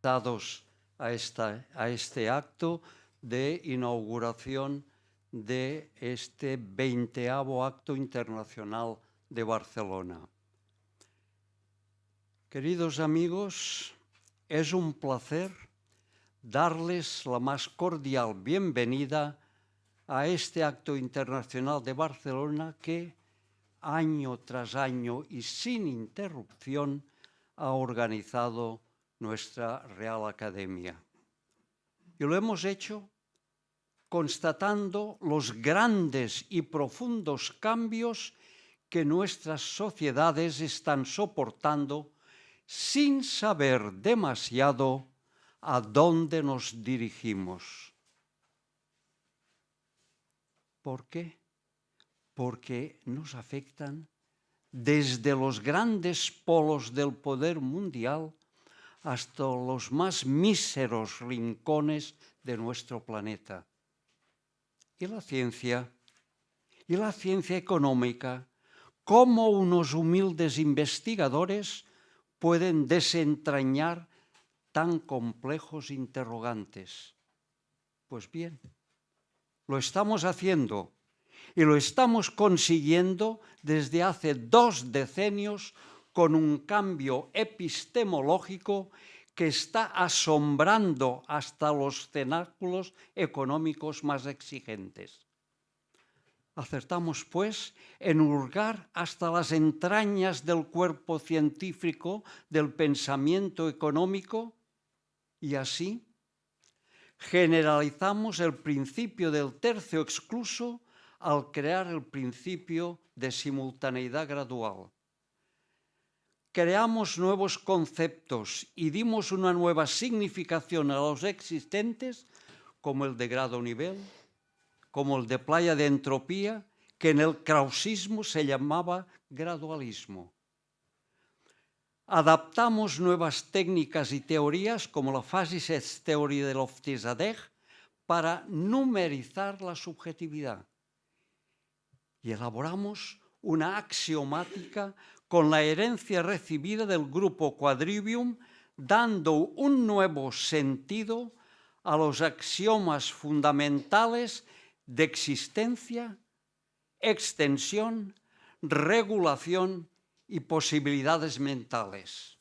dados a este acto de inauguración de este 20º Acto Internacional de Barcelona. Queridos amigos, es un placer darles la más cordial bienvenida a este Acto Internacional de Barcelona que, año tras año y sin interrupción, ha organizado nuestra Real Academia. Y lo hemos hecho constatando los grandes y profundos cambios que nuestras sociedades están soportando sin saber demasiado a dónde nos dirigimos. ¿Por qué? Porque nos afectan desde los grandes polos del poder mundial hasta los más míseros rincones de nuestro planeta. Y la ciencia económica, ¿cómo unos humildes investigadores pueden desentrañar tan complejos interrogantes? Pues bien, lo estamos haciendo y lo estamos consiguiendo desde hace 2 decenios con un cambio epistemológico que está asombrando hasta los cenáculos económicos más exigentes. Acertamos, pues, en hurgar hasta las entrañas del cuerpo científico del pensamiento económico y así generalizamos el principio del tercio excluso al crear el principio de simultaneidad gradual. Creamos nuevos conceptos y dimos una nueva significación a los existentes, como el de grado-nivel, como el de playa de entropía, que en el krausismo se llamaba gradualismo. Adaptamos nuevas técnicas y teorías, como la Phasistheorie de Lofty-Zadeh, para numerizar la subjetividad. Y elaboramos una axiomática con la herencia recibida del grupo Quadrivium, dando un nuevo sentido a los axiomas fundamentales de existencia, extensión, regulación y posibilidades mentales.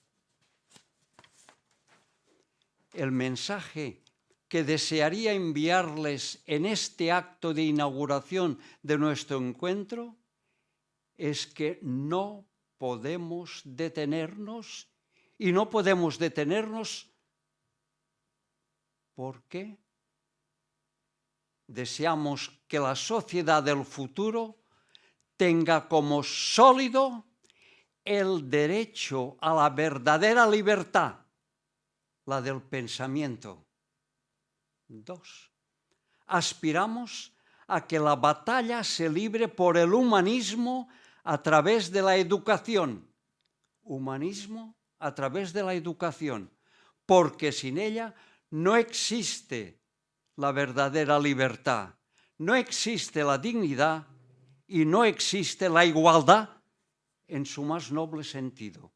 El mensaje que desearía enviarles en este acto de inauguración de nuestro encuentro es que no podemos detenernos y no podemos detenernos porque deseamos que la sociedad del futuro tenga como sólido el derecho a la verdadera libertad, la del pensamiento. 2. Aspiramos a que la batalla se libre por el humanismo a través de la educación. Humanismo a través de la educación, porque sin ella no existe la verdadera libertad, no existe la dignidad y no existe la igualdad en su más noble sentido.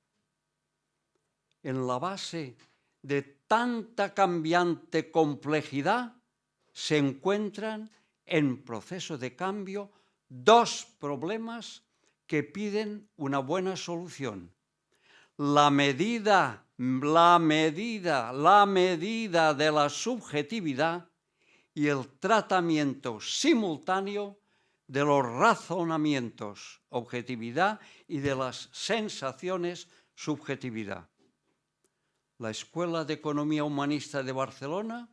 En la base de tanta cambiante complejidad se encuentran en proceso de cambio 2 problemas que piden una buena solución. La medida de la subjetividad y el tratamiento simultáneo de los razonamientos, objetividad, y de las sensaciones, subjetividad. La Escuela de Economía Humanista de Barcelona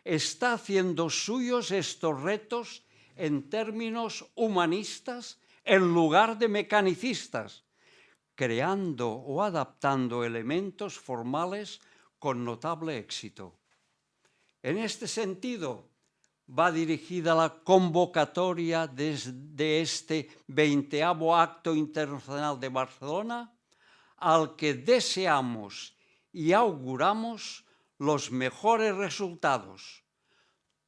está haciendo suyos estos retos en términos humanistas en lugar de mecanicistas, creando o adaptando elementos formales con notable éxito. En este sentido, va dirigida la convocatoria de este 20º Acto Internacional de Barcelona, al que deseamos y auguramos los mejores resultados.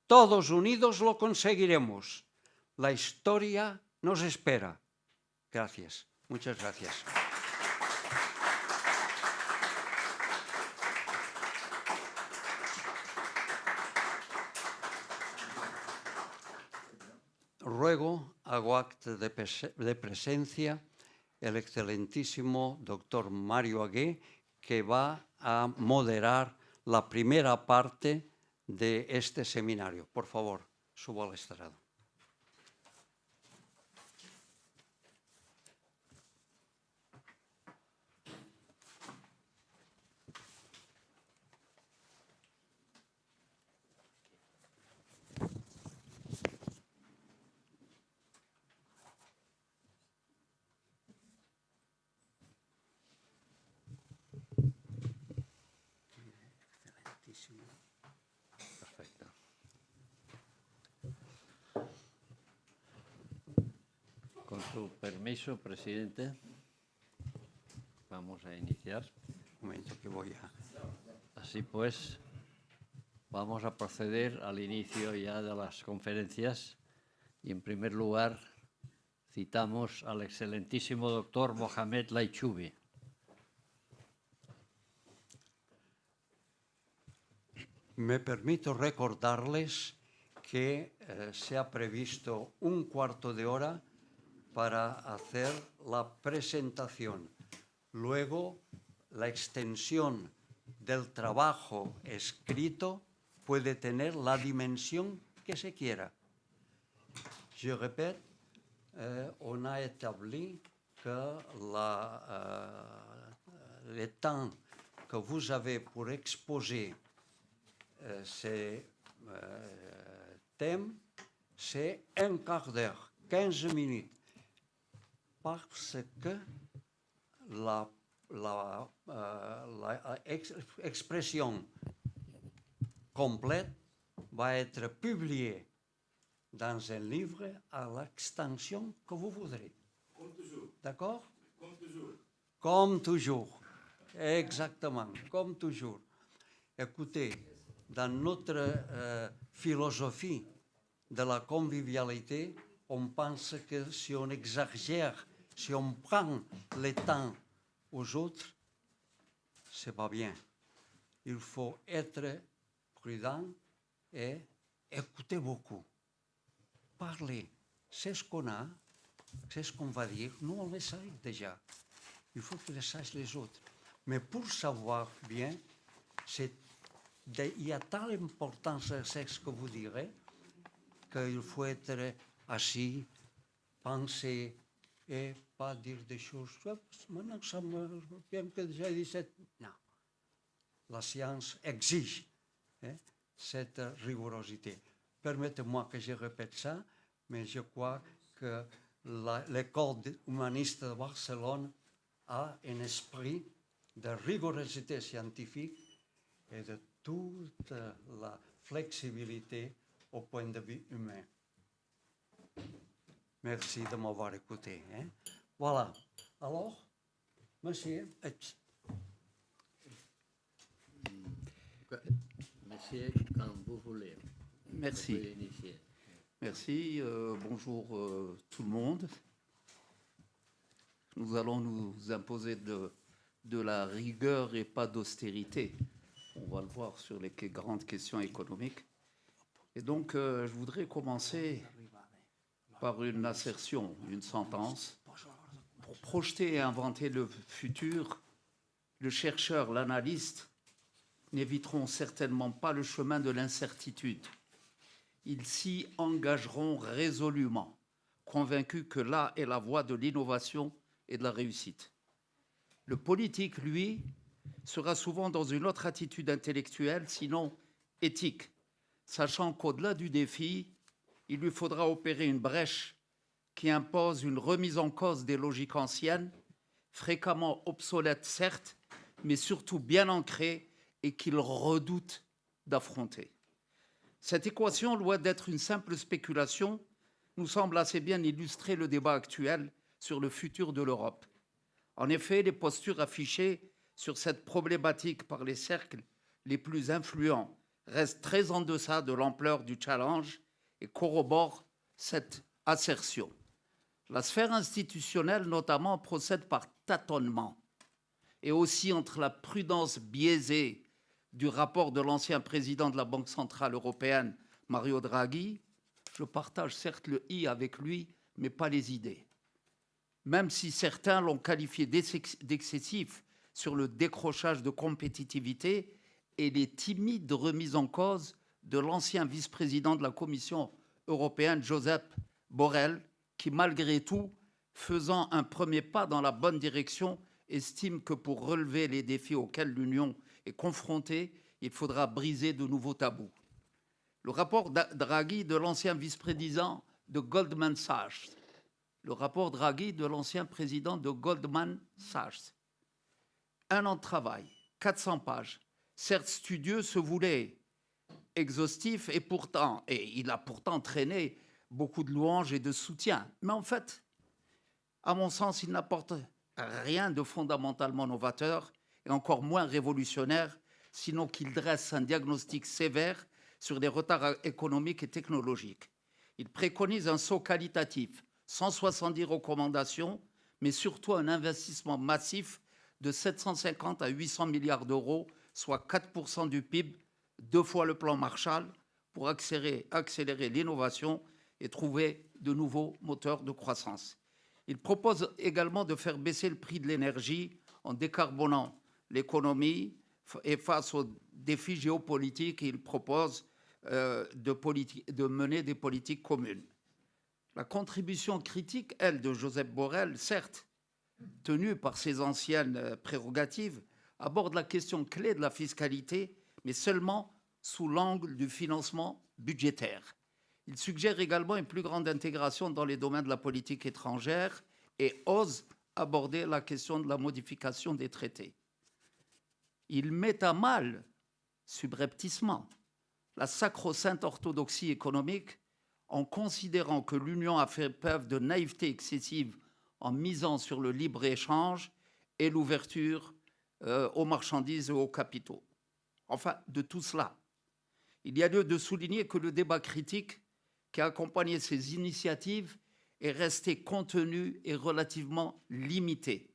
Todos unidos lo conseguiremos. La historia nos espera. Gracias. Muchas gracias. ruego, hago acto de presencia el excelentísimo doctor Mario Agué, que va a moderar la primera parte de este seminario. Por favor, suba al estrado. Perfecto. Con su permiso, presidente, vamos a iniciar. Un momento que voy a... Así pues, vamos a proceder al inicio ya de las conferencias y, en primer lugar, citamos al excelentísimo doctor Mohamed Laichoubi. Me permito recordarles que se ha previsto un cuarto de hora para hacer la presentación. Luego, la extensión del trabajo escrito puede tener la dimensión que se quiera. Je répète, on a établi que le temps que vous avez pour exposer ces thèmes, c'est un quart d'heure, 15 minutes, parce que l'expression complète va être publiée dans un livre à l'extension que vous voudrez. Comme toujours. D'accord? Comme toujours. Comme toujours. Exactement, comme toujours. Écoutez, dans notre philosophie de la convivialité, on pense que si on exagère, si on prend le temps aux autres, c'est pas bien. Il faut être prudent et écouter beaucoup. Parler, c'est ce qu'on a, c'est ce qu'on va dire. Nous, on le sait déjà. Il faut que le sachent les autres. Mais pour savoir bien, il y a telle importance à ce que vous direz qu'il faut être assis, penser et pas dire des choses. Maintenant, ça me bien que j'ai dit ça. Non. La science exige cette rigorosité. Permettez-moi que je répète ça, mais je crois que l'école humaniste de Barcelone a un esprit de rigorosité scientifique et de toute la flexibilité au point de vue humain. Merci de m'avoir écouté. Voilà. Alors, monsieur. Monsieur, quand vous voulez. Merci. Merci. Bonjour tout le monde. Nous allons nous imposer de la rigueur et pas d'austérité. On va le voir sur les grandes questions économiques. Et donc, je voudrais commencer par une assertion, une sentence. Pour projeter et inventer le futur, le chercheur, l'analyste n'éviteront certainement pas le chemin de l'incertitude. Ils s'y engageront résolument, convaincus que là est la voie de l'innovation et de la réussite. Le politique, lui, sera souvent dans une autre attitude intellectuelle, sinon éthique, sachant qu'au-delà du défi, il lui faudra opérer une brèche qui impose une remise en cause des logiques anciennes, fréquemment obsolètes certes, mais surtout bien ancrées et qu'il redoute d'affronter. Cette équation, loin d'être une simple spéculation, nous semble assez bien illustrer le débat actuel sur le futur de l'Europe. En effet, les postures affichées sur cette problématique par les cercles les plus influents restent très en deçà de l'ampleur du challenge et corroborent cette assertion. La sphère institutionnelle, notamment, procède par tâtonnement et aussi entre la prudence biaisée du rapport de l'ancien président de la Banque centrale européenne, Mario Draghi, je partage certes le I avec lui, mais pas les idées. Même si certains l'ont qualifié d'excessif sur le décrochage de compétitivité et les timides remises en cause de l'ancien vice-président de la Commission européenne, Josep Borrell, qui, malgré tout, faisant un premier pas dans la bonne direction, estime que pour relever les défis auxquels l'Union est confrontée, il faudra briser de nouveaux tabous. Le rapport Draghi de l'ancien vice-président de Goldman Sachs, le rapport Draghi de l'ancien président de Goldman Sachs, 1 an de travail, 400 pages, certes studieux, se voulait exhaustif et il a pourtant traîné beaucoup de louanges et de soutien. Mais en fait, à mon sens, il n'apporte rien de fondamentalement novateur et encore moins révolutionnaire, sinon qu'il dresse un diagnostic sévère sur les retards économiques et technologiques. Il préconise un saut qualitatif, 170 recommandations, mais surtout un investissement massif de 750 à 800 milliards d'euros, soit 4% du PIB, 2 fois le plan Marshall, pour accélérer l'innovation et trouver de nouveaux moteurs de croissance. Il propose également de faire baisser le prix de l'énergie en décarbonant l'économie et face aux défis géopolitiques, il propose de mener des politiques communes. La contribution critique, elle, de Josep Borrell, certes tenue par ses anciennes prérogatives, aborde la question clé de la fiscalité, mais seulement sous l'angle du financement budgétaire. Il suggère également une plus grande intégration dans les domaines de la politique étrangère et ose aborder la question de la modification des traités. Il met à mal, subrepticement, la sacro-sainte orthodoxie économique en considérant que l'Union a fait preuve de naïveté excessive en misant sur le libre-échange et l'ouverture aux marchandises et aux capitaux. Enfin, de tout cela, il y a lieu de souligner que le débat critique qui a accompagné ces initiatives est resté contenu et relativement limité.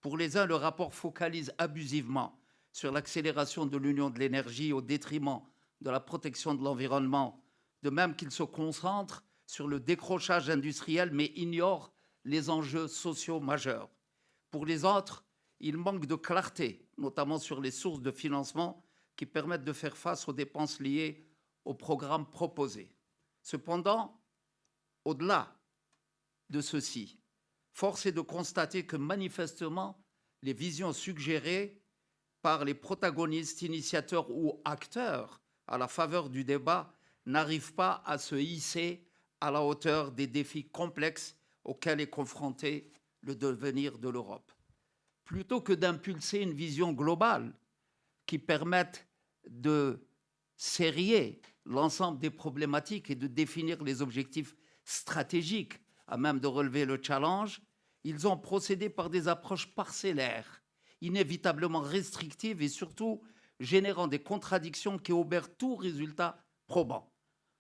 Pour les uns, le rapport focalise abusivement sur l'accélération de l'union de l'énergie au détriment de la protection de l'environnement, de même qu'il se concentre sur le décrochage industriel mais ignore les enjeux sociaux majeurs. Pour les autres, il manque de clarté, notamment sur les sources de financement qui permettent de faire face aux dépenses liées au programme proposé. Cependant, au-delà de ceci, force est de constater que manifestement, les visions suggérées par les protagonistes, initiateurs ou acteurs à la faveur du débat n'arrivent pas à se hisser à la hauteur des défis complexes auxquels est confronté le devenir de l'Europe. Plutôt que d'impulser une vision globale qui permette de serrer l'ensemble des problématiques et de définir les objectifs stratégiques à même de relever le challenge, ils ont procédé par des approches parcellaires, inévitablement restrictives et surtout générant des contradictions qui obèrent tout résultat probant.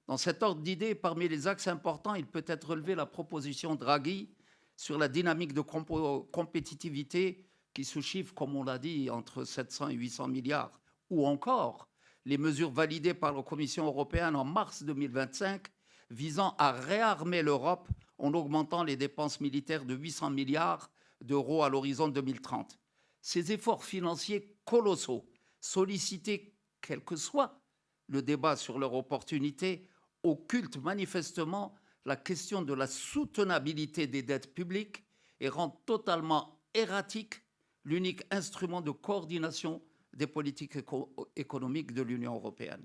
Dans cet ordre d'idées, parmi les axes importants, il peut être relevé la proposition Draghi sur la dynamique de compétitivité qui se chiffre, comme on l'a dit, entre 700 et 800 milliards, ou encore les mesures validées par la Commission européenne en mars 2025 visant à réarmer l'Europe en augmentant les dépenses militaires de 800 milliards d'euros à l'horizon 2030. Ces efforts financiers colossaux, sollicités quel que soit le débat sur leur opportunité, occultent manifestement la question de la soutenabilité des dettes publiques et rendent totalement erratique l'unique instrument de coordination des politiques économiques de l'Union européenne.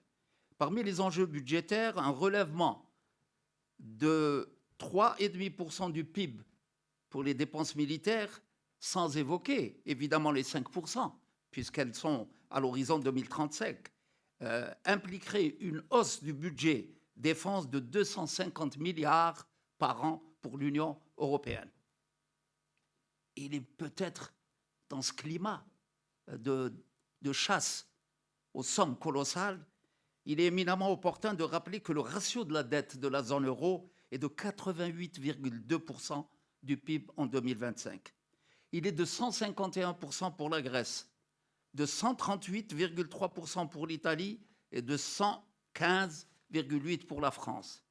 Parmi les enjeux budgétaires, un relèvement de 3,5% du PIB pour les dépenses militaires, sans évoquer évidemment les 5%, puisqu'elles sont à l'horizon 2035, impliquerait une hausse du budget défense de 250 milliards par an pour l'Union européenne. Il est peut-être dans ce climat de chasse aux sommes colossales, il est éminemment opportun de rappeler que le ratio de la dette de la zone euro est de 88,2% du PIB en 2025. Il est de 151% pour la Grèce, de 138,3% pour l'Italie et de 115,8% pour la France.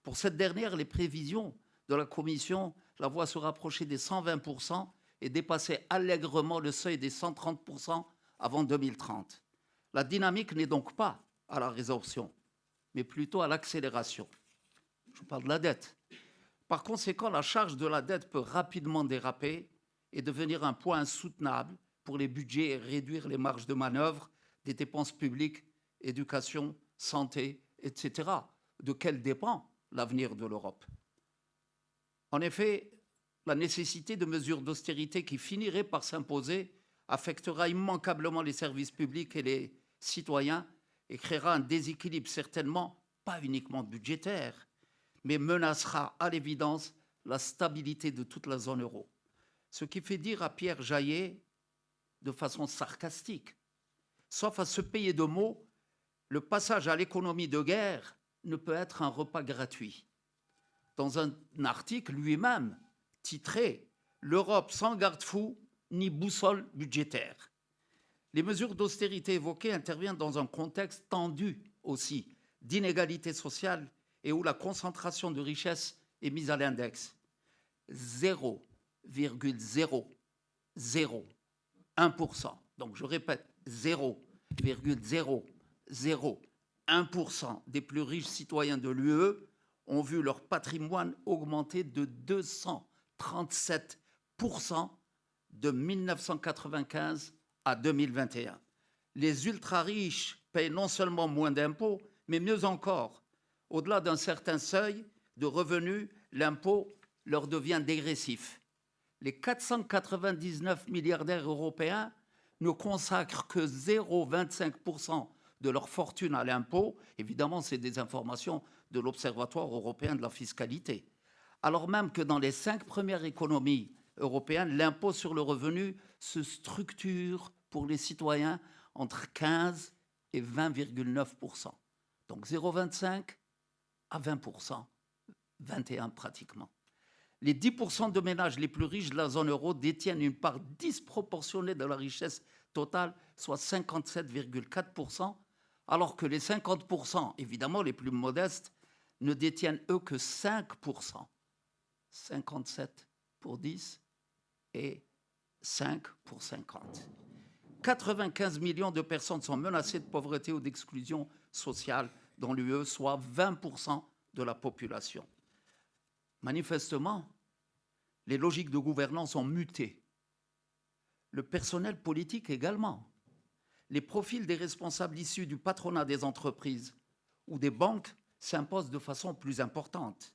Pour cette dernière, les prévisions de la Commission la voient se rapprocher des 120% et dépasser allègrement le seuil des 130% avant 2030. La dynamique n'est donc pas à la résorption, mais plutôt à l'accélération. Je parle de la dette. Par conséquent, la charge de la dette peut rapidement déraper et devenir un poids insoutenable pour les budgets et réduire les marges de manœuvre des dépenses publiques, éducation, santé, etc. De quel dépend l'avenir de l'Europe? En effet, la nécessité de mesures d'austérité qui finiraient par s'imposer affectera immanquablement les services publics et les citoyens et créera un déséquilibre certainement pas uniquement budgétaire, mais menacera à l'évidence la stabilité de toute la zone euro. Ce qui fait dire à Pierre Jaillet, de façon sarcastique, sauf à se payer de mots, le passage à l'économie de guerre ne peut être un repas gratuit. Dans un article lui-même titré « L'Europe sans garde-fou ni boussole budgétaire ». Les mesures d'austérité évoquées interviennent dans un contexte tendu aussi d'inégalité sociale et où la concentration de richesses est mise à l'index. 0,001%. Donc je répète, 0,001% des plus riches citoyens de l'UE ont vu leur patrimoine augmenter de 237% de 1995 à 2021. Les ultra-riches payent non seulement moins d'impôts, mais mieux encore, au-delà d'un certain seuil de revenus, l'impôt leur devient dégressif. Les 499 milliardaires européens ne consacrent que 0,25% de leur fortune à l'impôt. Évidemment, c'est des informations de l'Observatoire européen de la fiscalité. Alors même que dans les 5 premières économies européennes, l'impôt sur le revenu se structure pour les citoyens entre 15 et 20,9%. Donc 0,25 à 20%, 21 pratiquement. Les 10% de ménages les plus riches de la zone euro détiennent une part disproportionnée de la richesse totale, soit 57,4%, alors que les 50%, évidemment les plus modestes, ne détiennent eux que 5%. 57 pour 10 et 5 pour 50. 95 millions de personnes sont menacées de pauvreté ou d'exclusion sociale dans l'UE, soit 20% de la population. Manifestement, les logiques de gouvernance ont muté. Le personnel politique également. Les profils des responsables issus du patronat des entreprises ou des banques s'imposent de façon plus importante.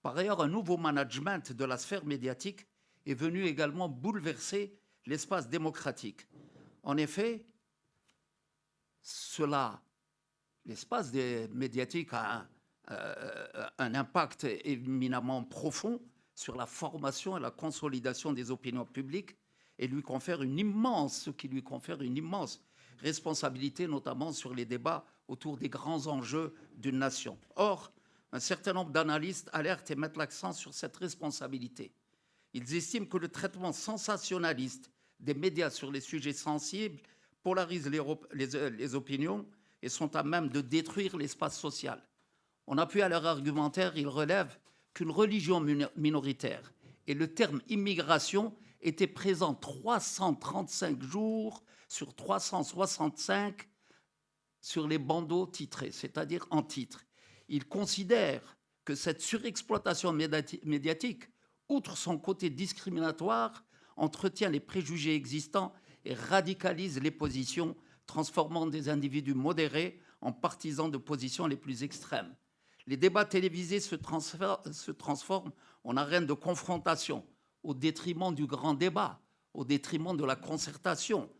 Par ailleurs, un nouveau management de la sphère médiatique est venu également bouleverser l'espace démocratique. En effet, l'espace médiatique a un impact éminemment profond sur la formation et la consolidation des opinions publiques et ce qui lui confère une immense responsabilité, notamment sur les débats autour des grands enjeux d'une nation. Or, un certain nombre d'analystes alertent et mettent l'accent sur cette responsabilité. Ils estiment que le traitement sensationnaliste des médias sur les sujets sensibles polarise les opinions et sont à même de détruire l'espace social. En appui à leur argumentaire, ils relèvent qu'une religion minoritaire et le terme immigration étaient présents 335 jours sur 365 sur les bandeaux titrés, c'est-à-dire en titre. Ils considèrent que cette surexploitation médiatique, outre son côté discriminatoire, entretient les préjugés existants et radicalise les positions, transformant des individus modérés en partisans de positions les plus extrêmes. Les débats télévisés se transforment en arène de confrontation, au détriment du grand débat, au détriment de la concertation,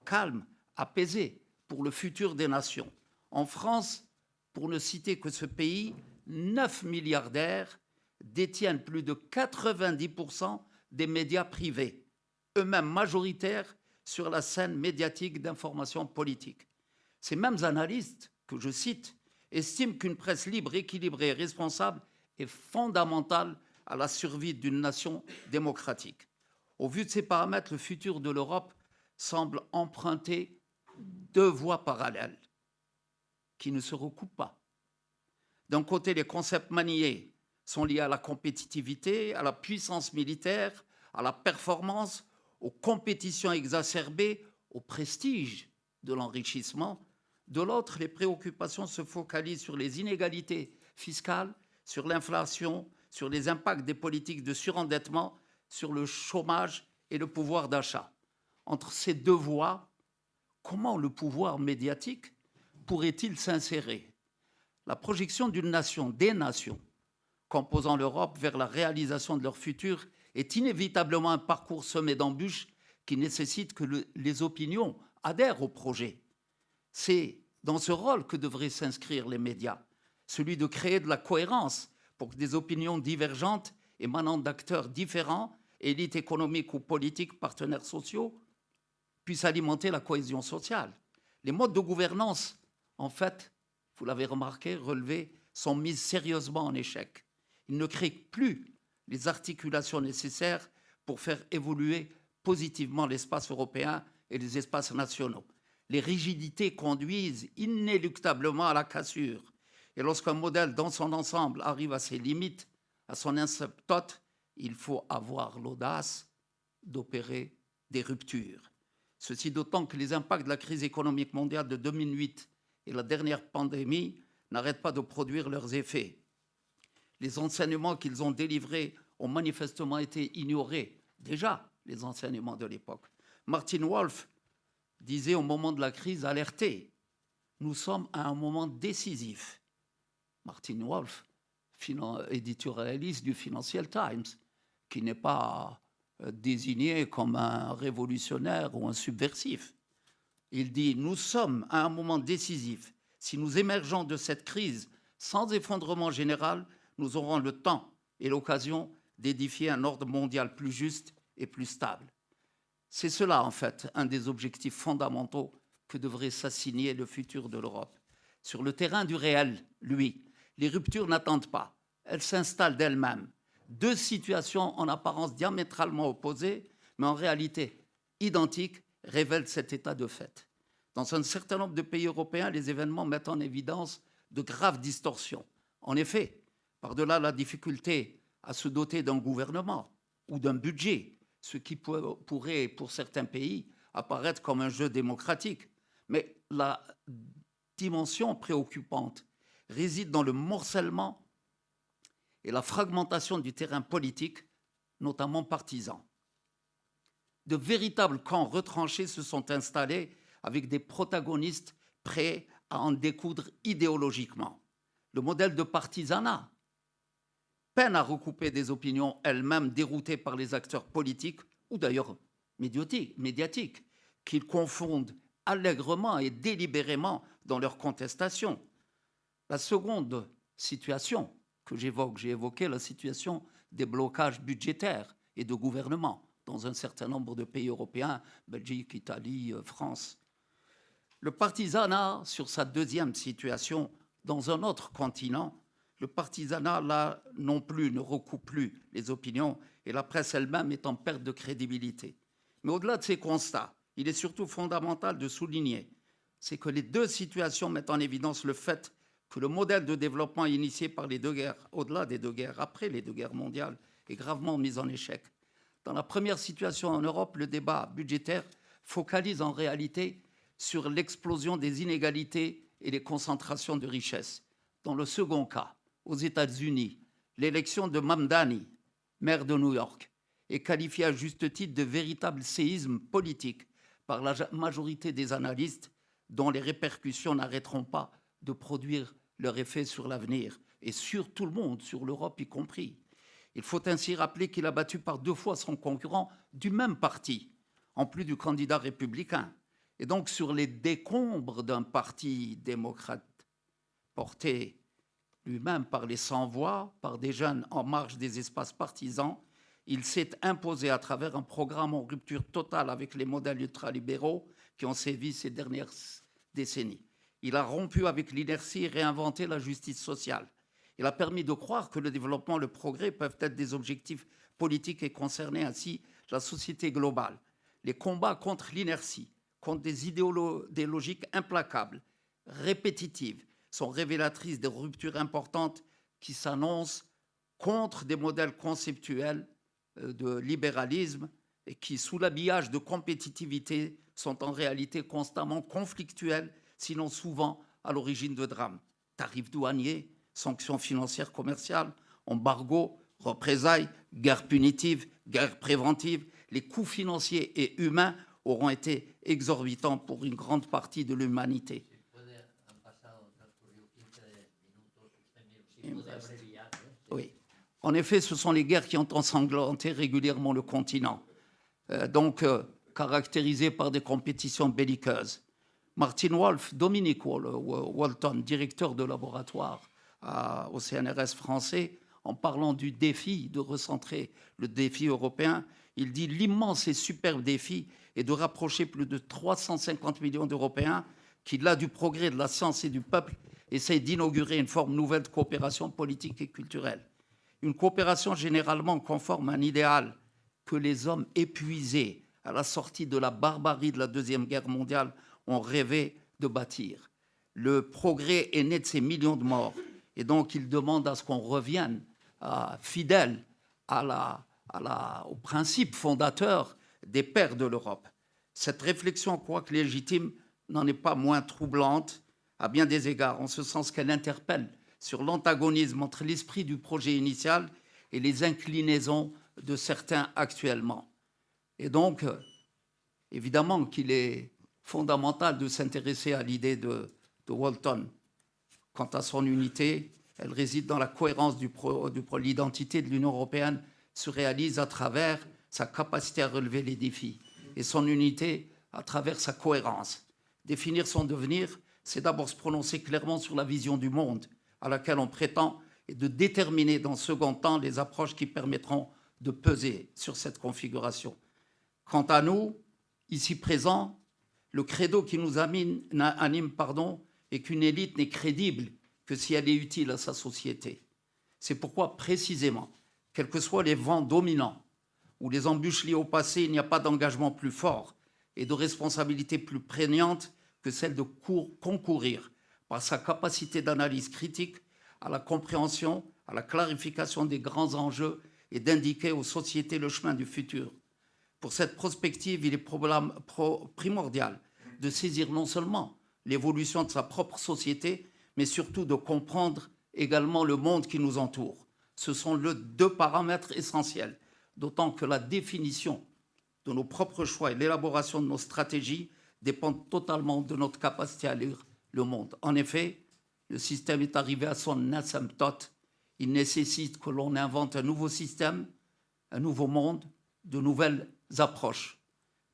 calme, apaisée, pour le futur des nations. En France, pour ne citer que ce pays, 9 milliardaires détiennent plus de 90% des médias privés, eux-mêmes majoritaires sur la scène médiatique d'information politique. Ces mêmes analystes, que je cite, estiment qu'une presse libre, équilibrée et responsable est fondamentale à la survie d'une nation démocratique. Au vu de ces paramètres, le futur de l'Europe semble emprunter 2 voies parallèles qui ne se recoupent pas. D'un côté, les concepts maniés sont liés à la compétitivité, à la puissance militaire, à la performance, aux compétitions exacerbées, au prestige de l'enrichissement. De l'autre, les préoccupations se focalisent sur les inégalités fiscales, sur l'inflation, sur les impacts des politiques de surendettement, sur le chômage et le pouvoir d'achat. Entre ces deux voies, comment le pouvoir médiatique pourrait-il s'insérer? La projection d'une nation, des nations, composant l'Europe vers la réalisation de leur futur est inévitablement un parcours semé d'embûches qui nécessite que les opinions adhèrent au projet. C'est dans ce rôle que devraient s'inscrire les médias, celui de créer de la cohérence pour que des opinions divergentes émanant d'acteurs différents, élites économiques ou politiques, partenaires sociaux, puissent alimenter la cohésion sociale. Les modes de gouvernance, en fait, vous l'avez remarqué, relevés, sont mis sérieusement en échec. Ils ne créent plus les articulations nécessaires pour faire évoluer positivement l'espace européen et les espaces nationaux. Les rigidités conduisent inéluctablement à la cassure. Et lorsqu'un modèle dans son ensemble arrive à ses limites, à son asymptote, il faut avoir l'audace d'opérer des ruptures. Ceci d'autant que les impacts de la crise économique mondiale de 2008 et la dernière pandémie n'arrêtent pas de produire leurs effets. Les enseignements qu'ils ont délivrés ont manifestement été ignorés, déjà les enseignements de l'époque. Martin Wolf disait au moment de la crise, alerté, nous sommes à un moment décisif. Martin Wolf, éditorialiste du Financial Times, qui n'est pas désigné comme un révolutionnaire ou un subversif. Il dit, nous sommes à un moment décisif. Si nous émergeons de cette crise sans effondrement général, nous aurons le temps et l'occasion d'édifier un ordre mondial plus juste et plus stable. C'est cela, en fait, un des objectifs fondamentaux que devrait s'assigner le futur de l'Europe. Sur le terrain du réel, lui, les ruptures n'attendent pas. Elles s'installent d'elles-mêmes. Deux situations en apparence diamétralement opposées, mais en réalité identiques, révèlent cet état de fait. Dans un certain nombre de pays européens, les événements mettent en évidence de graves distorsions. En effet, par-delà la difficulté à se doter d'un gouvernement ou d'un budget, ce qui pourrait, pour certains pays, apparaître comme un jeu démocratique. Mais la dimension préoccupante réside dans le morcellement et la fragmentation du terrain politique, notamment partisan. De véritables camps retranchés se sont installés avec des protagonistes prêts à en découdre idéologiquement. Le modèle de partisanat peine à recouper des opinions elles-mêmes déroutées par les acteurs politiques ou d'ailleurs médiatiques, qu'ils confondent allègrement et délibérément dans leur contestation. La seconde situation que j'évoque, j'ai évoqué la situation des blocages budgétaires et de gouvernement dans un certain nombre de pays européens, Belgique, Italie, France. Le partisanat, sur sa deuxième situation, dans un autre continent, le partisanat, là, non plus, ne recoupe plus les opinions et la presse elle-même est en perte de crédibilité. Mais au-delà de ces constats, il est surtout fondamental de souligner, c'est que les deux situations mettent en évidence le fait que le modèle de développement initié par les deux guerres, au-delà des deux guerres, après les deux guerres mondiales, est gravement mis en échec. Dans la première situation en Europe, le débat budgétaire focalise en réalité sur l'explosion des inégalités et les concentrations de richesses. Dans le second cas, aux États-Unis, l'élection de Mamdani, maire de New York, est qualifiée à juste titre de véritable séisme politique par la majorité des analystes dont les répercussions n'arrêteront pas de produire leur effet sur l'avenir et sur tout le monde, sur l'Europe y compris. Il faut ainsi rappeler qu'il a battu par 2 fois son concurrent du même parti, en plus du candidat républicain. Et donc sur les décombres d'un parti démocrate porté lui-même par les sans-voix, par des jeunes en marge des espaces partisans, il s'est imposé à travers un programme en rupture totale avec les modèles ultralibéraux qui ont sévi ces dernières décennies. Il a rompu avec l'inertie et réinventé la justice sociale. Il a permis de croire que le développement et le progrès peuvent être des objectifs politiques et concerner ainsi la société globale. Les combats contre l'inertie, contre des idéologies implacables, répétitives, sont révélatrices des ruptures importantes qui s'annoncent contre des modèles conceptuels de libéralisme et qui, sous l'habillage de compétitivité, sont en réalité constamment conflictuels, sinon souvent à l'origine de drames. Tarifs douaniers, sanctions financières commerciales, embargo, représailles, guerre punitive, guerre préventive, les coûts financiers et humains auront été exorbitants pour une grande partie de l'humanité. Oui. En effet, ce sont les guerres qui ont ensanglanté régulièrement le continent, caractérisées par des compétitions belliqueuses. Dominique Walton, directeur de laboratoire au CNRS français, en parlant du défi de recentrer le défi européen, il dit l'immense et superbe défi est de rapprocher plus de 350 millions d'Européens qui, là du progrès de la science et du peuple, essayent d'inaugurer une forme nouvelle de coopération politique et culturelle. Une coopération généralement conforme à un idéal que les hommes épuisés à la sortie de la barbarie de la Deuxième Guerre mondiale ont rêvé de bâtir. Le progrès est né de ces millions de morts et donc il demande à ce qu'on revienne fidèle au principe fondateur des pères de l'Europe. Cette réflexion, quoique légitime, n'en est pas moins troublante à bien des égards, en ce sens qu'elle interpelle sur l'antagonisme entre l'esprit du projet initial et les inclinaisons de certains actuellement. Et donc, évidemment qu'il est fondamental de s'intéresser à l'idée de Walton. Quant à son unité, elle réside dans la cohérence l'identité de l'Union européenne se réalise à travers sa capacité à relever les défis et son unité à travers sa cohérence. Définir son devenir, c'est d'abord se prononcer clairement sur la vision du monde à laquelle on prétend et de déterminer dans second temps les approches qui permettront de peser sur cette configuration. Quant à nous, ici présents, le credo qui nous anime est qu'une élite n'est crédible que si elle est utile à sa société. C'est pourquoi, précisément, quels que soient les vents dominants ou les embûches liées au passé, il n'y a pas d'engagement plus fort et de responsabilité plus prégnante que celle de concourir par sa capacité d'analyse critique à la compréhension, à la clarification des grands enjeux et d'indiquer aux sociétés le chemin du futur. Pour cette prospective, il est primordial de saisir non seulement l'évolution de sa propre société, mais surtout de comprendre également le monde qui nous entoure. Ce sont les deux paramètres essentiels, d'autant que la définition de nos propres choix et l'élaboration de nos stratégies dépendent totalement de notre capacité à lire le monde. En effet, le système est arrivé à son asymptote. Il nécessite que l'on invente un nouveau système, un nouveau monde, de nouvelles approches,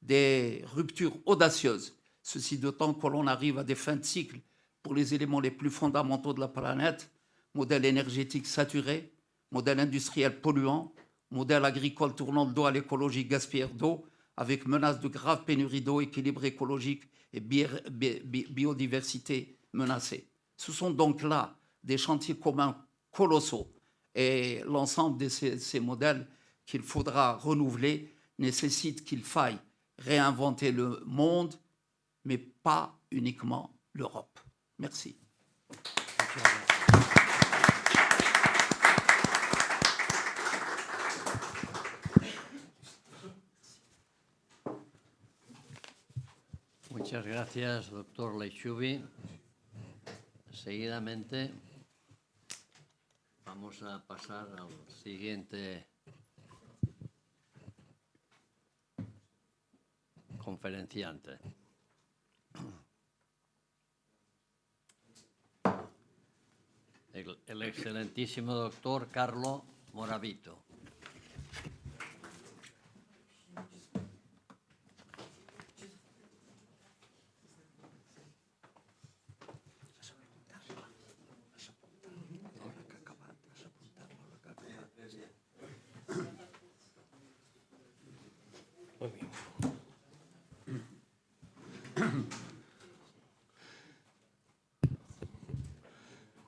des ruptures audacieuses. Ceci d'autant que l'on arrive à des fins de cycle pour les éléments les plus fondamentaux de la planète, modèle énergétique saturé, modèle industriel polluant, modèle agricole tournant le dos à l'écologie gaspillère d'eau, avec menace de graves pénuries d'eau, équilibre écologique et biodiversité menacée. Ce sont donc là des chantiers communs colossaux et l'ensemble de ces modèles qu'il faudra renouveler nécessite qu'il faille réinventer le monde, mais pas uniquement l'Europe. Merci. Muchas gracias, doctor Leichubi. Seguidamente vamos a pasar al siguiente conferenciante. El excelentísimo doctor Carlo Moravito.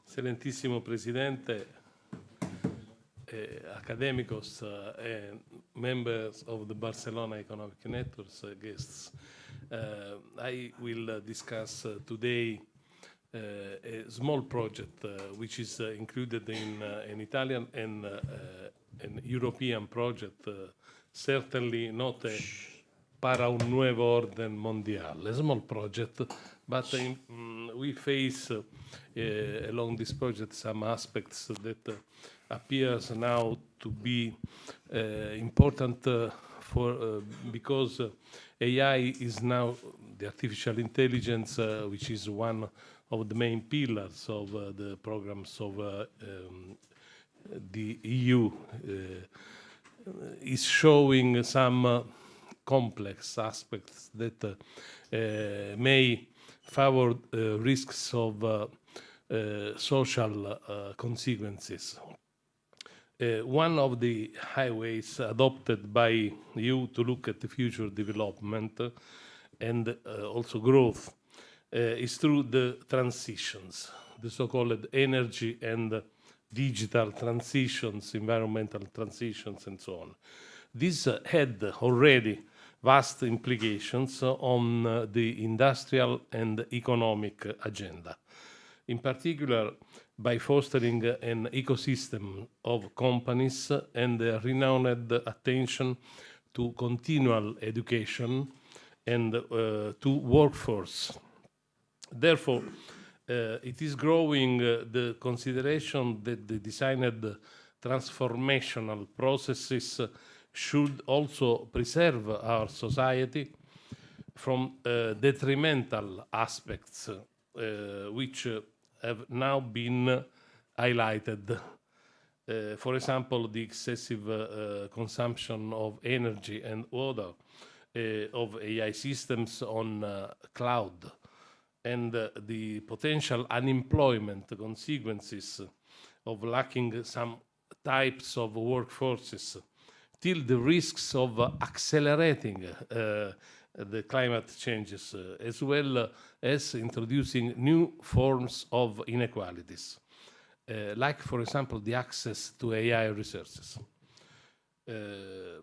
Excelentísimo Presidente, academicos, members of the Barcelona Economic Network, guests. I will discuss today a small project which is included in an Italian and an European project, certainly not a para un nuevo orden mundial, a small project, but we face along this project some aspects that appears now to be important because AI is now the artificial intelligence, which is one of the main pillars of the programs of the EU, is showing some complex aspects that may favor risks of social consequences. One of the highways adopted by you to look at the future development and also growth is through the transitions, the so-called energy and digital transitions, environmental transitions, and so on. This had already vast implications on the industrial and economic agenda. In particular, by fostering an ecosystem of companies and a renowned attention to continual education and to workforce. Therefore, it is growing the consideration that the designed transformational processes should also preserve our society from detrimental aspects which have now been highlighted. For example, the excessive consumption of energy and water of AI systems on cloud, and the potential unemployment consequences of lacking some types of workforces, till the risks of accelerating the climate changes, as well as introducing new forms of inequalities, like, for example, the access to AI resources. To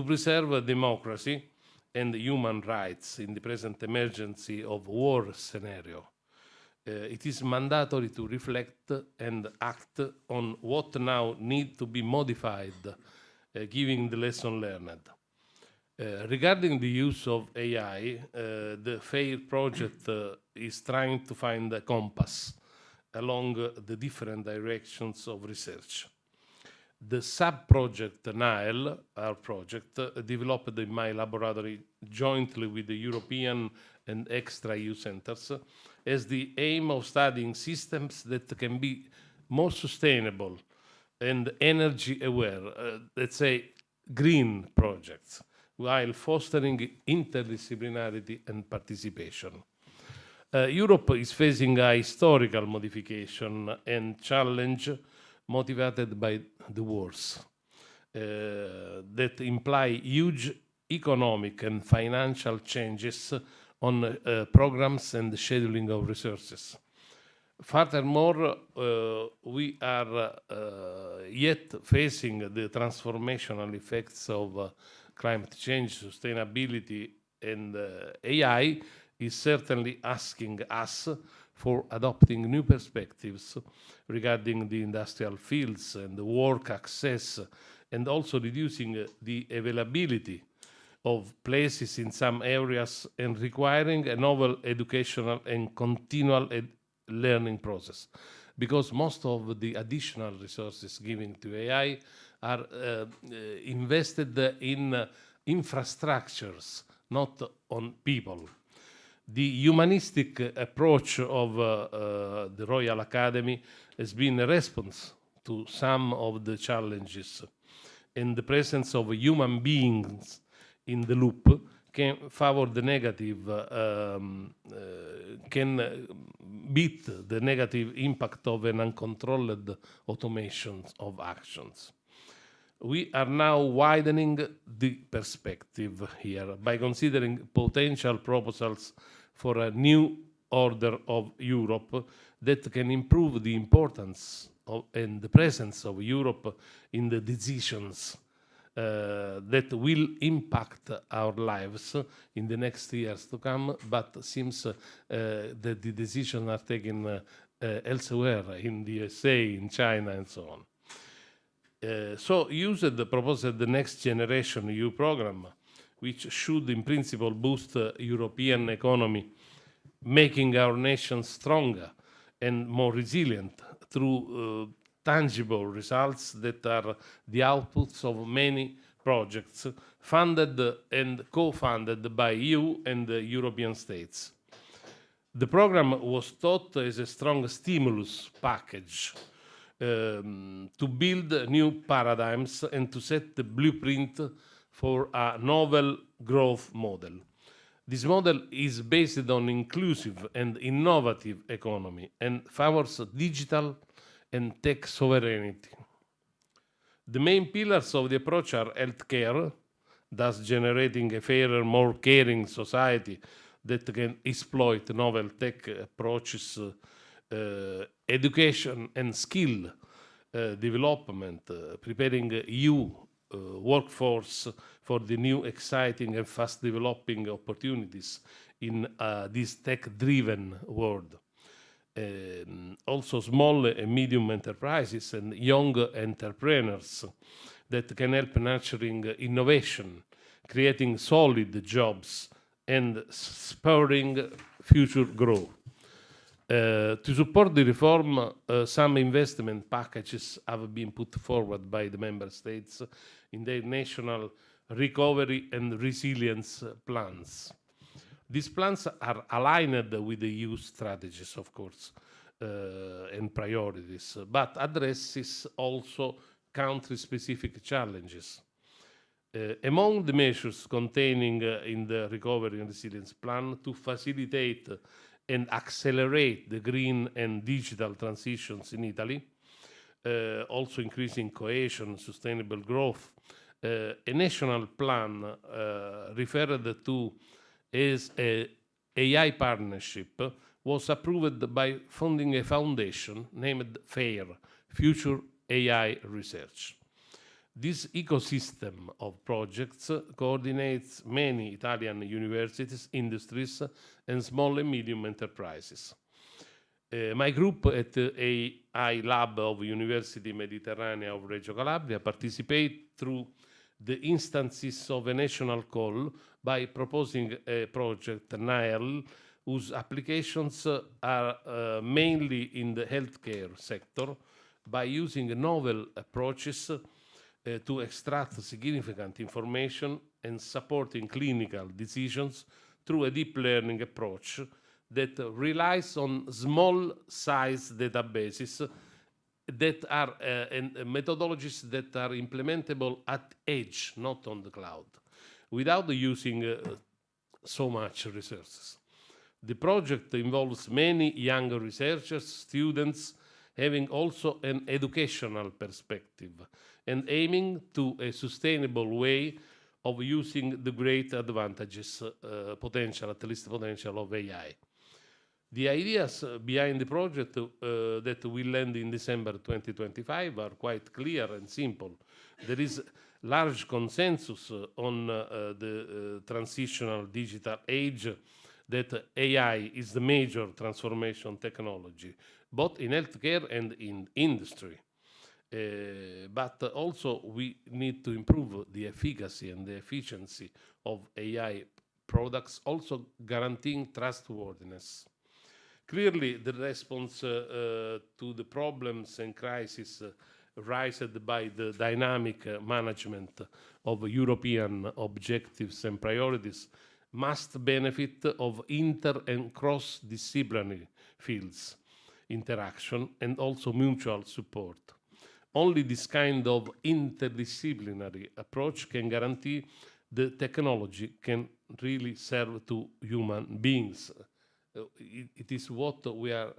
preserve democracy and human rights in the present emergency of war scenario, it is mandatory to reflect and act on what now need to be modified, giving the lesson learned. Regarding the use of AI, the FAIR project is trying to find a compass along the different directions of research. The sub-project Nile, our project, developed in my laboratory jointly with the European and extra-EU centers, has the aim of studying systems that can be more sustainable and energy-aware, let's say green projects, while fostering interdisciplinarity and participation. Europe is facing a historical modification and challenge motivated by the wars that imply huge economic and financial changes on programs and the scheduling of resources. Furthermore, we are yet facing the transformational effects of climate change, sustainability, and AI is certainly asking us for adopting new perspectives regarding the industrial fields and the work access, and also reducing the availability of places in some areas and requiring a novel educational and continual learning process, because most of the additional resources given to AI are invested in infrastructures, not on people. The humanistic approach of the Royal Academy has been a response to some of the challenges, and the presence of human beings in the loop can favor the negative, can beat the negative impact of an uncontrolled automation of actions. We are now widening the perspective here by considering potential proposals for a new order of Europe that can improve the importance of, and the presence of Europe in the decisions that will impact our lives in the next years to come, but seems that the decisions are taken elsewhere, in the USA, in China, and so on. So USAID proposed the Next Generation EU program, which should in principle boost European economy, making our nation stronger and more resilient through tangible results that are the outputs of many projects funded and co-funded by EU and the European states. The program was thought as a strong stimulus package to build new paradigms and to set the blueprint for a novel growth model. This model is based on inclusive and innovative economy and favors digital and tech sovereignty. The main pillars of the approach are healthcare, thus generating a fairer, more caring society that can exploit novel tech approaches, education and skill development, preparing EU workforce for the new exciting and fast developing opportunities in this tech-driven world. Also small and medium enterprises and young entrepreneurs that can help nurturing innovation, creating solid jobs, and spurring future growth. To support the reform, some investment packages have been put forward by the member states in their national recovery and resilience plans. These plans are aligned with the EU strategies, of course, and priorities, but addresses also country-specific challenges. Among the measures containing in the Recovery and Resilience Plan to facilitate and accelerate the green and digital transitions in Italy, also increasing cohesion, sustainable growth, a national plan referred to as a AI partnership was approved by funding a foundation named FAIR, Future AI Research. This ecosystem of projects coordinates many Italian universities, industries, and small and medium enterprises. My group at the AI Lab of University Mediterranea of Reggio Calabria participate through the instances of a national call by proposing a project, NAEL, whose applications are mainly in the healthcare sector, by using novel approaches to extract significant information and supporting clinical decisions through a deep learning approach that relies on small-size databases that are and methodologies that are implementable at edge, not on the cloud, without using so much resources. The project involves many young researchers, students, having also an educational perspective and aiming to a sustainable way of using the great advantages, potential, at least potential of AI. The ideas behind the project that will end in December 2025 are quite clear and simple. There is large consensus on the transitional digital age that AI is the major transformation technology, both in healthcare and in industry. But also we need to improve the efficacy and the efficiency of AI products, also guaranteeing trustworthiness. Clearly, the response to the problems and crises raised by the dynamic management of European objectives and priorities must benefit of inter and cross-disciplinary fields, interaction, and also mutual support. Only this kind of interdisciplinary approach can guarantee the technology can really serve to human beings. It is what we are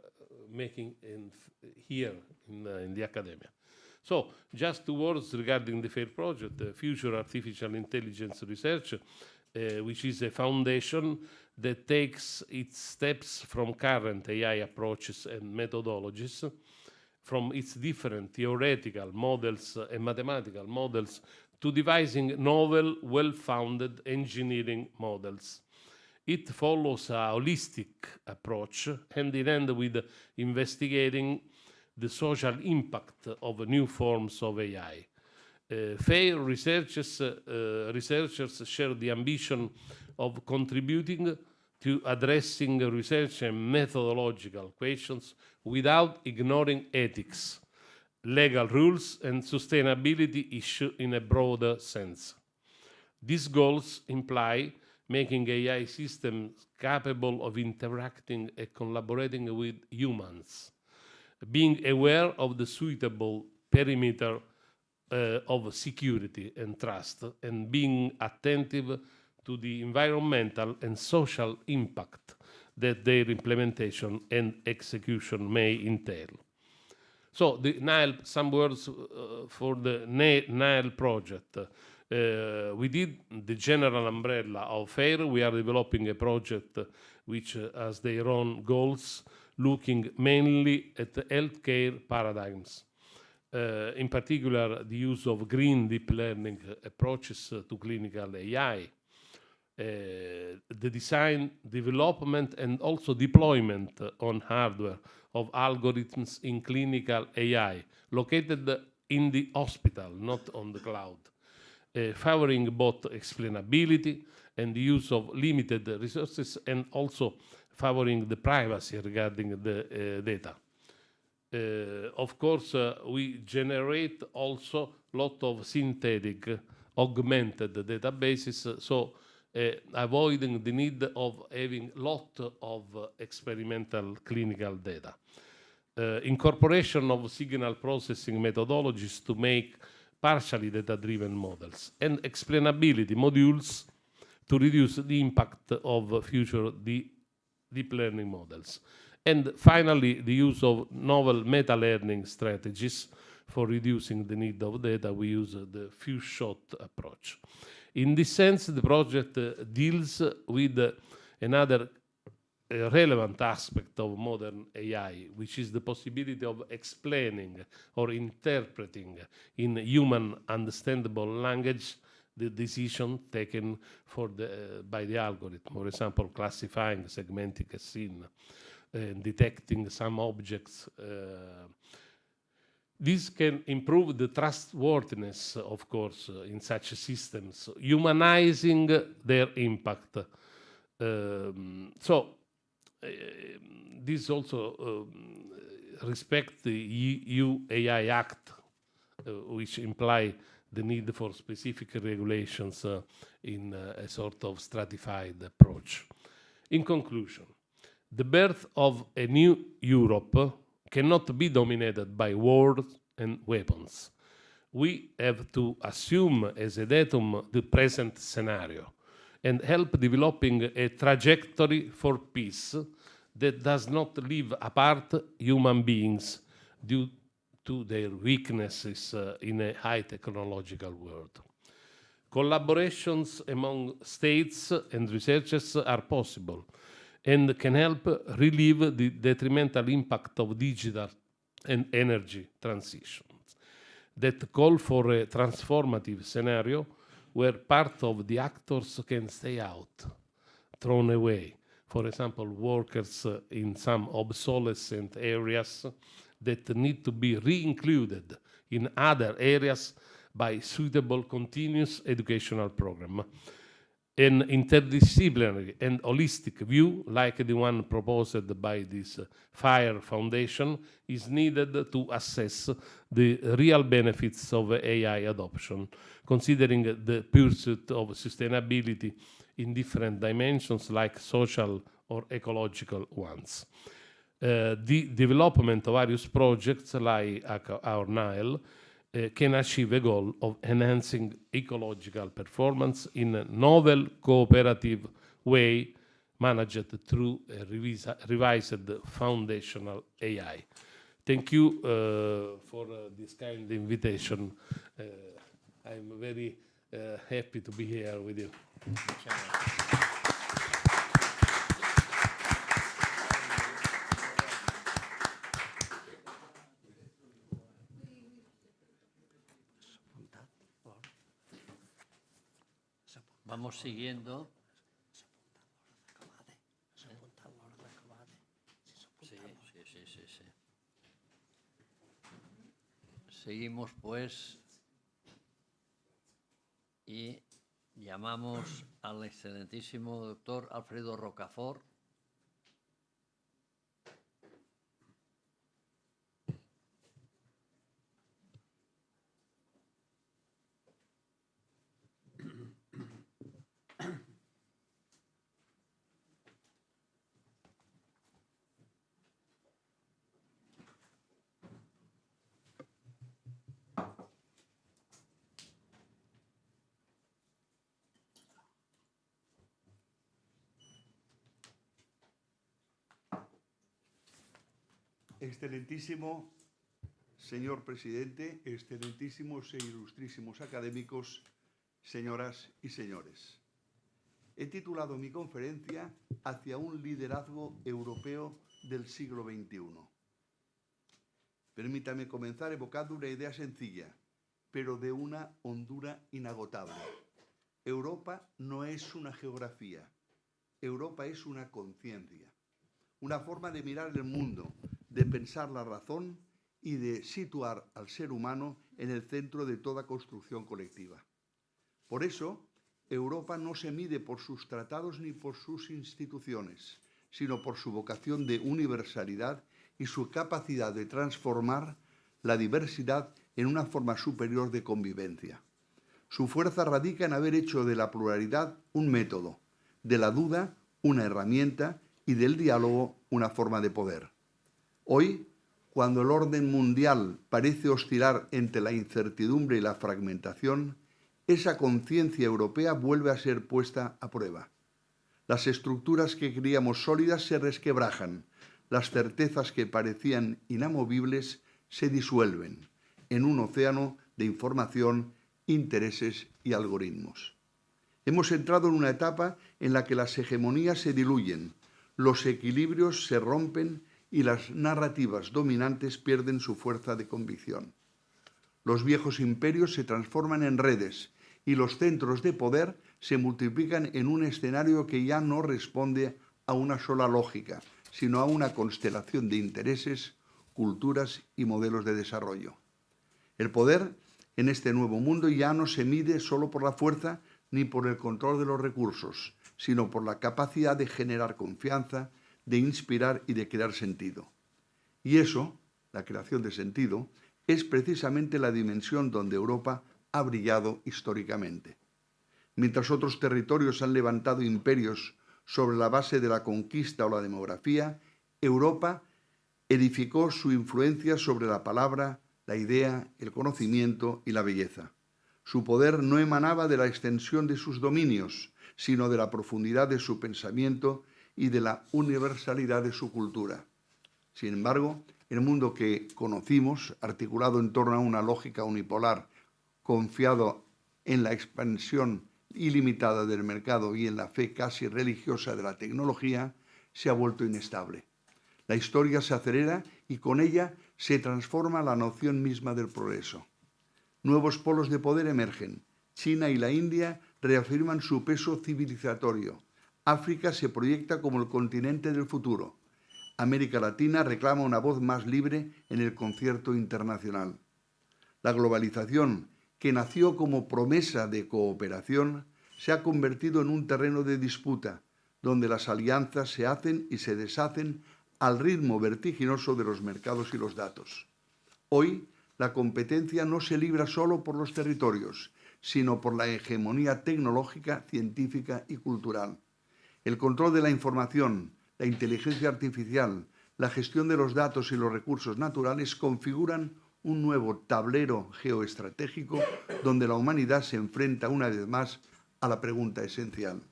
making here in the academia. So, just 2 words regarding the FAIR project, Future Artificial Intelligence Research, which is a foundation that takes its steps from current AI approaches and methodologies, from its different theoretical models and mathematical models to devising novel, well-founded engineering models. It follows a holistic approach, hand in hand with investigating the social impact of new forms of AI. FAIR researchers share the ambition of contributing to addressing research and methodological questions without ignoring ethics, legal rules, and sustainability issues in a broader sense. These goals imply making AI systems capable of interacting and collaborating with humans, being aware of the suitable perimeter of security and trust, and being attentive to the environmental and social impact that their implementation and execution may entail. So the Nile, some words for the Nile project. Within the general umbrella of FAIR, we are developing a project which has their own goals, looking mainly at the healthcare paradigms. In particular, the use of green deep learning approaches to clinical AI, the design, development, and also deployment on hardware of algorithms in clinical AI, located in the hospital, not on the cloud, favoring both explainability and the use of limited resources, and also favoring the privacy regarding the data. Of course, we generate also a lot of synthetic, augmented databases, so avoiding the need of having a lot of experimental clinical data. Incorporation of signal processing methodologies to make partially data-driven models, and explainability modules to reduce the impact of future deep learning models. And finally, the use of novel meta-learning strategies for reducing the need of data. We use the few-shot approach. In this sense, the project deals with another relevant aspect of modern AI, which is the possibility of explaining or interpreting in human understandable language the decision taken by the algorithm. For example, classifying, segmenting a scene, detecting some objects. This can improve the trustworthiness, of course, in such systems, humanizing their impact. This also respects the EU AI Act, which imply the need for specific regulations in a sort of stratified approach. In conclusion, the birth of a new Europe cannot be dominated by wars and weapons. We have to assume as a datum the present scenario and help developing a trajectory for peace that does not leave apart human beings due to their weaknesses in a high technological world. Collaborations among states and researchers are possible and can help relieve the detrimental impact of digital and energy transitions that call for a transformative scenario where part of the actors can stay out, thrown away. For example, workers in some obsolescent areas that need to be re-included in other areas by suitable continuous educational program. An interdisciplinary and holistic view, like the one proposed by this FAIR Foundation, is needed to assess the real benefits of AI adoption, considering the pursuit of sustainability in different dimensions, like social or ecological ones. The development of various projects, like our Nile, can achieve a goal of enhancing ecological performance in a novel cooperative way managed through a revised foundational AI. Thank you for this kind invitation. I'm very happy to be here with you. vamos siguiendo. Sí. Seguimos pues y llamamos al excelentísimo doctor Alfredo Rocafort. Excelentísimo señor presidente, excelentísimos e ilustrísimos académicos, señoras y señores. He titulado mi conferencia Hacia un liderazgo europeo del siglo XXI. Permítame comenzar evocando una idea sencilla, pero de una hondura inagotable. Europa no es una geografía, Europa es una conciencia, una forma de mirar el mundo, de pensar la razón y de situar al ser humano en el centro de toda construcción colectiva. Por eso, Europa no se mide por sus tratados ni por sus instituciones, sino por su vocación de universalidad y su capacidad de transformar la diversidad en una forma superior de convivencia. Su fuerza radica en haber hecho de la pluralidad un método, de la duda una herramienta y del diálogo una forma de poder. Hoy, cuando el orden mundial parece oscilar entre la incertidumbre y la fragmentación, esa conciencia europea vuelve a ser puesta a prueba. Las estructuras que creíamos sólidas se resquebrajan, las certezas que parecían inamovibles se disuelven en un océano de información, intereses y algoritmos. Hemos entrado en una etapa en la que las hegemonías se diluyen, los equilibrios se rompen y las narrativas dominantes pierden su fuerza de convicción. Los viejos imperios se transforman en redes y los centros de poder se multiplican en un escenario que ya no responde a una sola lógica, sino a una constelación de intereses, culturas y modelos de desarrollo. El poder en este nuevo mundo ya no se mide solo por la fuerza ni por el control de los recursos, sino por la capacidad de generar confianza, de inspirar y de crear sentido. Y eso, la creación de sentido, es precisamente la dimensión donde Europa ha brillado históricamente. Mientras otros territorios han levantado imperios sobre la base de la conquista o la demografía, Europa edificó su influencia sobre la palabra, la idea, el conocimiento y la belleza. Su poder no emanaba de la extensión de sus dominios, sino de la profundidad de su pensamiento y de la universalidad de su cultura. Sin embargo, el mundo que conocimos, articulado en torno a una lógica unipolar, confiado en la expansión ilimitada del mercado y en la fe casi religiosa de la tecnología, se ha vuelto inestable. La historia se acelera y con ella se transforma la noción misma del progreso. Nuevos polos de poder emergen. China y la India reafirman su peso civilizatorio. África se proyecta como el continente del futuro. América Latina reclama una voz más libre en el concierto internacional. La globalización, que nació como promesa de cooperación, se ha convertido en un terreno de disputa, donde las alianzas se hacen y se deshacen al ritmo vertiginoso de los mercados y los datos. Hoy, la competencia no se libra solo por los territorios, sino por la hegemonía tecnológica, científica y cultural. El control de la información, la inteligencia artificial, la gestión de los datos y los recursos naturales configuran un nuevo tablero geoestratégico donde la humanidad se enfrenta una vez más a la pregunta esencial: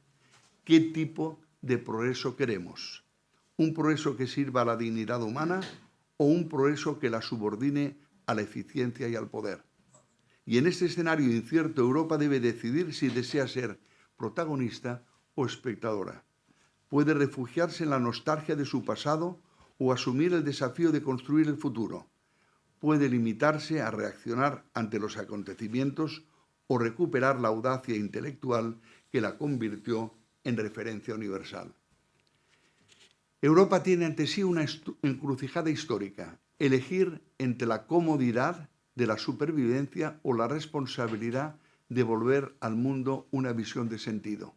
¿qué tipo de progreso queremos? ¿Un progreso que sirva a la dignidad humana o un progreso que la subordine a la eficiencia y al poder? Y en este escenario incierto, Europa debe decidir si desea ser protagonista o espectadora. Puede refugiarse en la nostalgia de su pasado o asumir el desafío de construir el futuro. Puede limitarse a reaccionar ante los acontecimientos o recuperar la audacia intelectual que la convirtió en referencia universal. Europa tiene ante sí una encrucijada histórica: elegir entre la comodidad de la supervivencia o la responsabilidad de volver al mundo una visión de sentido.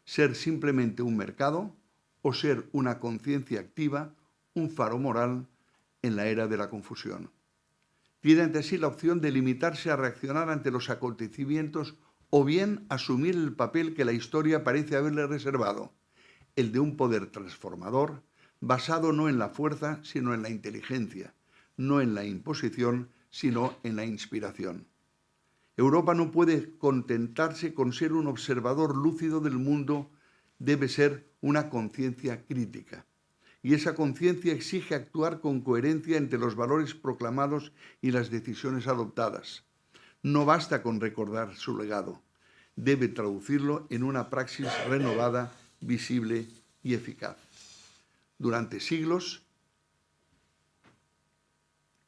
Ser simplemente un mercado o ser una conciencia activa, un faro moral en la era de la confusión. Tiene ante sí la opción de limitarse a reaccionar ante los acontecimientos o bien asumir el papel que la historia parece haberle reservado, el de un poder transformador basado no en la fuerza, sino en la inteligencia, no en la imposición, sino en la inspiración. Europa no puede contentarse con ser un observador lúcido del mundo, debe ser una conciencia crítica. Y esa conciencia exige actuar con coherencia entre los valores proclamados y las decisiones adoptadas. No basta con recordar su legado, debe traducirlo en una praxis renovada, visible y eficaz. Durante siglos,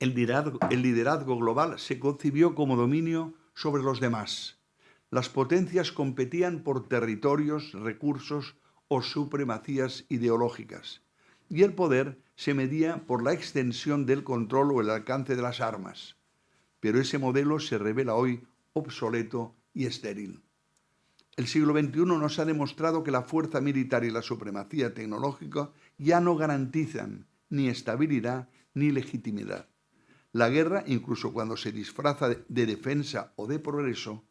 el liderazgo global se concibió como dominio sobre los demás. Las potencias competían por territorios, recursos o supremacías ideológicas, y el poder se medía por la extensión del control o el alcance de las armas. Pero ese modelo se revela hoy obsoleto y estéril. El siglo XXI nos ha demostrado que la fuerza militar y la supremacía tecnológica ya no garantizan ni estabilidad ni legitimidad. La guerra, incluso cuando se disfraza de defensa o de progreso,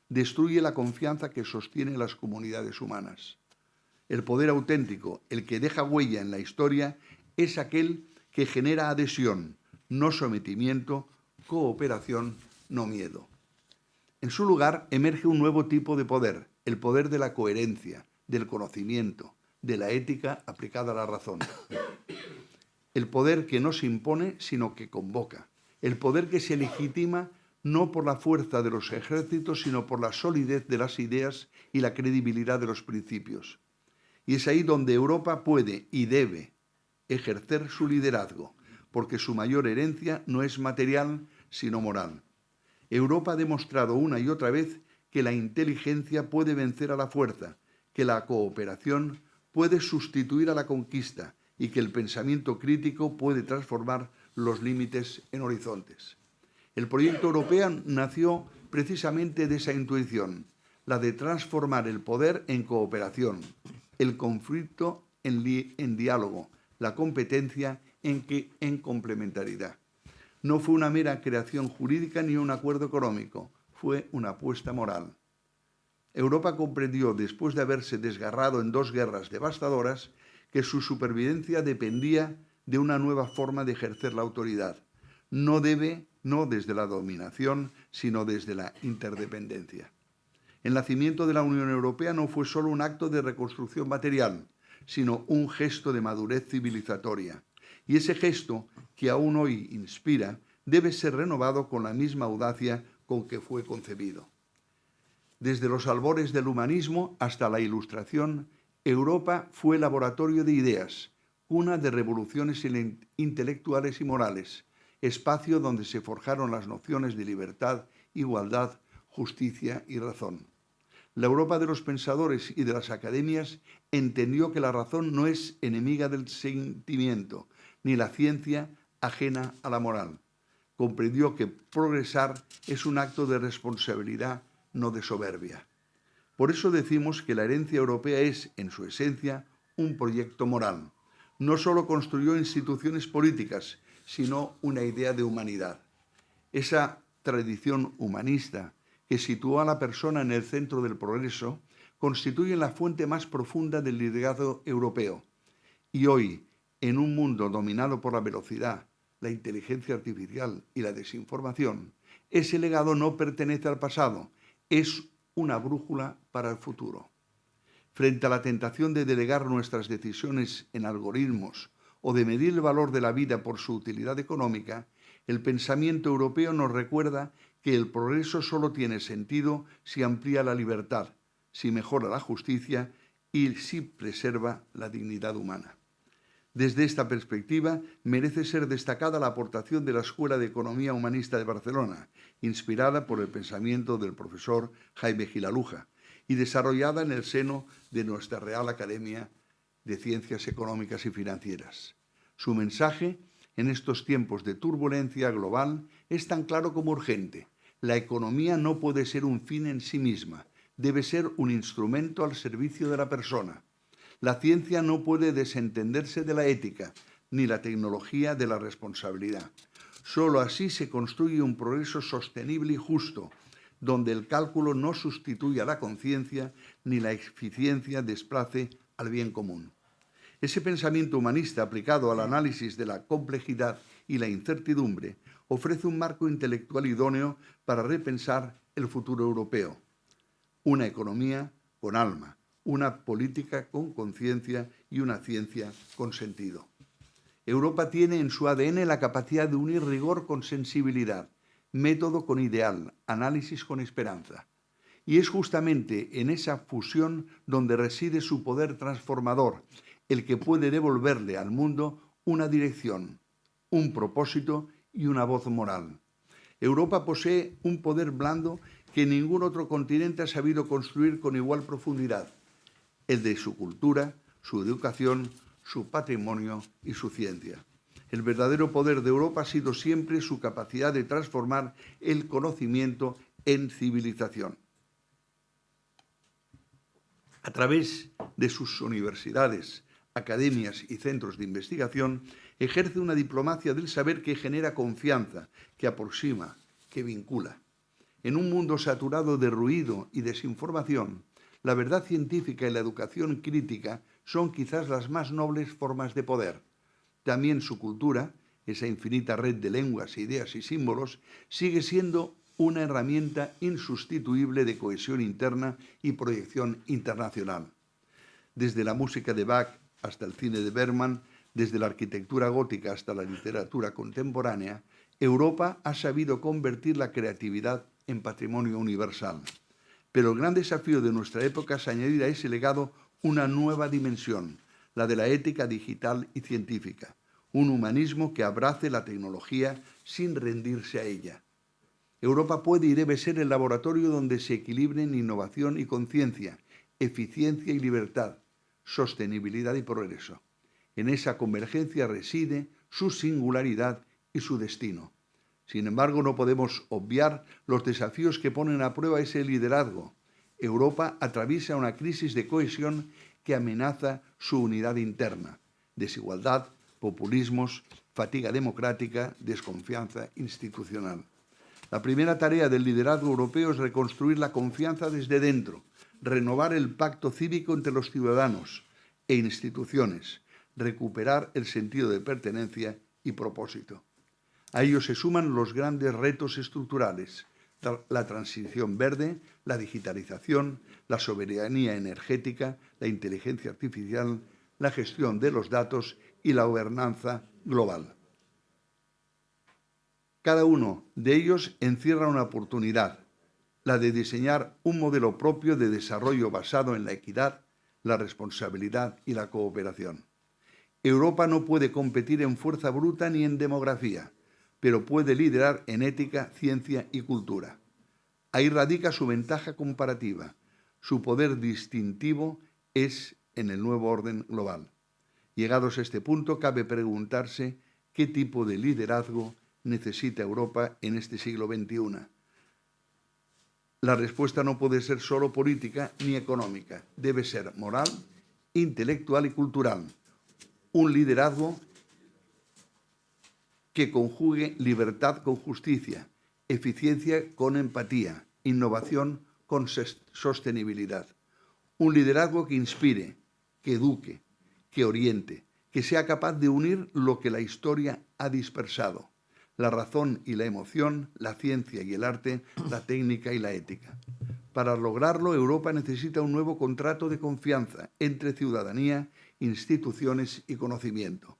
destruye la confianza que sostiene las comunidades humanas. El poder auténtico, el que deja huella en la historia, es aquel que genera adhesión, no sometimiento, cooperación, no miedo. En su lugar emerge un nuevo tipo de poder, el poder de la coherencia, del conocimiento, de la ética aplicada a la razón. El poder que no se impone, sino que convoca. El poder que se legitima no por la fuerza de los ejércitos, sino por la solidez de las ideas y la credibilidad de los principios. Y es ahí donde Europa puede y debe ejercer su liderazgo, porque su mayor herencia no es material, sino moral. Europa ha demostrado una y otra vez que la inteligencia puede vencer a la fuerza, que la cooperación puede sustituir a la conquista y que el pensamiento crítico puede transformar los límites en horizontes. El proyecto europeo nació precisamente de esa intuición, la de transformar el poder en cooperación, el conflicto en diálogo, la competencia en complementariedad. No fue una mera creación jurídica ni un acuerdo económico, fue una apuesta moral. Europa comprendió, después de haberse desgarrado en dos guerras devastadoras, que su supervivencia dependía de una nueva forma de ejercer la autoridad. No desde la dominación, sino desde la interdependencia. El nacimiento de la Unión Europea no fue solo un acto de reconstrucción material, sino un gesto de madurez civilizatoria. Y ese gesto, que aún hoy inspira, debe ser renovado con la misma audacia con que fue concebido. Desde los albores del humanismo hasta la Ilustración, Europa fue laboratorio de ideas, cuna de revoluciones intelectuales y morales, espacio donde se forjaron las nociones de libertad, igualdad, justicia y razón. La Europa de los pensadores y de las academias entendió que la razón no es enemiga del sentimiento, ni la ciencia ajena a la moral. Comprendió que progresar es un acto de responsabilidad, no de soberbia. Por eso decimos que la herencia europea es, en su esencia, un proyecto moral. No solo construyó instituciones políticas, sino una idea de humanidad. Esa tradición humanista que situó a la persona en el centro del progreso constituye la fuente más profunda del liderazgo europeo. Y hoy, en un mundo dominado por la velocidad, la inteligencia artificial y la desinformación, ese legado no pertenece al pasado, es una brújula para el futuro. Frente a la tentación de delegar nuestras decisiones en algoritmos o de medir el valor de la vida por su utilidad económica, el pensamiento europeo nos recuerda que el progreso solo tiene sentido si amplía la libertad, si mejora la justicia y si preserva la dignidad humana. Desde esta perspectiva, merece ser destacada la aportación de la Escuela de Economía Humanista de Barcelona, inspirada por el pensamiento del profesor Jaime Gilaluja, y desarrollada en el seno de nuestra Real Academia de Ciencias Económicas y Financieras. Su mensaje, en estos tiempos de turbulencia global, es tan claro como urgente. La economía no puede ser un fin en sí misma, debe ser un instrumento al servicio de la persona. La ciencia no puede desentenderse de la ética, ni la tecnología de la responsabilidad. Solo así se construye un progreso sostenible y justo, donde el cálculo no sustituye a la conciencia ni la eficiencia desplace al bien común. Ese pensamiento humanista aplicado al análisis de la complejidad y la incertidumbre ofrece un marco intelectual idóneo para repensar el futuro europeo. Una economía con alma, una política con conciencia y una ciencia con sentido. Europa tiene en su ADN la capacidad de unir rigor con sensibilidad, método con ideal, análisis con esperanza. Y es justamente en esa fusión donde reside su poder transformador, el que puede devolverle al mundo una dirección, un propósito y una voz moral. Europa posee un poder blando que ningún otro continente ha sabido construir con igual profundidad, el de su cultura, su educación, su patrimonio y su ciencia. El verdadero poder de Europa ha sido siempre su capacidad de transformar el conocimiento en civilización. A través de sus universidades, academias y centros de investigación, ejerce una diplomacia del saber que genera confianza, que aproxima, que vincula. En un mundo saturado de ruido y desinformación, la verdad científica y la educación crítica son quizás las más nobles formas de poder. También su cultura, esa infinita red de lenguas, ideas y símbolos, sigue siendo una herramienta insustituible de cohesión interna y proyección internacional. Desde la música de Bach hasta el cine de Bergman, desde la arquitectura gótica hasta la literatura contemporánea, Europa ha sabido convertir la creatividad en patrimonio universal. Pero el gran desafío de nuestra época es añadir a ese legado una nueva dimensión, la de la ética digital y científica, un humanismo que abrace la tecnología sin rendirse a ella. Europa puede y debe ser el laboratorio donde se equilibren innovación y conciencia, eficiencia y libertad, sostenibilidad y progreso. En esa convergencia reside su singularidad y su destino. Sin embargo, no podemos obviar los desafíos que ponen a prueba ese liderazgo. Europa atraviesa una crisis de cohesión que amenaza su unidad interna. Desigualdad, populismos, fatiga democrática, desconfianza institucional. La primera tarea del liderazgo europeo es reconstruir la confianza desde dentro, renovar el pacto cívico entre los ciudadanos e instituciones, recuperar el sentido de pertenencia y propósito. A ello se suman los grandes retos estructurales, la transición verde, la digitalización, la soberanía energética, la inteligencia artificial, la gestión de los datos y la gobernanza global. Cada uno de ellos encierra una oportunidad, la de diseñar un modelo propio de desarrollo basado en la equidad, la responsabilidad y la cooperación. Europa no puede competir en fuerza bruta ni en demografía, pero puede liderar en ética, ciencia y cultura. Ahí radica su ventaja comparativa. Su poder distintivo es en el nuevo orden global. Llegados a este punto, cabe preguntarse qué tipo de liderazgo necesita Europa en este siglo XXI. La respuesta no puede ser solo política ni económica. Debe ser moral, intelectual y cultural. Un liderazgo que conjugue libertad con justicia, eficiencia con empatía, innovación con sostenibilidad. Un liderazgo que inspire, que eduque, que oriente, que sea capaz de unir lo que la historia ha dispersado: la razón y la emoción, la ciencia y el arte, la técnica y la ética. Para lograrlo, Europa necesita un nuevo contrato de confianza entre ciudadanía, instituciones y conocimiento.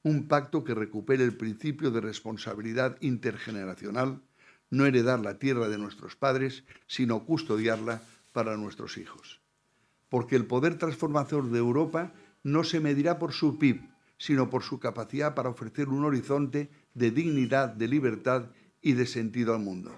Un pacto que recupere el principio de responsabilidad intergeneracional, no heredar la tierra de nuestros padres, sino custodiarla para nuestros hijos. Porque el poder transformador de Europa no se medirá por su PIB, sino por su capacidad para ofrecer un horizonte de dignidad, de libertad y de sentido al mundo.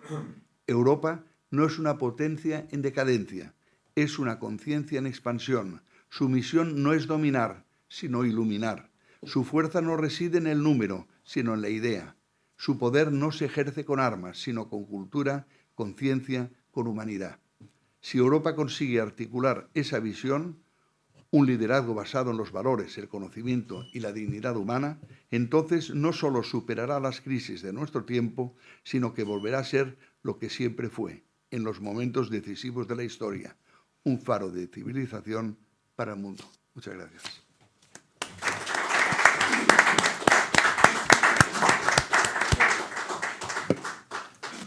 Europa no es una potencia en decadencia, es una conciencia en expansión. Su misión no es dominar, sino iluminar. Su fuerza no reside en el número, sino en la idea. Su poder no se ejerce con armas, sino con cultura, con ciencia, con humanidad. Si Europa consigue articular esa visión, un liderazgo basado en los valores, el conocimiento y la dignidad humana, entonces no solo superará las crisis de nuestro tiempo, sino que volverá a ser lo que siempre fue, en los momentos decisivos de la historia, un faro de civilización para el mundo. Muchas gracias.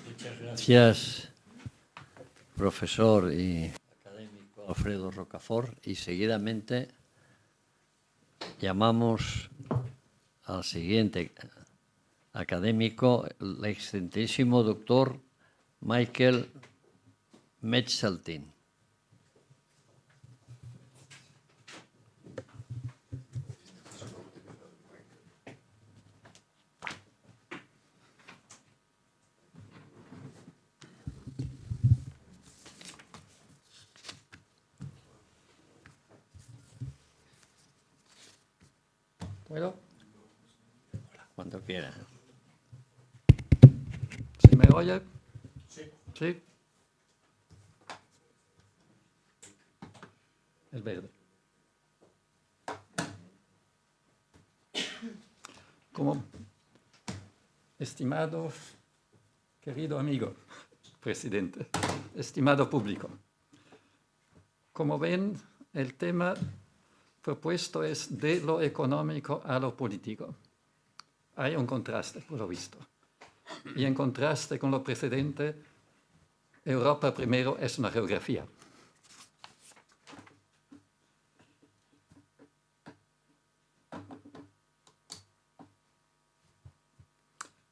Muchas gracias, profesor y académico Alfredo Rocafort. Y seguidamente llamamos al siguiente académico, el excelentísimo doctor Michael Metzeltin. ¿Puedo? Cuando quiera. ¿Se me oye? Sí. El verde. Como estimado, querido amigo, presidente, estimado público, como ven, el tema propuesto es de lo económico a lo político. Hay un contraste, por lo visto. Y en contraste con lo precedente, Europa primero es una geografía.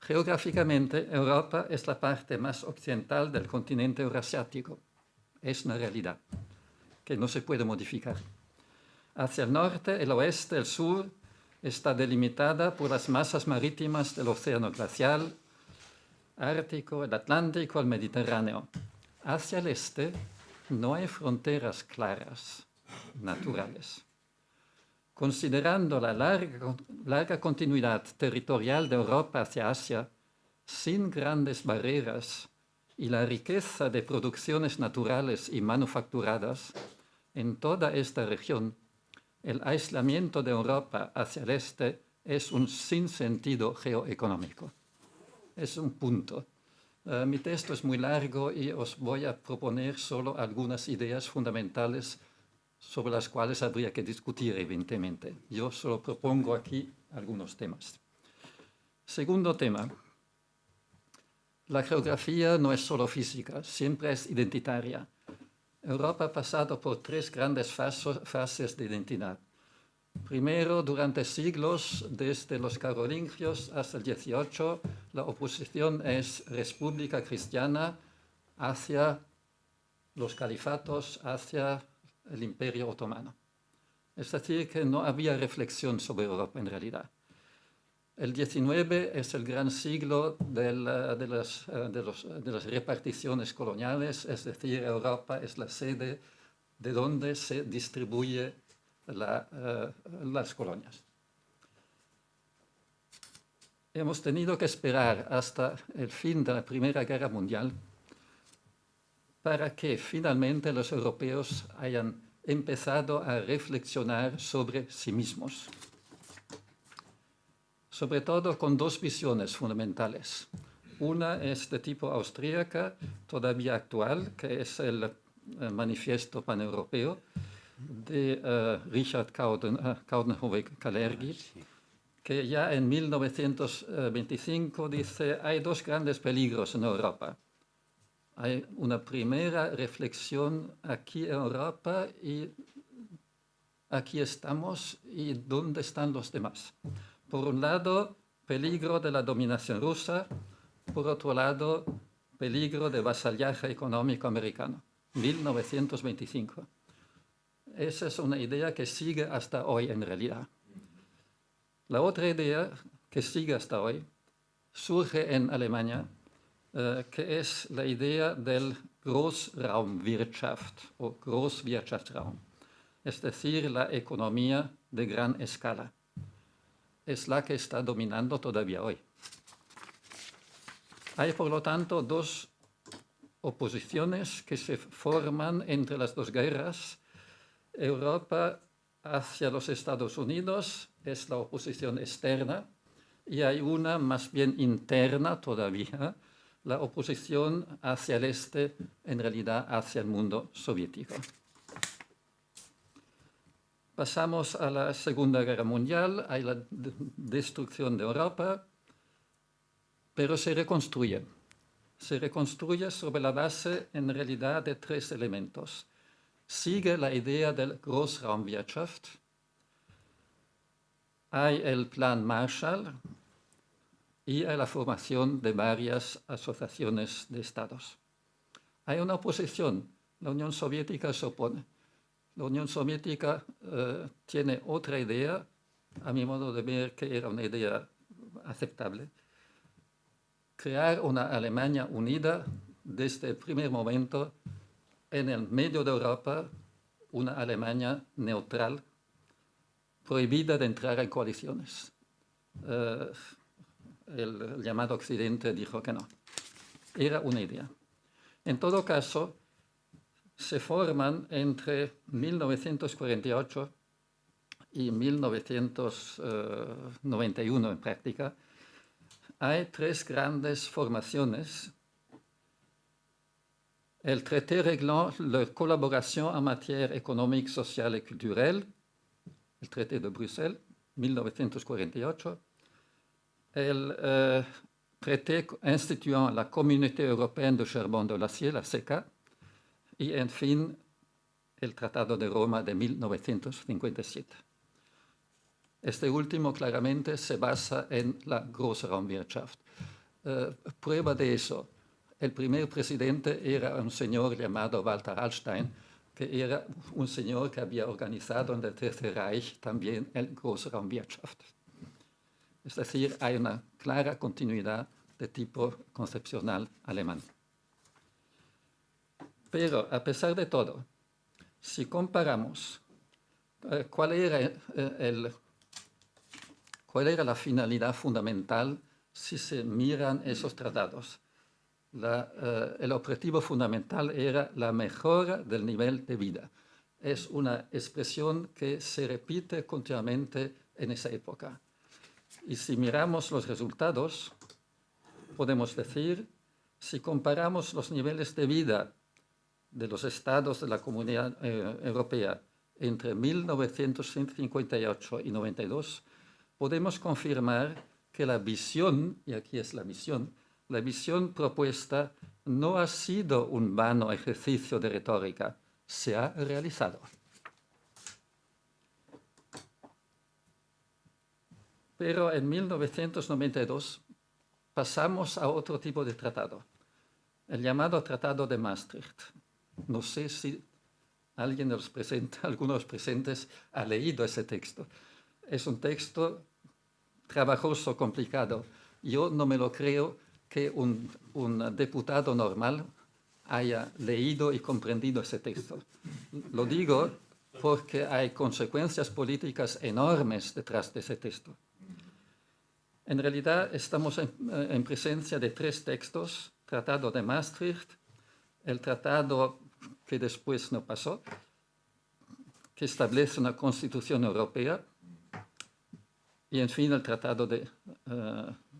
Geográficamente, Europa es la parte más occidental del continente eurasiático. Es una realidad que no se puede modificar. Hacia el norte, el oeste, el sur, está delimitada por las masas marítimas del océano glacial, Ártico, el Atlántico, el Mediterráneo. Hacia el este no hay fronteras claras, naturales. Considerando la larga continuidad territorial de Europa hacia Asia, sin grandes barreras, y la riqueza de producciones naturales y manufacturadas, en toda esta región, el aislamiento de Europa hacia el este es un sinsentido geoeconómico. Es un punto. Mi texto es muy largo y os voy a proponer solo algunas ideas fundamentales sobre las cuales habría que discutir, evidentemente. Yo solo propongo aquí algunos temas. Segundo tema. La geografía no es solo física, siempre es identitaria. Europa ha pasado por tres grandes fases de identidad. Primero, durante siglos, desde los carolingios hasta el 18, la oposición es república cristiana hacia los califatos, hacia el Imperio Otomano. Es decir, que no había reflexión sobre Europa en realidad. El 19 es el gran siglo de las reparticiones coloniales, es decir, Europa es la sede de donde se distribuye las colonias. Hemos tenido que esperar hasta el fin de la Primera Guerra Mundial para que finalmente los europeos hayan empezado a reflexionar sobre sí mismos. Sobre todo con dos visiones fundamentales. Una es de tipo austríaca, todavía actual, que es el Manifiesto Paneuropeo de Richard Coudenhove-Kalergi, que ya en 1925 dice: hay dos grandes peligros en Europa. Hay una primera reflexión aquí en Europa y aquí estamos y ¿dónde están los demás? Por un lado, peligro de la dominación rusa, por otro lado, peligro de vasallaje económico americano, 1925. Esa es una idea que sigue hasta hoy en realidad. La otra idea que sigue hasta hoy surge en Alemania que es la idea del Großraumwirtschaft o Großwirtschaftsraum, es decir, la economía de gran escala. Es la que está dominando todavía hoy. Hay, por lo tanto, dos oposiciones que se forman entre las dos guerras. Europa hacia los Estados Unidos es la oposición externa y hay una más bien interna todavía, la oposición hacia el este, en realidad hacia el mundo soviético. Pasamos a la Segunda Guerra Mundial, hay la destrucción de Europa, pero se reconstruye. Se reconstruye sobre la base, en realidad, de tres elementos. Sigue la idea del Großraumwirtschaft. Hay el Plan Marshall y hay la formación de varias asociaciones de estados. Hay una oposición. La Unión Soviética se opone. La Unión Soviética tiene otra idea, a mi modo de ver, que era una idea aceptable. Crear una Alemania unida desde el primer momento en el medio de Europa, una Alemania neutral, prohibida de entrar en coaliciones. El llamado Occidente dijo que no. Era una idea. En todo caso, se forman entre 1948 y 1991 en práctica. Hay tres grandes formaciones. El traité réglant la collaboration en matière économique, sociale et culturelle, el traité de Bruxelles, 1948. El traité instituant la Communauté européenne de charbon de l'acier, la CECA, y, en fin, el Tratado de Roma de 1957. Este último claramente se basa en la Großraumwirtschaft. Prueba de eso, el primer presidente era un señor llamado Walter Hallstein, que era un señor que había organizado en el Tercer Reich también el Großraumwirtschaft. Es decir, hay una clara continuidad de tipo concepcional alemán. Pero, a pesar de todo, si comparamos cuál era la finalidad fundamental si se miran esos tratados, el objetivo fundamental era la mejora del nivel de vida. Es una expresión que se repite continuamente en esa época. Y si miramos los resultados, podemos decir, si comparamos los niveles de vida de los estados de la Comunidad Europea entre 1958 y 92, podemos confirmar que la visión, y aquí es la visión propuesta no ha sido un vano ejercicio de retórica, se ha realizado. Pero en 1992 pasamos a otro tipo de tratado, el llamado Tratado de Maastricht. No sé si alguien de los presentes, algunos de los presentes ha leído ese texto. Es un texto trabajoso, complicado. Yo no me lo creo que un diputado normal haya leído y comprendido ese texto. Lo digo porque hay consecuencias políticas enormes detrás de ese texto. En realidad estamos en presencia de tres textos: Tratado de Maastricht, el tratado que después no pasó, que establece una Constitución Europea, y, en fin, el Tratado de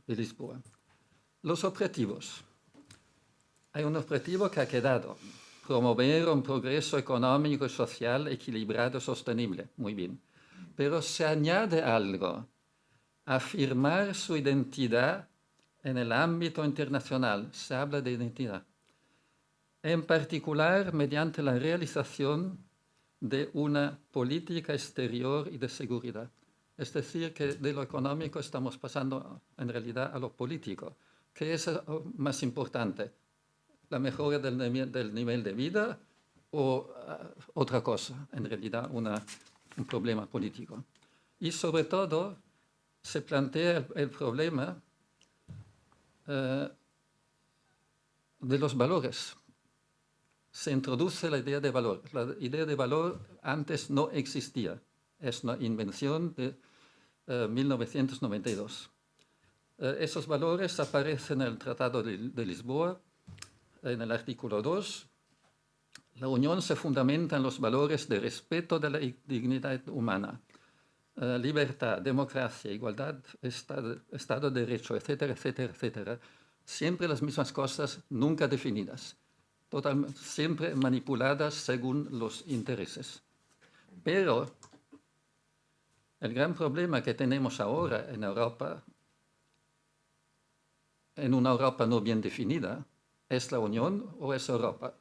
Lisboa. Los objetivos. Hay un objetivo que ha quedado: promover un progreso económico y social equilibrado y sostenible. Muy bien. Pero se añade algo: afirmar su identidad en el ámbito internacional. Se habla de identidad. En particular, mediante la realización de una política exterior y de seguridad. Es decir, que de lo económico estamos pasando en realidad a lo político. ¿Qué es más importante? ¿La mejora del nivel de vida o otra cosa? En realidad, un problema político. Y sobre todo, se plantea el problema de los valores. Se introduce la idea de valor. La idea de valor antes no existía. Es una invención de 1992. Esos valores aparecen en el Tratado de Lisboa, en el artículo 2. La Unión se fundamenta en los valores de respeto de la dignidad humana, libertad, democracia, igualdad, Estado de Derecho, etcétera, etcétera, etcétera. Siempre las mismas cosas, nunca definidas, siempre manipuladas según los intereses. Pero el gran problema que tenemos ahora en Europa, en una Europa no bien definida, ¿es la Unión o es Europa?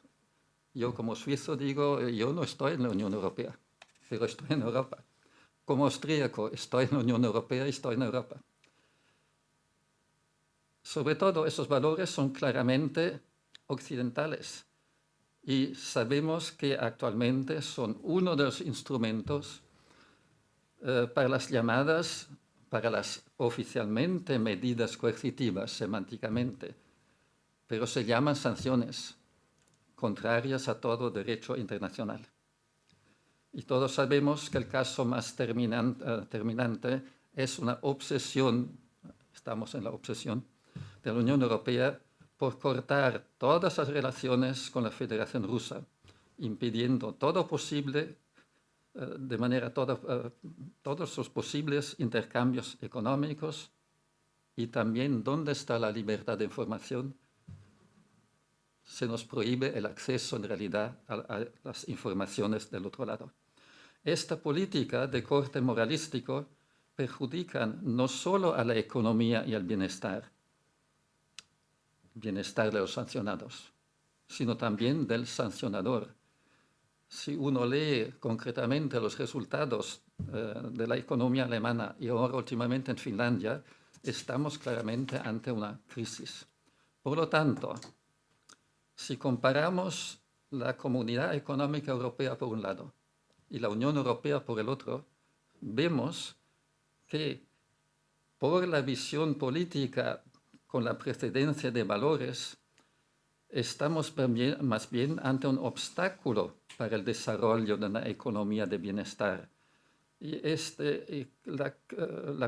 Yo como suizo digo, yo no estoy en la Unión Europea, pero estoy en Europa. Como austríaco, estoy en la Unión Europea y estoy en Europa. Sobre todo, esos valores son claramente occidentales y sabemos que actualmente son uno de los instrumentos para las oficialmente medidas coercitivas, semánticamente, pero se llaman sanciones contrarias a todo derecho internacional. Y todos sabemos que el caso más terminante es una obsesión, estamos en la obsesión, de la Unión Europea por cortar todas las relaciones con la Federación Rusa, impidiendo todo posible, todos los posibles intercambios económicos y también dónde está la libertad de información. Se nos prohíbe el acceso en realidad a las informaciones del otro lado. Esta política de corte moralístico perjudica no solo a la economía y al bienestar de los sancionados, sino también del sancionador. Si uno lee concretamente los resultados de la economía alemana y ahora últimamente en Finlandia, estamos claramente ante una crisis. Por lo tanto, si comparamos la Comunidad Económica Europea por un lado y la Unión Europea por el otro, vemos que por la visión política con la precedencia de valores, estamos más bien ante un obstáculo para el desarrollo de una economía de bienestar, la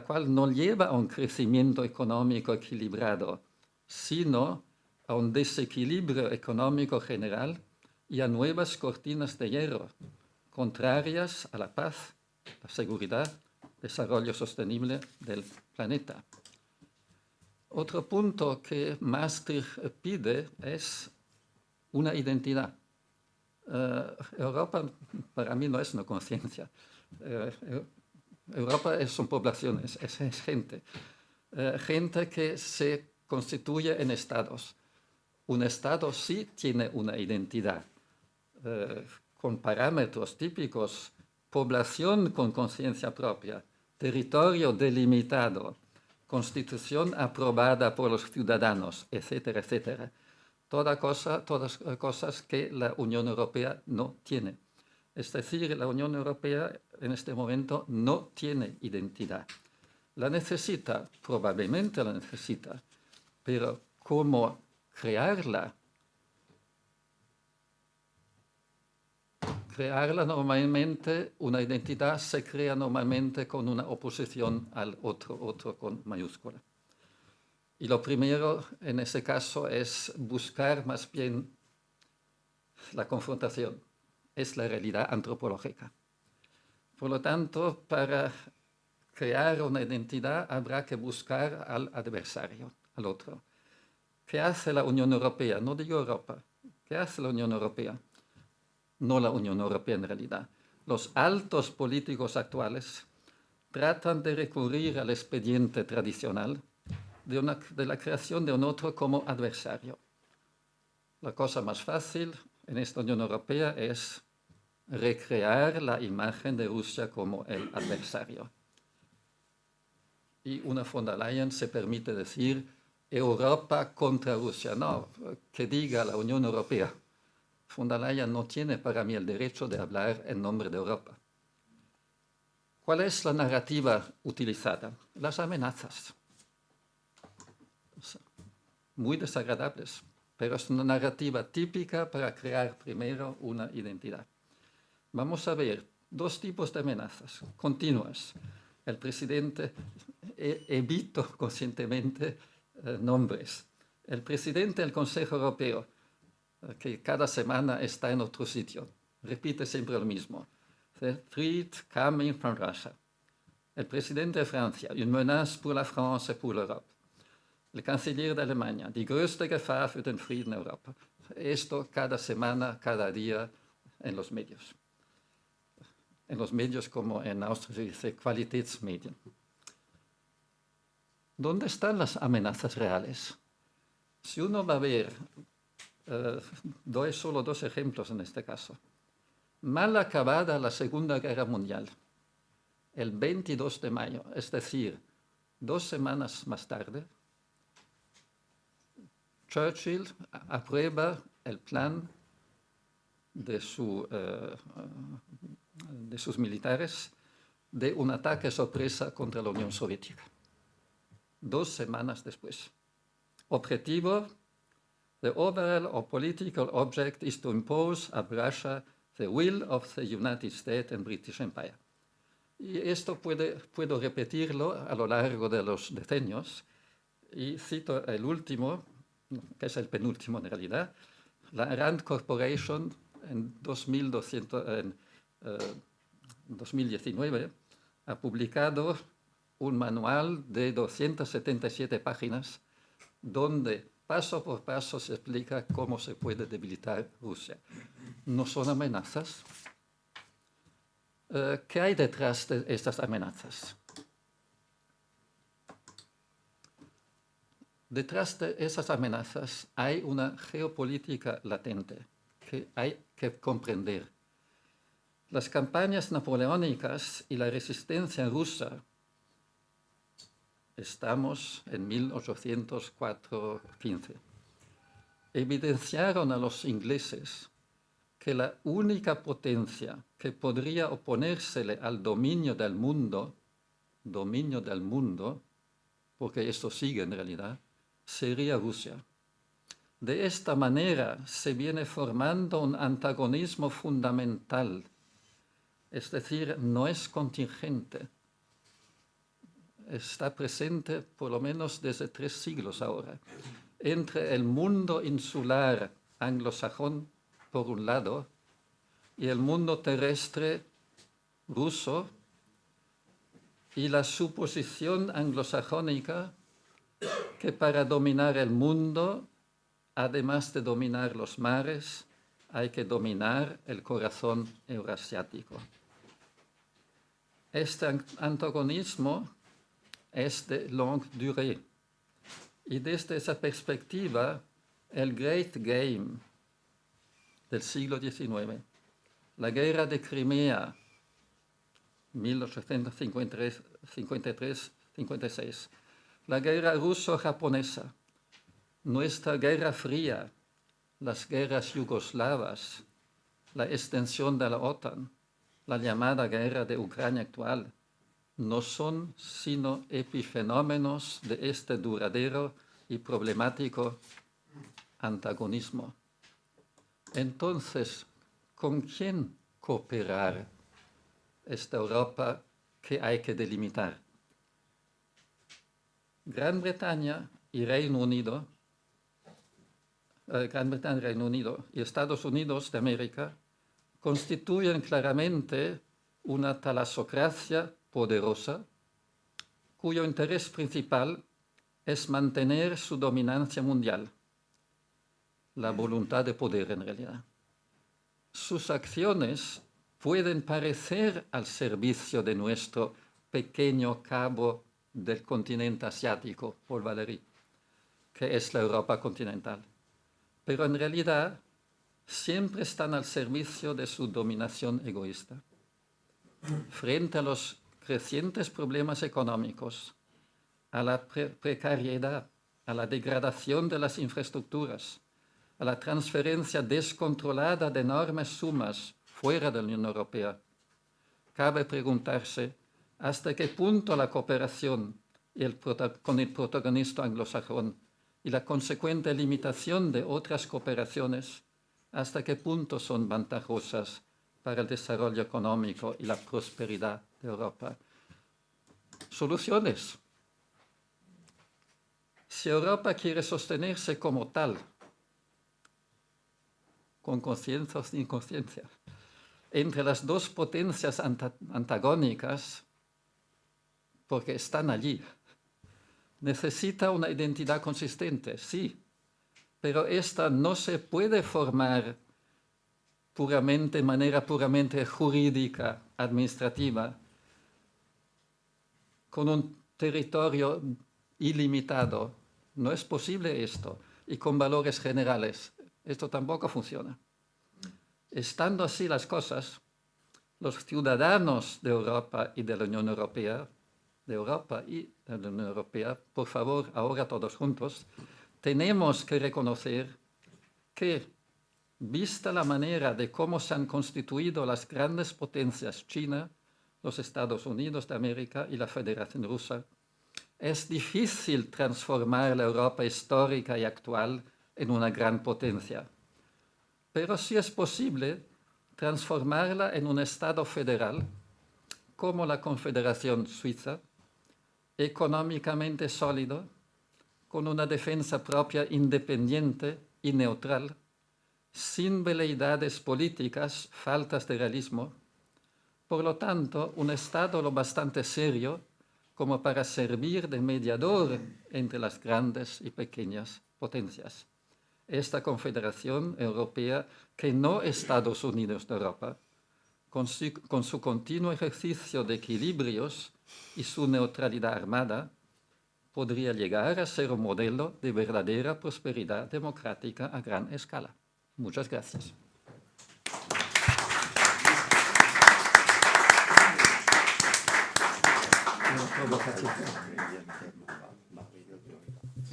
cual no lleva a un crecimiento económico equilibrado, sino a un desequilibrio económico general y a nuevas cortinas de hierro, contrarias a la paz, la seguridad, desarrollo sostenible del planeta. Otro punto que Maastricht pide es una identidad. Europa para mí no es una conciencia. Europa son poblaciones, es gente. Gente que se constituye en estados. Un estado sí tiene una identidad, con parámetros típicos, población con conciencia propia, territorio delimitado, constitución aprobada por los ciudadanos, etcétera, etcétera. Todas cosas que la Unión Europea no tiene. Es decir, la Unión Europea en este momento no tiene identidad. La necesita, probablemente la necesita, pero ¿cómo crearla? Crearla normalmente, una identidad se crea normalmente con una oposición al otro con mayúscula. Y lo primero en ese caso es buscar más bien la confrontación, es la realidad antropológica. Por lo tanto, para crear una identidad habrá que buscar al adversario, al otro. ¿Qué hace la Unión Europea? No digo Europa. ¿Qué hace la Unión Europea? No la Unión Europea en realidad. Los altos políticos actuales tratan de recurrir al expediente tradicional de la creación de un otro como adversario. La cosa más fácil en esta Unión Europea es recrear la imagen de Rusia como el adversario. Y una von der Leyen se permite decir Europa contra Rusia. No, que diga la Unión Europea. Von der Leyen no tiene para mí el derecho de hablar en nombre de Europa. ¿Cuál es la narrativa utilizada? Las amenazas. Muy desagradables. pero es una narrativa típica para crear primero una identidad. Vamos a ver dos tipos de amenazas continuas. El presidente, evito conscientemente nombres. El presidente del Consejo Europeo, que cada semana está en otro sitio, repite siempre lo mismo. The threat coming from Russia. El presidente de Francia, une menace pour la France et pour l'Europe. El canciller de Alemania, die größte Gefahr für den Frieden en Europa. Esto cada semana, cada día en los medios. En los medios como en Austria se dice Qualitätsmedien. ¿Dónde están las amenazas reales? Si uno va a ver, doy solo dos ejemplos en este caso. Mal acabada la Segunda Guerra Mundial, el 22 de mayo, es decir, 2 semanas más tarde, Churchill aprueba el plan de sus militares de un ataque sorpresa contra la Unión Soviética. 2 semanas después. Objetivo: the overall or political object is to impose on Russia the will of the United States and British Empire. Y esto puedo repetirlo a lo largo de los decenios, y cito el último, que es el penúltimo en realidad. La Rand Corporation en 2019 ha publicado un manual de 277 páginas donde paso por paso se explica cómo se puede debilitar Rusia. No son amenazas. ¿Qué hay detrás de estas amenazas? Detrás de esas amenazas hay una geopolítica latente que hay que comprender. Las campañas napoleónicas y la resistencia rusa, estamos en 1804-15, evidenciaron a los ingleses que la única potencia que podría oponérsele al dominio del mundo, porque esto sigue en realidad, sería Rusia. De esta manera se viene formando un antagonismo fundamental, es decir, no es contingente. Está presente por lo menos desde 3 siglos ahora, entre el mundo insular anglosajón por un lado y el mundo terrestre ruso, y la suposición anglosajónica que para dominar el mundo, además de dominar los mares, hay que dominar el corazón eurasiático. Este antagonismo es de longue durée, y desde esa perspectiva, el Great Game del siglo XIX, la guerra de Crimea, 1853-56, la guerra ruso-japonesa, nuestra guerra fría, las guerras yugoslavas, la extensión de la OTAN, la llamada guerra de Ucrania actual, no son sino epifenómenos de este duradero y problemático antagonismo. Entonces, ¿con quién cooperar esta Europa que hay que delimitar? Gran Bretaña y Reino Unido y Estados Unidos de América constituyen claramente una talasocracia poderosa cuyo interés principal es mantener su dominancia mundial, la voluntad de poder en realidad. Sus acciones pueden parecer al servicio de nuestro pequeño cabo del continente asiático, Paul Valéry, que es la Europa continental, pero en realidad siempre están al servicio de su dominación egoísta. Frente a los crecientes problemas económicos, a la precariedad, a la degradación de las infraestructuras, a la transferencia descontrolada de enormes sumas fuera de la Unión Europea, cabe preguntarse hasta qué punto la cooperación con el protagonista anglosajón y la consecuente limitación de otras cooperaciones, hasta qué punto son ventajosas para el desarrollo económico y la prosperidad de Europa. Soluciones. Si Europa quiere sostenerse como tal, con conciencia o sin conciencia, entre las dos potencias antagónicas, porque están allí, necesita una identidad consistente, sí, pero esta no se puede formar de manera puramente jurídica, administrativa, con un territorio ilimitado. No es posible esto, y con valores generales. Esto tampoco funciona. Estando así las cosas, los ciudadanos de Europa y de la Unión Europea, por favor, ahora todos juntos, tenemos que reconocer que, vista la manera de cómo se han constituido las grandes potencias China, los Estados Unidos de América y la Federación Rusa, es difícil transformar la Europa histórica y actual en una gran potencia. Pero sí es posible transformarla en un Estado federal, como la Confederación Suiza, económicamente sólido, con una defensa propia independiente y neutral, sin veleidades políticas, faltas de realismo. Por lo tanto, un Estado lo bastante serio como para servir de mediador entre las grandes y pequeñas potencias. Esta Confederación Europea, que no Estados Unidos de Europa, con su continuo ejercicio de equilibrios y su neutralidad armada, podría llegar a ser un modelo de verdadera prosperidad democrática a gran escala. Muchas gracias.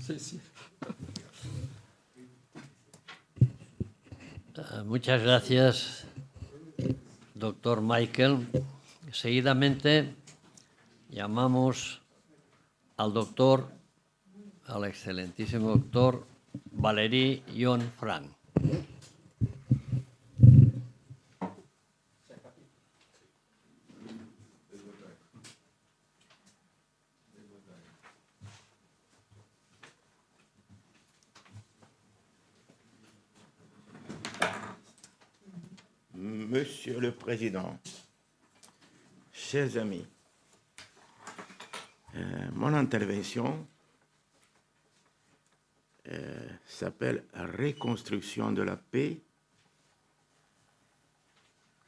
Sí, sí. Muchas gracias, doctor Michael. Seguidamente llamamos al excelentísimo doctor Valéry Yon Frank. Monsieur le Président, chers amis, mon intervention s'appelle « Reconstruction de la paix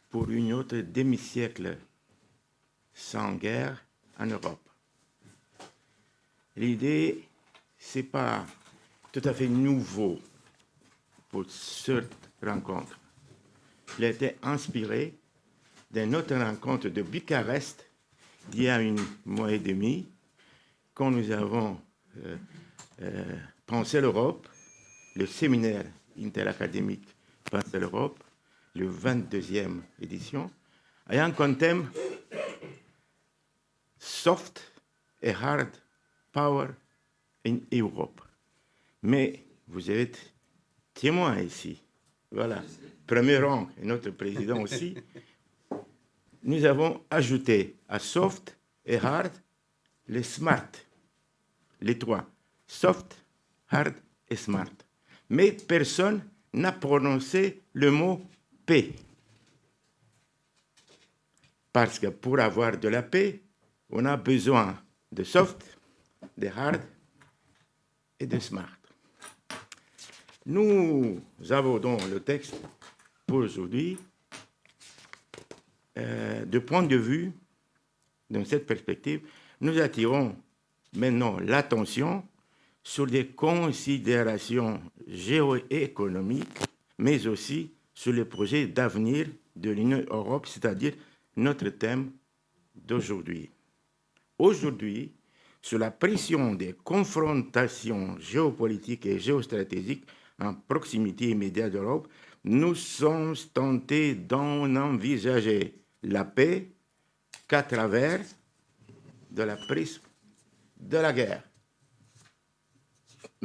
pour une autre demi-siècle sans guerre en Europe ». L'idée, ce n'est pas tout à fait nouveau pour cette rencontre. Il a été inspiré d'une autre rencontre de Bucarest d'il y a un mois et demi, quand nous avons pensé l'Europe, le séminaire interacadémique Penser l'Europe, le 22e édition, ayant comme thème Soft et Hard Power in Europe. Mais vous êtes témoin ici. Voilà, premier rang, et notre président aussi. Nous avons ajouté à soft et hard les smart, les trois, soft, hard et smart. Mais personne n'a prononcé le mot paix. Parce que pour avoir de la paix, on a besoin de soft, de hard et de smart. Nous abordons le texte pour aujourd'hui de point de vue, dans cette perspective, nous attirons maintenant l'attention sur des considérations géoéconomiques, mais aussi sur les projets d'avenir de l'Union européenne, c'est-à-dire notre thème d'aujourd'hui. Aujourd'hui, sous la pression des confrontations géopolitiques et géostratégiques en proximité immédiate de l'Europe, nous sommes tentés d'en envisager la paix qu'à travers de la prisme de la guerre.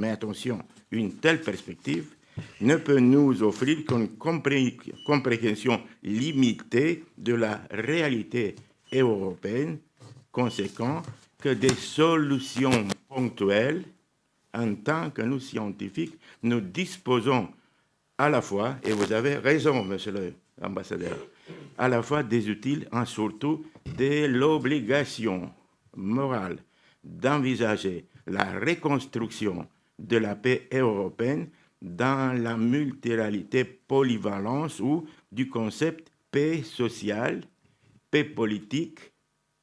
Mais attention, une telle perspective ne peut nous offrir qu'une compréhension limitée de la réalité européenne, conséquent que des solutions ponctuelles, en tant que nous scientifiques, nous disposons à la fois, et vous avez raison, monsieur l'ambassadeur, à la fois des outils et surtout de l'obligation morale d'envisager la reconstruction de la paix européenne dans la multilatéralité polyvalence ou du concept paix sociale, paix politique,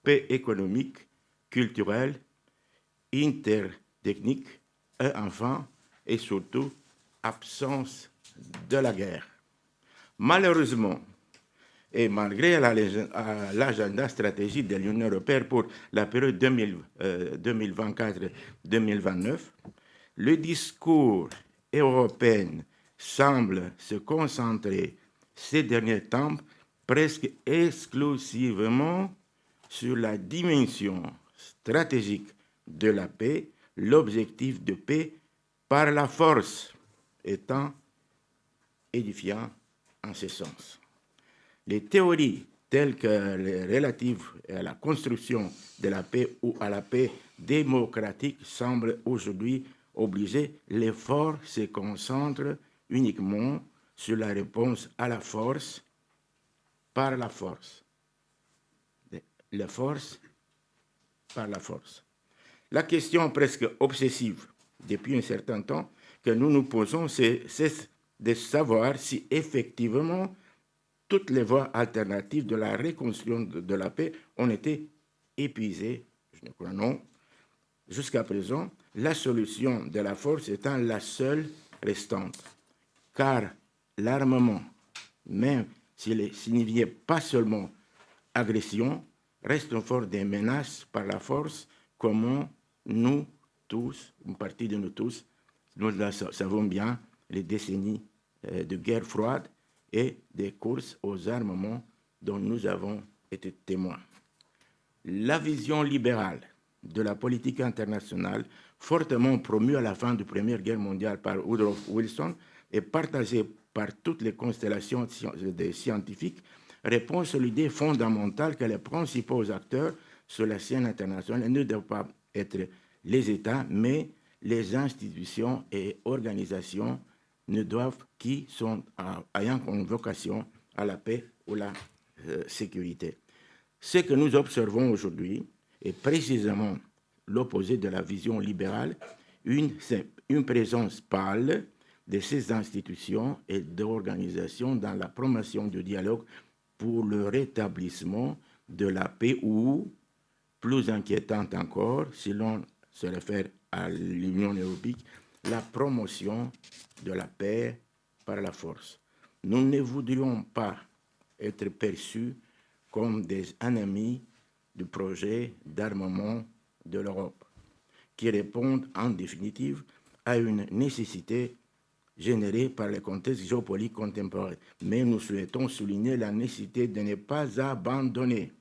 paix économique, culturelle, intertechnique, et enfin, et surtout, absence de la guerre. Malheureusement, et malgré l'agenda stratégique de l'Union européenne pour la période 2024-2029, le discours européen semble se concentrer ces derniers temps presque exclusivement sur la dimension stratégique de la paix, l'objectif de paix par la force étant édifiant en ce sens. Les théories telles que les relatives à la construction de la paix ou à la paix démocratique semblent aujourd'hui obliger. L'effort se concentre uniquement sur la réponse à la force par la force. La force par la force. La question presque obsessive depuis un certain temps que nous nous posons, c'est de savoir si effectivement toutes les voies alternatives de la reconstruction de la paix ont été épuisées. Je ne crois non. Jusqu'à présent, la solution de la force étant la seule restante. Car l'armement, même s'il signifie pas seulement agression, reste une forme de menace par la force, comme nous tous, une partie de nous tous, nous savons bien les décennies de guerre froide et des courses aux armements dont nous avons été témoins. La vision libérale de la politique internationale, fortement promue à la fin de la Première Guerre mondiale par Woodrow Wilson et partagée par toutes les constellations des scientifiques, répond sur l'idée fondamentale que les principaux acteurs sur la scène internationale ne doivent pas être les États, mais les institutions et organisations qui sont ayant une vocation à la paix ou la sécurité. Ce que nous observons aujourd'hui est précisément l'opposé de la vision libérale, une présence pâle de ces institutions et d'organisations dans la promotion du dialogue pour le rétablissement de la paix ou, plus inquiétante encore, si l'on se réfère à l'Union européenne, la promotion de la paix par la force. Nous ne voudrions pas être perçus comme des ennemis du projet d'armement de l'Europe, qui répondent en définitive à une nécessité générée par le contexte géopolitique contemporain. Mais nous souhaitons souligner la nécessité de ne pas abandonner,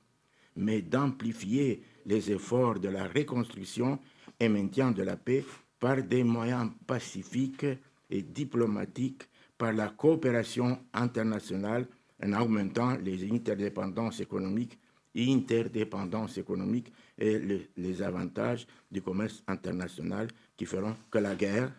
mais d'amplifier les efforts de la reconstruction et maintien de la paix par des moyens pacifiques et diplomatiques, par la coopération internationale en augmentant les interdépendances économiques et les avantages du commerce international qui feront que la guerre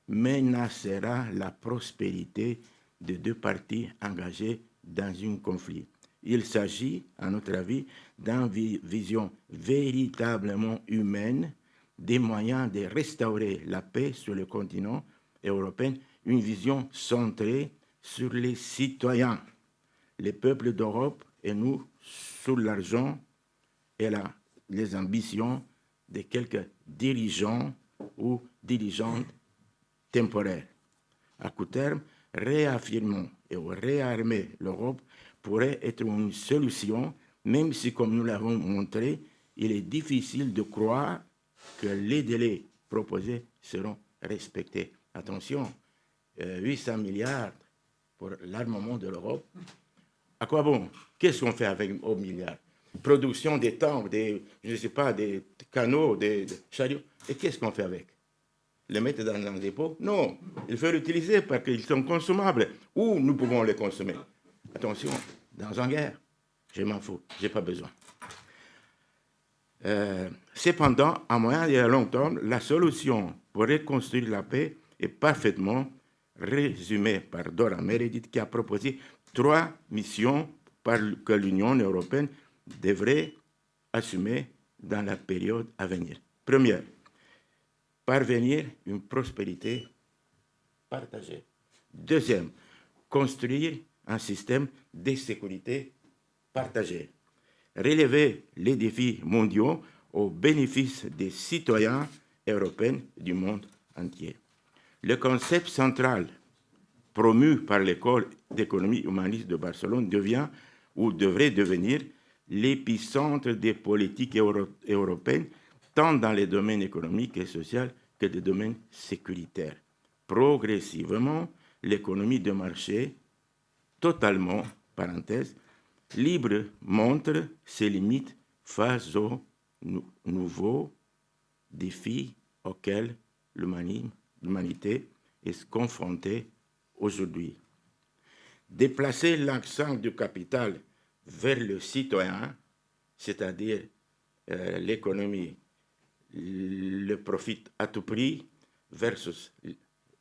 menacera la prospérité des deux parties engagées dans un conflit. Il s'agit, à notre avis, d'une vision véritablement humaine des moyens de restaurer la paix sur le continent européen, une vision centrée sur les citoyens, les peuples d'Europe et nous sur l'argent et les ambitions de quelques dirigeants ou dirigeantes temporaires. À court terme, réaffirmer et réarmer l'Europe pourrait être une solution, même si, comme nous l'avons montré, il est difficile de croire que les délais proposés seront respectés. Attention, 800 milliards pour l'armement de l'Europe. À quoi bon? Qu'est-ce qu'on fait avec 1 milliard? Production des tanks, des canaux, des chariots. Et qu'est-ce qu'on fait avec? les mettre dans un dépôt. Non, il faut les utiliser parce qu'ils sont consommables. Où nous pouvons les consommer? Attention, dans une guerre, je m'en fous, je n'ai pas besoin. Cependant, à moyen et à long terme, la solution pour reconstruire la paix est parfaitement résumée par Dora Meredith, qui a proposé 3 missions que l'Union européenne devrait assumer dans la période à venir. Première, parvenir à une prospérité partagée. Deuxième, construire un système de sécurité partagé. Relever les défis mondiaux au bénéfice des citoyens européens du monde entier. Le concept central promu par l'École d'économie humaniste de Barcelone devient ou devrait devenir l'épicentre des politiques européennes, tant dans les domaines économiques et sociaux que des domaines sécuritaires. Progressivement, l'économie de marché, totalement, parenthèse, libre, montre ses limites face aux nouveaux défis auxquels l'humanité est confrontée aujourd'hui. Déplacer l'accent du capital vers le citoyen, c'est-à-dire l'économie, le profit à tout prix versus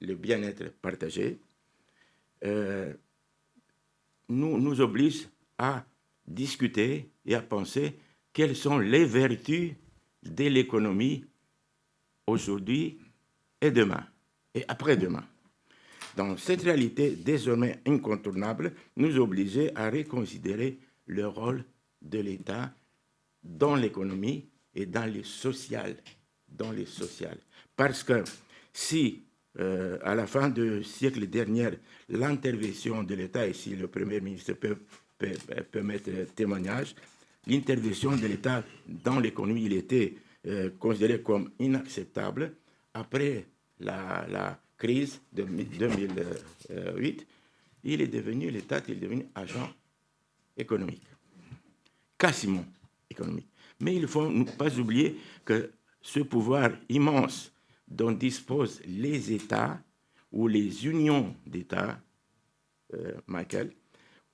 le bien-être partagé, nous oblige à discuter et à penser quelles sont les vertus de l'économie aujourd'hui et demain, et après-demain. Donc, cette réalité désormais incontournable nous oblige à reconsidérer le rôle de l'État dans l'économie et dans les social. Parce que si, à la fin du siècle dernier, l'intervention de l'État, et si le Premier ministre peut mettre témoignage, l'intervention de l'État dans l'économie, il était considéré comme inacceptable. Après la crise de 2008, l'État est devenu agent économique, quasiment économique. Mais il ne faut pas oublier que ce pouvoir immense dont disposent les États ou les unions d'États, Michael,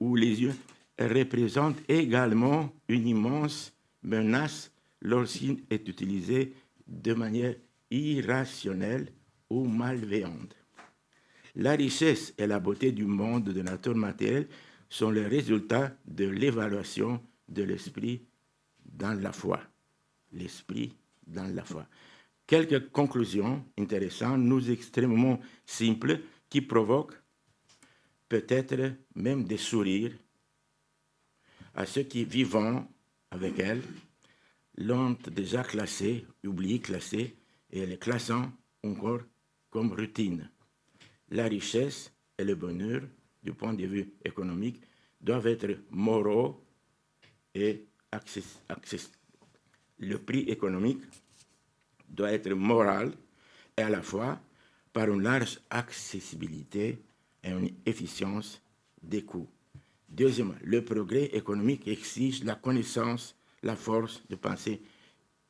ou les unions, représente également une immense menace lorsqu'il est utilisé de manière irrationnelle ou malveillante. La richesse et la beauté du monde de nature matérielle sont le résultat de l'évaluation de l'esprit dans la foi. L'esprit dans la foi. Quelques conclusions intéressantes, nous extrêmement simples, qui provoquent peut-être même des sourires à ceux qui, vivant avec elle, l'ont déjà classé, oublié classé, et les classant encore comme routine. La richesse et le bonheur, du point de vue économique, doivent être moraux et accessibles. Le prix économique doit être moral et à la fois par une large accessibilité et une efficience des coûts. Deuxièmement, le progrès économique exige la connaissance, la force de pensée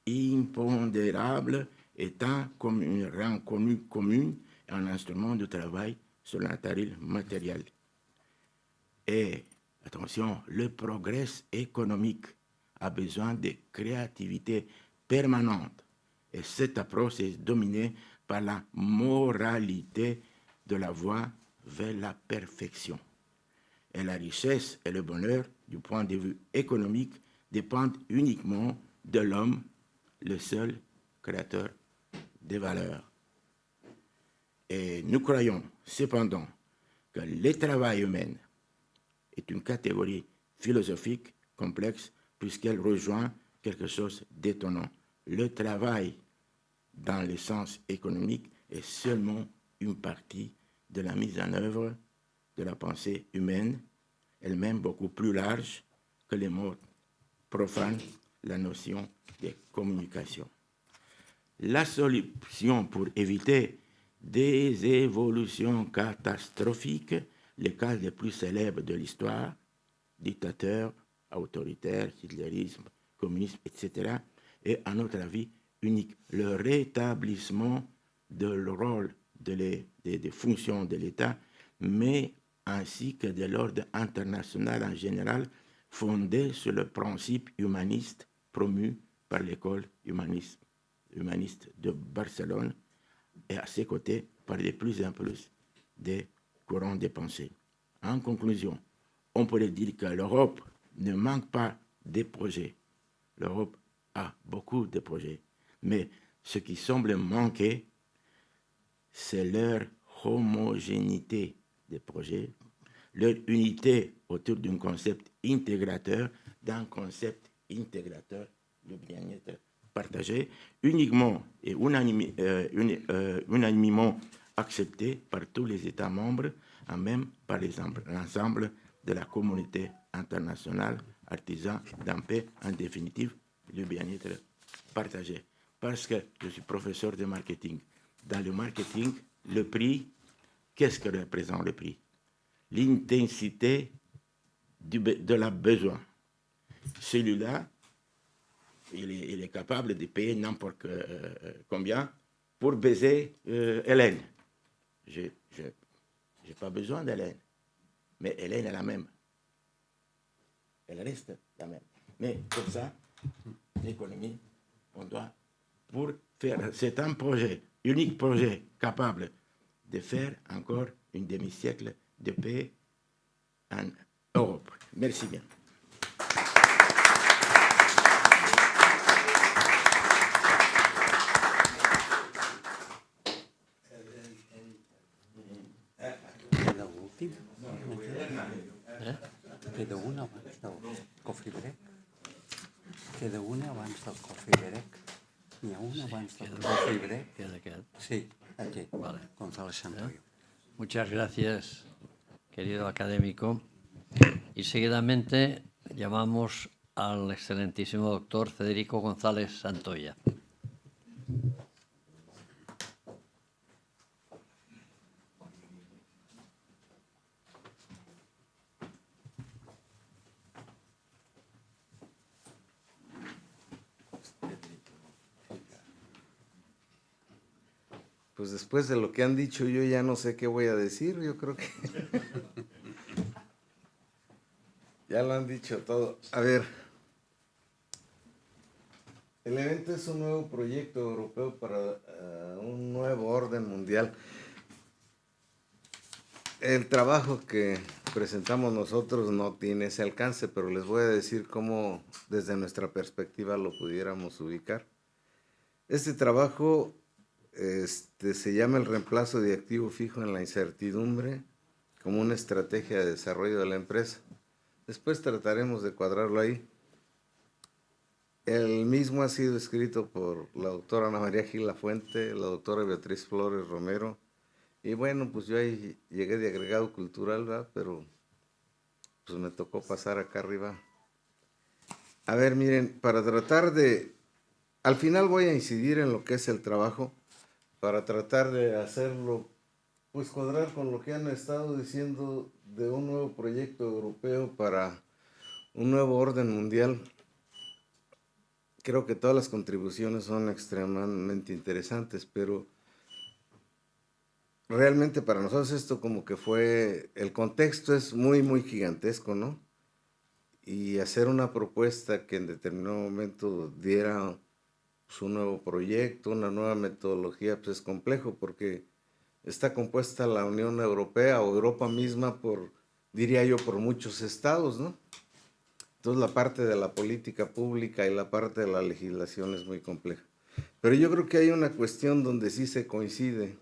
impondérable étant comme une rencontre commune et un instrument de travail sur la matériel matériel. Et, attention, le progrès économique a besoin de créativité permanente. Et cette approche est dominée par la moralité de la voie vers la perfection. Et la richesse et le bonheur, du point de vue économique, dépendent uniquement de l'homme, le seul créateur des valeurs. Et nous croyons cependant que le travail humain est une catégorie philosophique complexe puisqu'elle rejoint quelque chose d'étonnant. Le travail, dans le sens économique, est seulement une partie de la mise en œuvre de la pensée humaine, elle-même beaucoup plus large que les mots profanent la notion de communication. La solution pour éviter des évolutions catastrophiques, les cas les plus célèbres de l'histoire, dictateurs, autoritaires, hitlérisme, communisme, etc., est à notre avis unique. Le rétablissement du rôle des fonctions de l'État, mais ainsi que de l'ordre international en général, fondé sur le principe humaniste promu par l'école humaniste de Barcelone et à ses côtés par de plus en plus des courants de pensée. En conclusion, on pourrait dire que l'Europe ne manque pas de projets. L'Europe a beaucoup de projets, mais ce qui semble manquer, c'est leur homogénéité des projets, leur unité autour d'un concept intégrateur, le bien-être partagé, uniquement et unanimement accepté par tous les États membres, et même par l'ensemble de la communauté internationale, artisans d'un paix, en définitive, le bien-être partagé. Parce que je suis professeur de marketing. Dans le marketing, le prix, qu'est-ce que représente le prix? L'intensité de la besoin. Celui-là, il est capable de payer n'importe combien pour baiser Hélène. Je n'ai pas besoin d'Hélène, mais Hélène est la même. Elle reste la même. Mais comme ça, l'économie, on doit, pour faire, c'est un projet, unique projet capable de faire encore une demi-siècle de paix en Europe. Merci bien. Queda una abans del coffee break. Queda una abans del coffee break. N'hi ha una abans del coffee break. Queda aquest. Sí, aquí. Vale. González Santoyo. Muchas gracias, querido académico. Y seguidamente llamamos al excelentísimo doctor Federico González Santoya. Pues después de lo que han dicho, yo ya no sé qué voy a decir. Yo creo que ya lo han dicho todo. A ver, el evento es un nuevo proyecto europeo para un nuevo orden mundial. El trabajo que presentamos nosotros no tiene ese alcance, pero les voy a decir cómo desde nuestra perspectiva lo pudiéramos ubicar. Este trabajo se llama el reemplazo de activo fijo en la incertidumbre como una estrategia de desarrollo de la empresa. Después trataremos de cuadrarlo ahí. El mismo ha sido escrito por la doctora Ana María Gil Lafuente, la doctora Beatriz Flores Romero, y bueno, pues yo ahí llegué de agregado cultural, ¿verdad? Pero pues me tocó pasar acá arriba. A ver, miren, para tratar de... Al final voy a incidir en lo que es el trabajo, para tratar de hacerlo, pues cuadrar con lo que han estado diciendo de un nuevo proyecto europeo para un nuevo orden mundial. Creo que todas las contribuciones son extremadamente interesantes, pero realmente para nosotros esto como que fue, el contexto es muy, muy gigantesco, ¿no? Y hacer una propuesta que en determinado momento diera su nuevo proyecto, una nueva metodología, pues es complejo porque está compuesta la Unión Europea o Europa misma por, diría yo, por muchos estados, ¿no? Entonces la parte de la política pública y la parte de la legislación es muy compleja. Pero yo creo que hay una cuestión donde sí se coincide,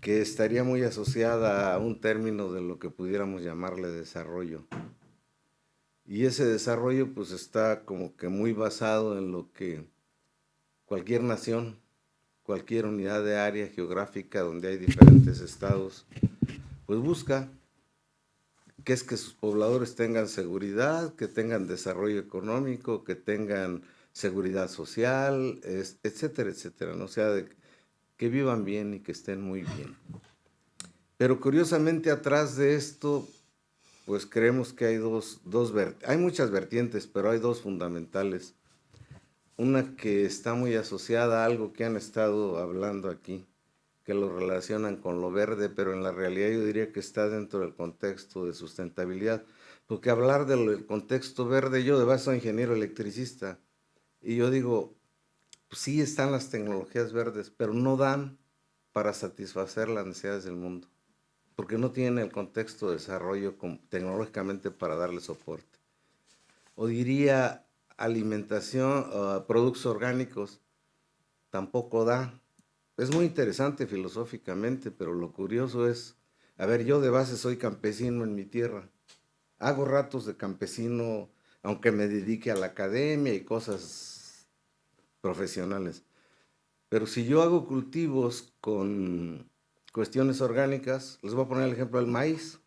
que estaría muy asociada a un término de lo que pudiéramos llamarle desarrollo. Y ese desarrollo pues está como que muy basado en lo que cualquier nación, cualquier unidad de área geográfica donde hay diferentes estados, pues busca, que es que sus pobladores tengan seguridad, que tengan desarrollo económico, que tengan seguridad social, etcétera, etcétera, ¿no? O sea, que vivan bien y que estén muy bien. Pero curiosamente atrás de esto, pues creemos que hay hay muchas vertientes, pero hay dos fundamentales. una que está muy asociada a algo que han estado hablando aquí, que lo relacionan con lo verde, pero en la realidad yo diría que está dentro del contexto de sustentabilidad, porque hablar del contexto verde, yo de base soy ingeniero electricista, y yo digo, pues sí están las tecnologías verdes, pero no dan para satisfacer las necesidades del mundo, porque no tienen el contexto de desarrollo tecnológicamente para darle soporte. O diría alimentación, productos orgánicos, tampoco da. Es muy interesante filosóficamente, pero lo curioso es, a ver, yo de base soy campesino en mi tierra, hago ratos de campesino, aunque me dedique a la academia y cosas profesionales, pero si yo hago cultivos con cuestiones orgánicas, les voy a poner el ejemplo del maíz,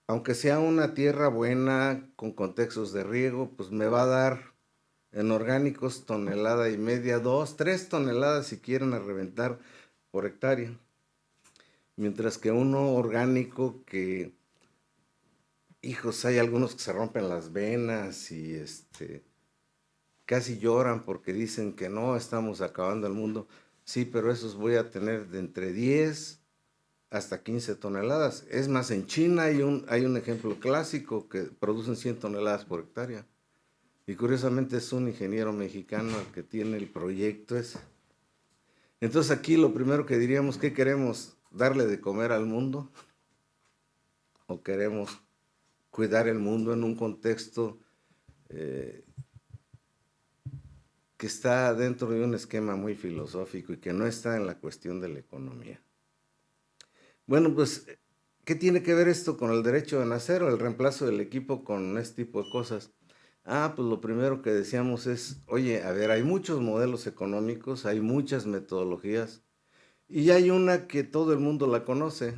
aunque sea una tierra buena, con contextos de riego, pues me va a dar en orgánicos 1,5 toneladas, 2, 3 toneladas si quieren a reventar por hectárea. Mientras que uno orgánico que, hijos, hay algunos que se rompen las venas y casi lloran porque dicen que no, estamos acabando el mundo. Sí, pero esos voy a tener de entre 10 hasta 15 toneladas. Es más, en China hay un ejemplo clásico que producen 100 toneladas por hectárea. Y curiosamente es un ingeniero mexicano el que tiene el proyecto ese. Entonces aquí lo primero que diríamos, ¿qué queremos? ¿Darle de comer al mundo? ¿O queremos cuidar el mundo en un contexto que está dentro de un esquema muy filosófico y que no está en la cuestión de la economía? Bueno, pues, ¿qué tiene que ver esto con el derecho de nacer o el reemplazo del equipo con este tipo de cosas? Pues lo primero que decíamos es, oye, a ver, hay muchos modelos económicos, hay muchas metodologías, y hay una que todo el mundo la conoce,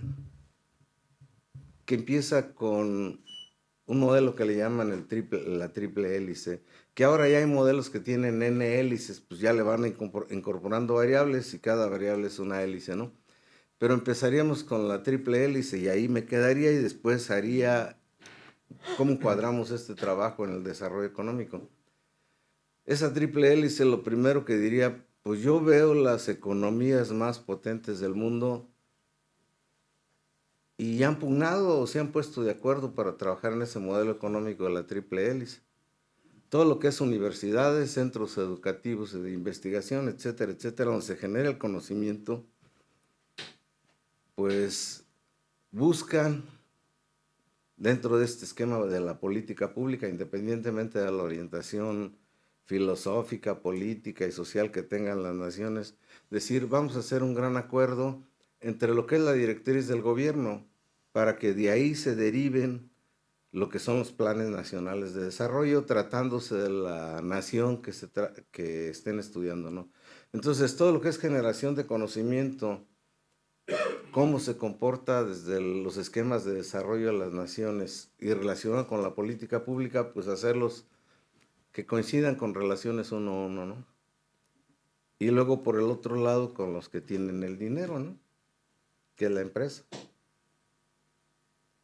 que empieza con un modelo que le llaman la triple hélice, que ahora ya hay modelos que tienen N hélices, pues ya le van incorporando variables y cada variable es una hélice, ¿no? Pero empezaríamos con la triple hélice y ahí me quedaría y después haría cómo cuadramos este trabajo en el desarrollo económico. Esa triple hélice, lo primero que diría, pues yo veo las economías más potentes del mundo y han pugnado o se han puesto de acuerdo para trabajar en ese modelo económico de la triple hélice. Todo lo que es universidades, centros educativos de investigación, etcétera, etcétera, donde se genera el conocimiento, pues buscan dentro de este esquema de la política pública, independientemente de la orientación filosófica, política y social que tengan las naciones, decir, vamos a hacer un gran acuerdo entre lo que es la directriz del gobierno, para que de ahí se deriven lo que son los planes nacionales de desarrollo, tratándose de la nación que estén estudiando, ¿no? Entonces, todo lo que es generación de conocimiento, cómo se comporta desde los esquemas de desarrollo de las naciones y relacionado con la política pública, pues hacerlos que coincidan con relaciones uno a uno, ¿no? Y luego por el otro lado con los que tienen el dinero, ¿no? Que es la empresa.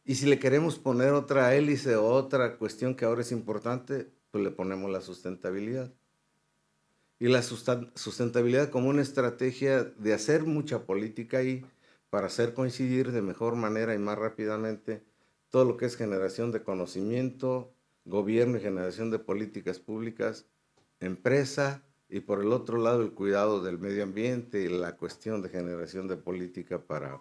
Y si le queremos poner otra hélice o otra cuestión que ahora es importante, pues le ponemos la sustentabilidad. Y la sustentabilidad como una estrategia de hacer mucha política ahí para hacer coincidir de mejor manera y más rápidamente todo lo que es generación de conocimiento, gobierno y generación de políticas públicas, empresa, y por el otro lado el cuidado del medio ambiente y la cuestión de generación de política para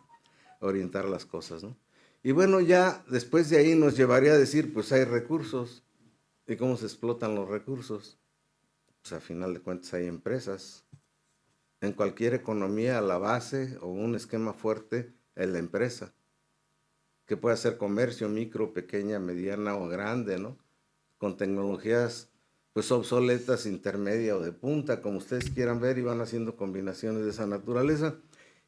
orientar las cosas, ¿no? Y bueno, ya después de ahí nos llevaría a decir, pues hay recursos, ¿y cómo se explotan los recursos? Pues a final de cuentas hay empresas. En cualquier economía la base o un esquema fuerte es la empresa, que puede hacer comercio micro, pequeña, mediana o grande, ¿no? Con tecnologías pues obsoletas, intermedia o de punta, como ustedes quieran ver, y van haciendo combinaciones de esa naturaleza.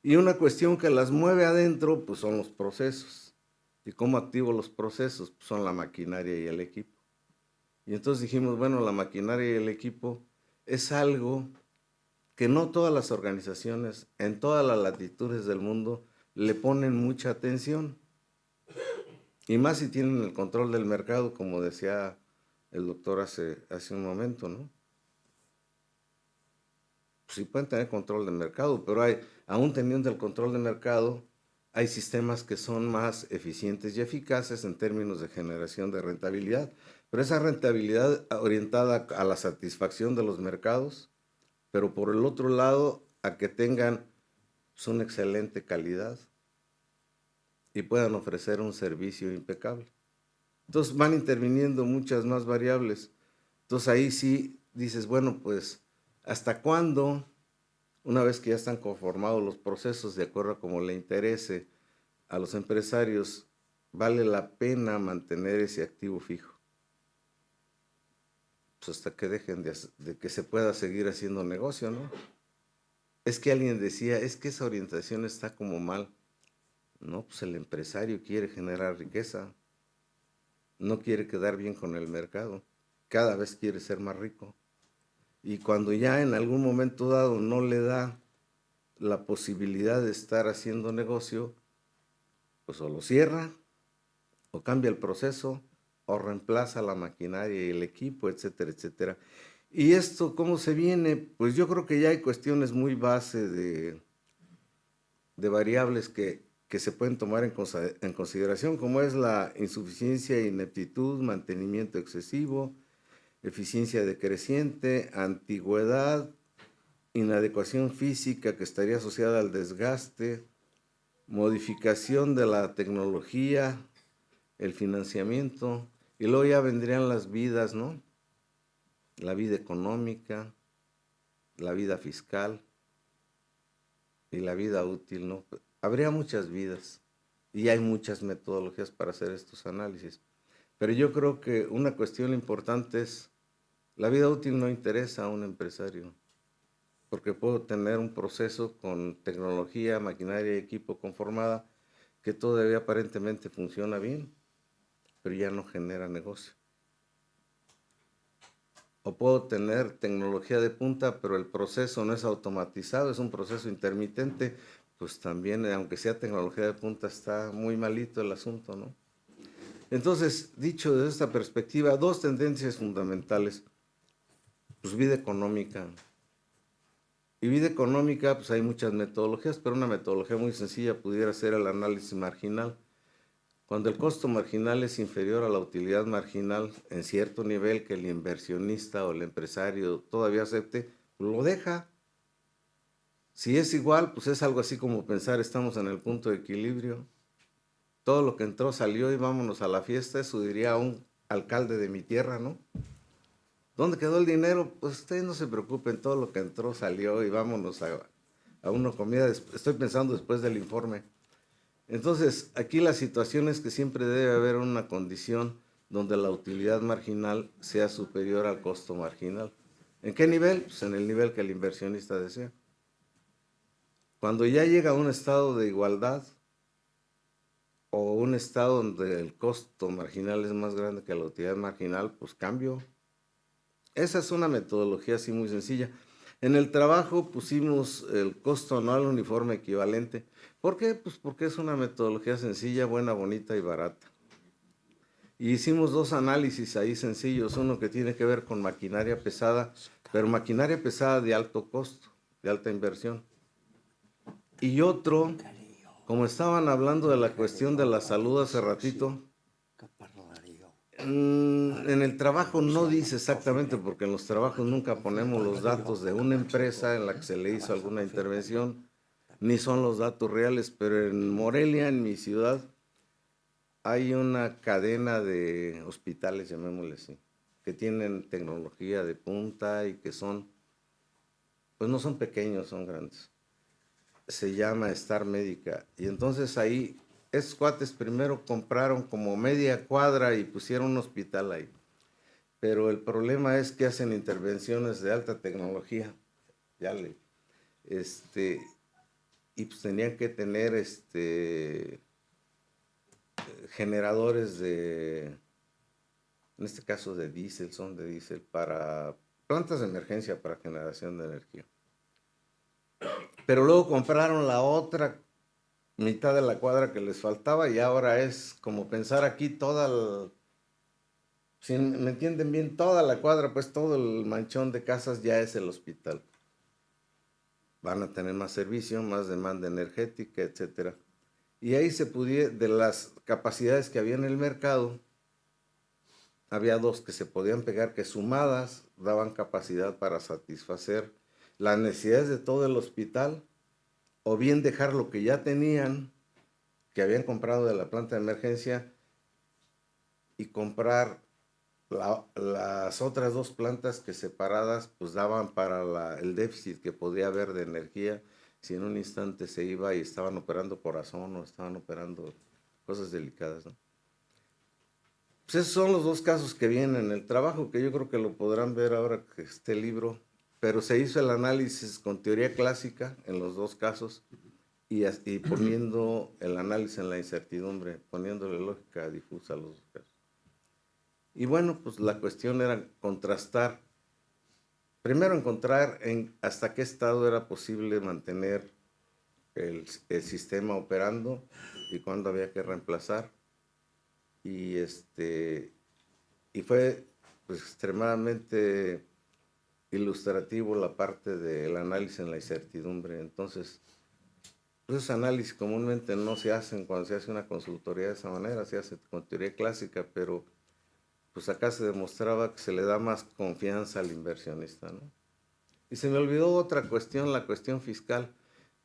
Y una cuestión que las mueve adentro, pues son los procesos. ¿Y cómo activo los procesos? Pues son la maquinaria y el equipo. Y entonces dijimos, bueno, la maquinaria y el equipo es algo que no todas las organizaciones en todas las latitudes del mundo le ponen mucha atención. Y más si tienen el control del mercado, como decía el doctor hace un momento, ¿no? Sí pueden tener control de mercado, pero aún teniendo el control de mercado, hay sistemas que son más eficientes y eficaces en términos de generación de rentabilidad. Pero esa rentabilidad orientada a la satisfacción de los mercados, pero por el otro lado, a que tengan una excelente calidad y puedan ofrecer un servicio impecable. Entonces van interviniendo muchas más variables. Entonces ahí sí dices, bueno, pues, ¿hasta cuándo, una vez que ya están conformados los procesos de acuerdo a cómo le interese a los empresarios, vale la pena mantener ese activo fijo? Pues hasta que dejen de que se pueda seguir haciendo negocio, ¿no? Es que alguien decía, es que esa orientación está como mal. No, pues el empresario quiere generar riqueza, no quiere quedar bien con el mercado, cada vez quiere ser más rico. Y cuando ya en algún momento dado no le da la posibilidad de estar haciendo negocio, pues o lo cierra, o cambia el proceso, o reemplaza la maquinaria y el equipo, etcétera, etcétera. ¿Y esto cómo se viene? Pues yo creo que ya hay cuestiones muy base de variables que se pueden tomar en consideración, como es la insuficiencia, ineptitud, mantenimiento excesivo, eficiencia decreciente, antigüedad, inadecuación física que estaría asociada al desgaste, modificación de la tecnología, el financiamiento, y luego ya vendrían las vidas, ¿no? La vida económica, la vida fiscal y la vida útil, ¿no? Habría muchas vidas y hay muchas metodologías para hacer estos análisis. Pero yo creo que una cuestión importante es, la vida útil no interesa a un empresario, porque puedo tener un proceso con tecnología, maquinaria y equipo conformada que todavía aparentemente funciona bien, pero ya no genera negocio. O puedo tener tecnología de punta, pero el proceso no es automatizado, es un proceso intermitente, pues también, aunque sea tecnología de punta, está muy malito el asunto, ¿no? Entonces, dicho desde esta perspectiva, dos tendencias fundamentales. Pues vida económica. Y vida económica, pues hay muchas metodologías, pero una metodología muy sencilla pudiera ser el análisis marginal. Cuando el costo marginal es inferior a la utilidad marginal en cierto nivel que el inversionista o el empresario todavía acepte, pues lo deja. Si es igual, pues es algo así como pensar, estamos en el punto de equilibrio. Todo lo que entró salió y vámonos a la fiesta, eso diría un alcalde de mi tierra, ¿no? ¿Dónde quedó el dinero? Pues ustedes no se preocupen, todo lo que entró salió y vámonos a una comida. Estoy pensando después del informe. Entonces, aquí la situación es que siempre debe haber una condición donde la utilidad marginal sea superior al costo marginal. ¿En qué nivel? Pues en el nivel que el inversionista desea. Cuando ya llega a un estado de igualdad o un estado donde el costo marginal es más grande que la utilidad marginal, pues cambio. Esa es una metodología así muy sencilla. En el trabajo pusimos el costo anual uniforme equivalente. ¿Por qué? Pues porque es una metodología sencilla, buena, bonita y barata. Y hicimos dos análisis ahí sencillos, uno que tiene que ver con maquinaria pesada, pero maquinaria pesada de alto costo, de alta inversión. Y otro, como estaban hablando de la cuestión de la salud hace ratito, en el trabajo no dice exactamente, porque en los trabajos nunca ponemos los datos de una empresa en la que se le hizo alguna intervención, ni son los datos reales, pero en Morelia, en mi ciudad, hay una cadena de hospitales, llamémosle así, que tienen tecnología de punta y que son, pues no son pequeños, son grandes. Se llama Star Médica, y entonces ahí esos cuates primero compraron como media cuadra y pusieron un hospital ahí. Pero el problema es que hacen intervenciones de alta tecnología. Y pues tenían que tener generadores de, en este caso de diésel, son de diésel, para plantas de emergencia para generación de energía. Pero luego compraron la otra mitad de la cuadra que les faltaba y ahora es como pensar aquí toda Si me entienden bien, toda la cuadra, pues todo el manchón de casas ya es el hospital. Van a tener más servicio, más demanda energética, etcétera. Y ahí de las capacidades que había en el mercado, había dos que se podían pegar, que sumadas daban capacidad para satisfacer las necesidades de todo el hospital, o bien dejar lo que ya tenían, que habían comprado de la planta de emergencia, y comprar las otras dos plantas que separadas pues daban para el déficit que podía haber de energía si en un instante se iba y estaban operando corazón o estaban operando cosas delicadas, ¿no? Pues esos son los dos casos que vienen en el trabajo, que yo creo que lo podrán ver ahora que esté el libro, pero se hizo el análisis con teoría clásica en los dos casos y poniendo el análisis en la incertidumbre, poniéndole lógica difusa a los dos casos. Y bueno, pues la cuestión era contrastar, primero encontrar hasta qué estado era posible mantener el sistema operando y cuándo había que reemplazar. Y fue pues, extremadamente ilustrativo la parte del análisis en la incertidumbre. Entonces, pues esos análisis comúnmente no se hacen cuando se hace una consultoría de esa manera, se hace con teoría clásica, pero pues acá se demostraba que se le da más confianza al inversionista, ¿no? Y se me olvidó otra cuestión, la cuestión fiscal.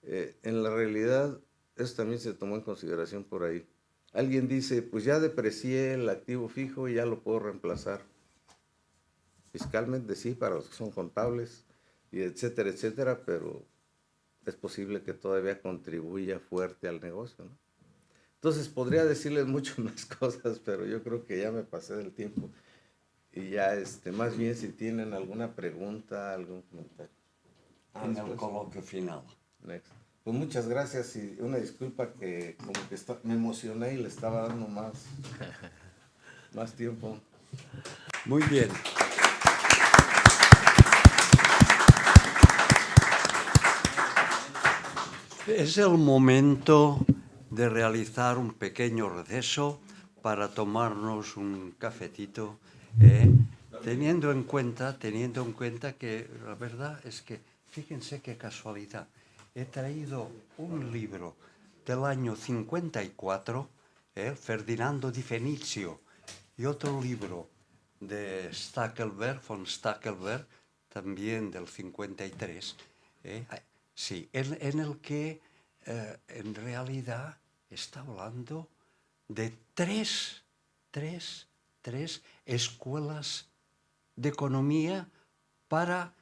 En la realidad, eso también se tomó en consideración por ahí. Alguien dice, pues ya deprecié el activo fijo y ya lo puedo reemplazar. Fiscalmente sí, para los que son contables, y etcétera, etcétera, pero es posible que todavía contribuya fuerte al negocio, ¿no? Entonces podría decirles muchas más cosas, pero yo creo que ya me pasé del tiempo. Y ya, más bien si tienen alguna pregunta, algún comentario. En el coloquio final. Next. Pues muchas gracias y una disculpa que como que me emocioné y le estaba dando más tiempo. Muy bien. Es el momento de realizar un pequeño receso para tomarnos un cafetito, teniendo en cuenta que la verdad es que, fíjense qué casualidad, he traído un libro del año 54, Ferdinando di Fenicio, y otro libro de von Stackelberg, también del 53, sí, en el que en realidad está hablando de tres escuelas de economía para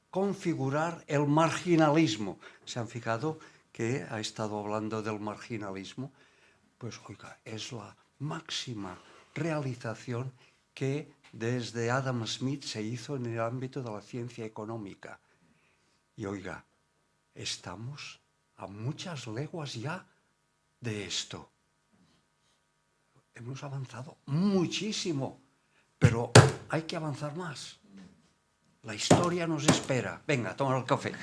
configurar el marginalismo. ¿Se han fijado que ha estado hablando del marginalismo? Pues oiga, es la máxima realización que desde Adam Smith se hizo en el ámbito de la ciencia económica. Y oiga, estamos a muchas leguas ya de esto. Hemos avanzado muchísimo, pero hay que avanzar más. La historia nos espera. Venga, toma el café.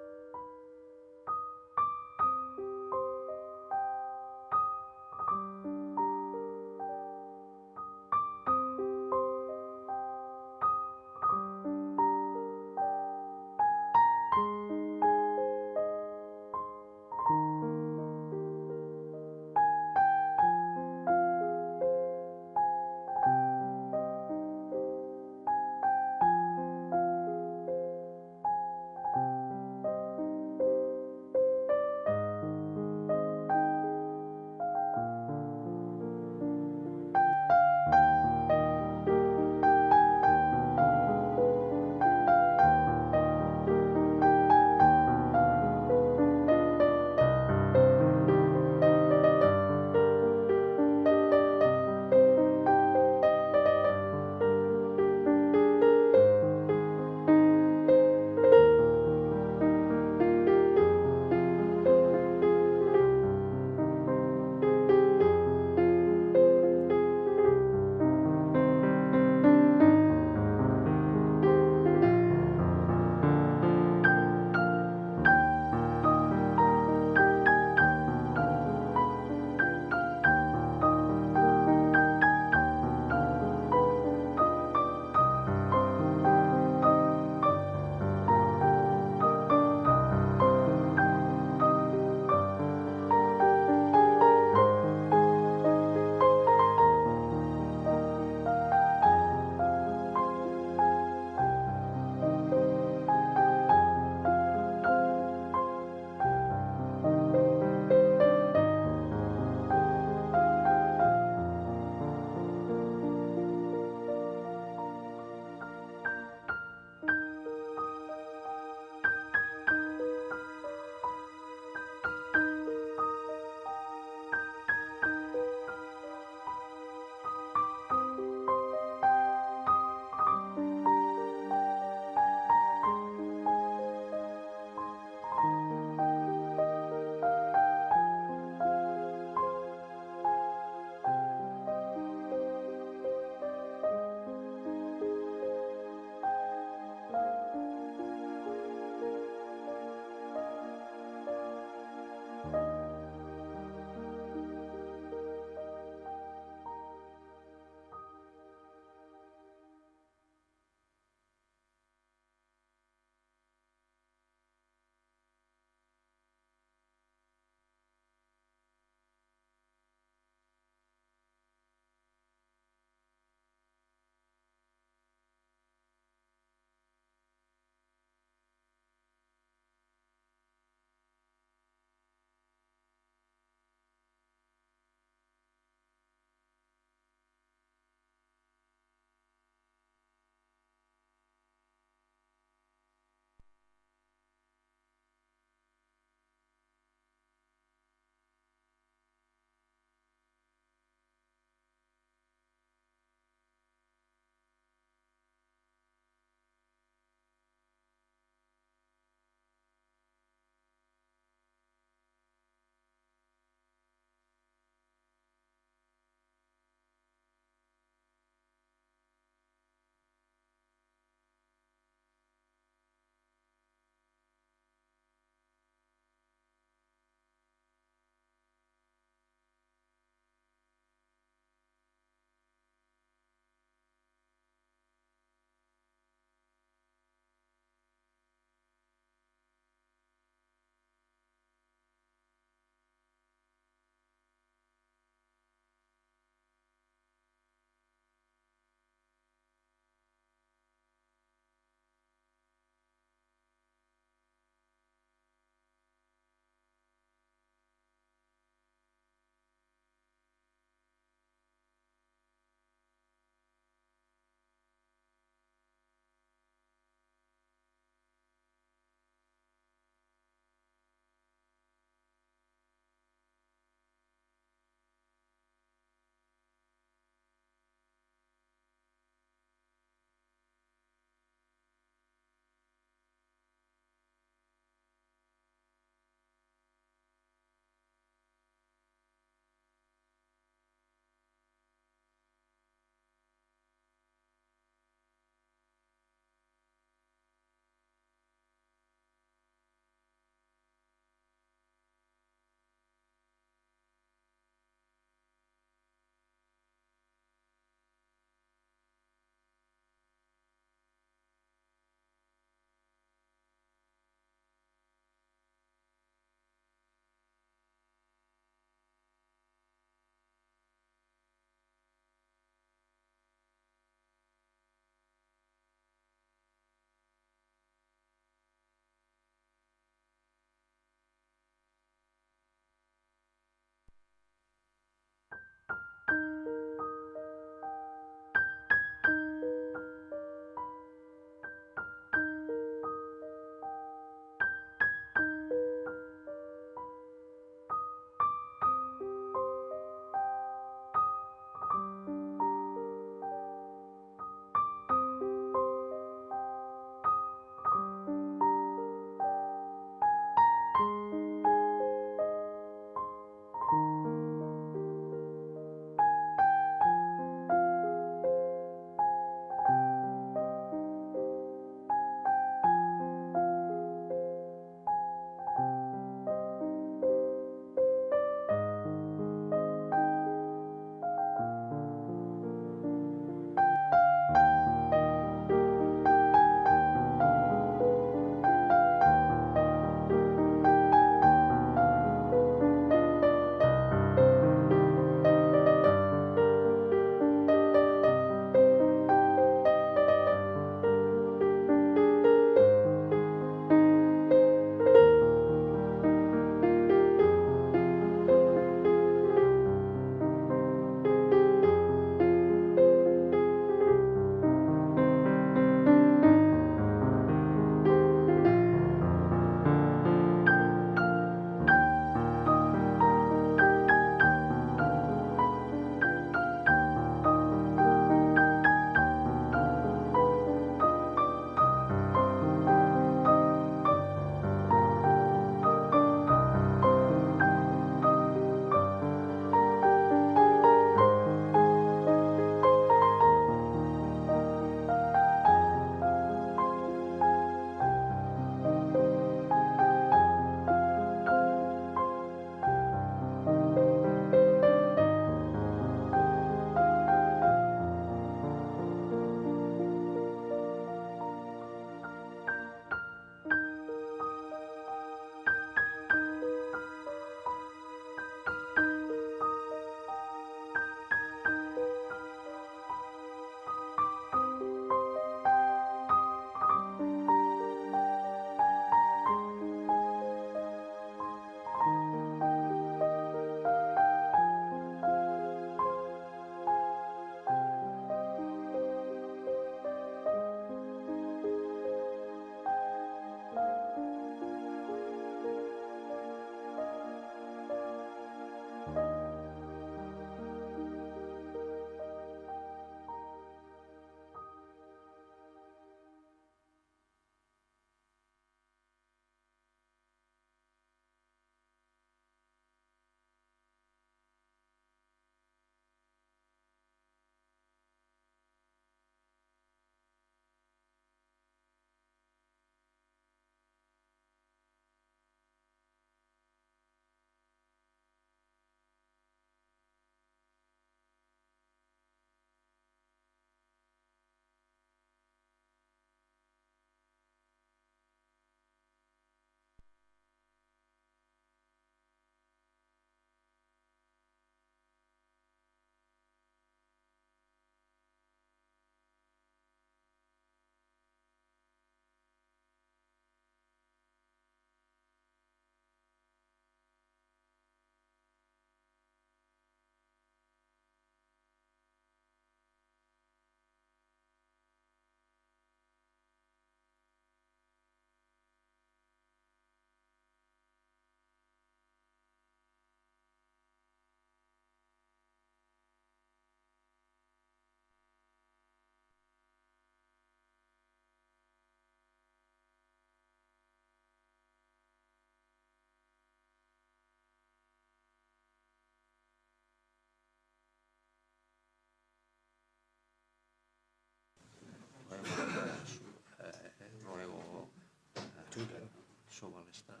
estrado.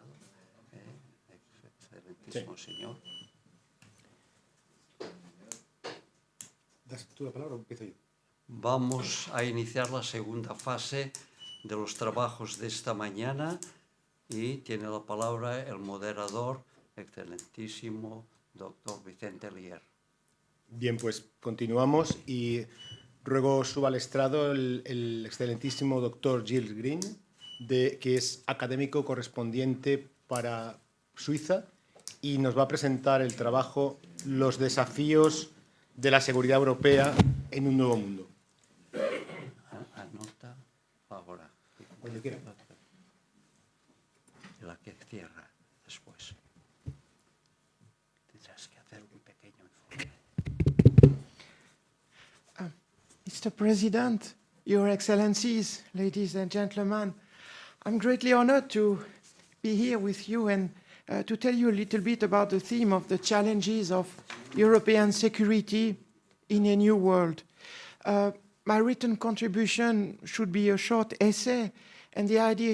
Excelentísimo señor. ¿Das tú la palabra o empiezo yo? Vamos a iniciar la segunda fase de los trabajos de esta mañana y tiene la palabra el moderador, excelentísimo doctor Vicente Lier. Bien, pues continuamos y ruego suba al estrado el excelentísimo doctor Gilles Green, que es académico correspondiente para Suiza y nos va a presentar el trabajo Los desafíos de la seguridad europea en un nuevo mundo. Anota ahora. Cuando quiera. La que cierra después. Tendrás que hacer un pequeño informe. Mr. President, Your Excellencies, ladies and gentlemen, I'm greatly honored to be here with you and to tell you a little bit about the theme of the challenges of European security in a new world. My written contribution should be a short essay, and the idea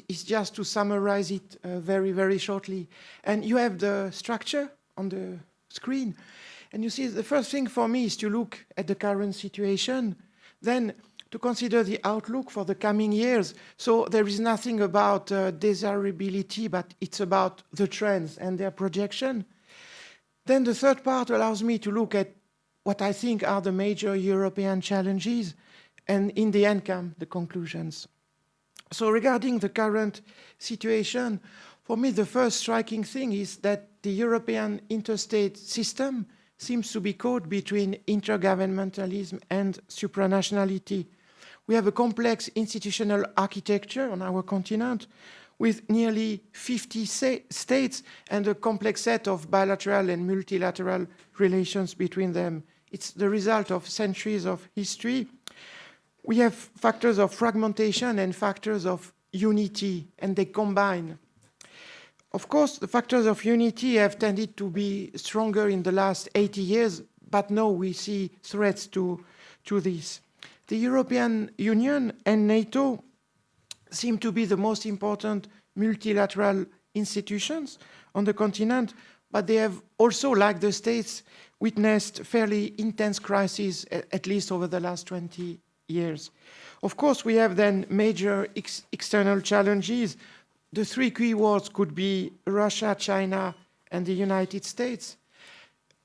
is just to summarize it very, very shortly. And you have the structure on the screen. And you see, the first thing for me is to look at the current situation, then to consider the outlook for the coming years. So there is nothing about desirability, but it's about the trends and their projection. Then the third part allows me to look at what I think are the major European challenges, and in the end come the conclusions. So regarding the current situation, for me the first striking thing is that the European interstate system seems to be caught between intergovernmentalism and supranationality. We have a complex institutional architecture on our continent with nearly 50 states and a complex set of bilateral and multilateral relations between them. It's the result of centuries of history. We have factors of fragmentation and factors of unity, and they combine. Of course, the factors of unity have tended to be stronger in the last 80 years, but now we see threats to this. The European Union and NATO seem to be the most important multilateral institutions on the continent, but they have also, like the states, witnessed fairly intense crises, at least over the last 20 years. Of course, we have then major external challenges. The three key words could be Russia, China, and the United States.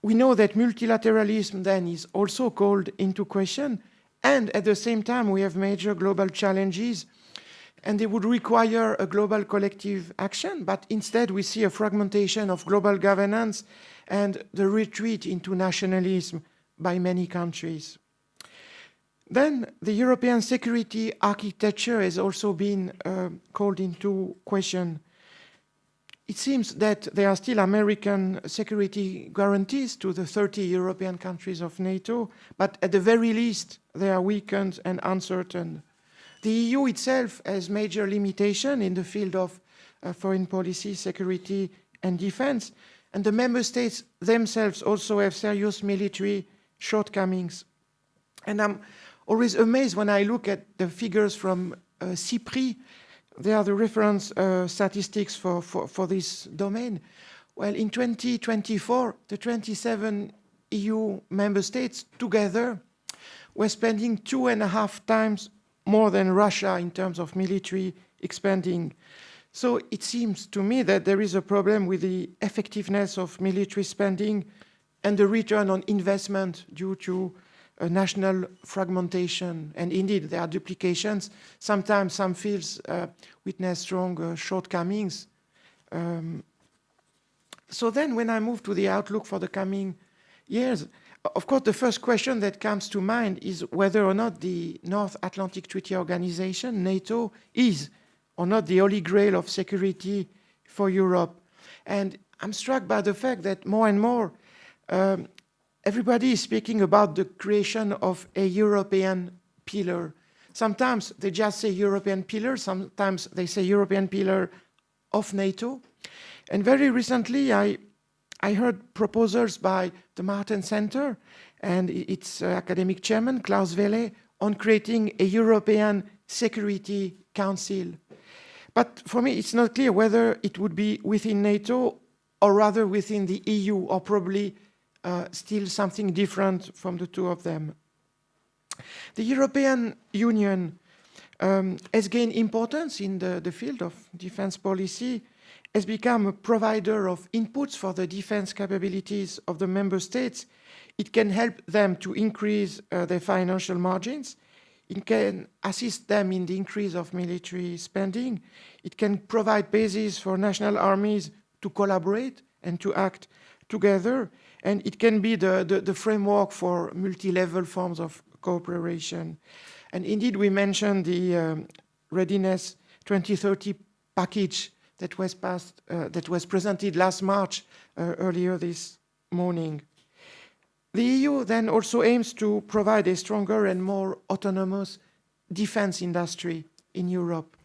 We know that multilateralism then is also called into question, and at the same time we have major global challenges, and they would require a global collective action, but instead we see a fragmentation of global governance and the retreat into nationalism by many countries. Then the European security architecture has also been called into question. It seems that there are still American security guarantees to the 30 European countries of NATO, but at the very least they are weakened and uncertain. The EU itself has major limitation in the field of foreign policy, security and defense, and the member states themselves also have serious military shortcomings. And I'm always amazed when I look at the figures from CIPRI. They are the reference statistics for this domain. Well, in 2024, the 27 EU member states together were spending 2.5 times more than Russia in terms of military expanding. So it seems to me that there is a problem with the effectiveness of military spending and the return on investment due to national fragmentation. And indeed, there are duplications. Sometimes some fields witness strong shortcomings. So then when I move to the outlook for the coming years, of course, the first question that comes to mind is whether or not the North Atlantic Treaty Organization, NATO, is or not the holy grail of security for Europe. And I'm struck by the fact that more and more everybody is speaking about the creation of a European pillar. Sometimes they just say European pillar, sometimes they say European pillar of NATO. And very recently I heard proposals by the Martin Center and its academic chairman, Klaus Welle, on creating a European Security Council. But for me, it's not clear whether it would be within NATO or rather within the EU, or probably still something different from the two of them. The European Union has gained importance in the field of defense policy, has become a provider of inputs for the defense capabilities of the member states. It can help them to increase their financial margins. It can assist them in the increase of military spending. It can provide bases for national armies to collaborate and to act together. And it can be the framework for multi-level forms of cooperation. And indeed, we mentioned the Readiness 2030 package that was passed, that was presented last March, earlier this morning. The EU then also aims to provide a stronger and more autonomous defense industry in Europe.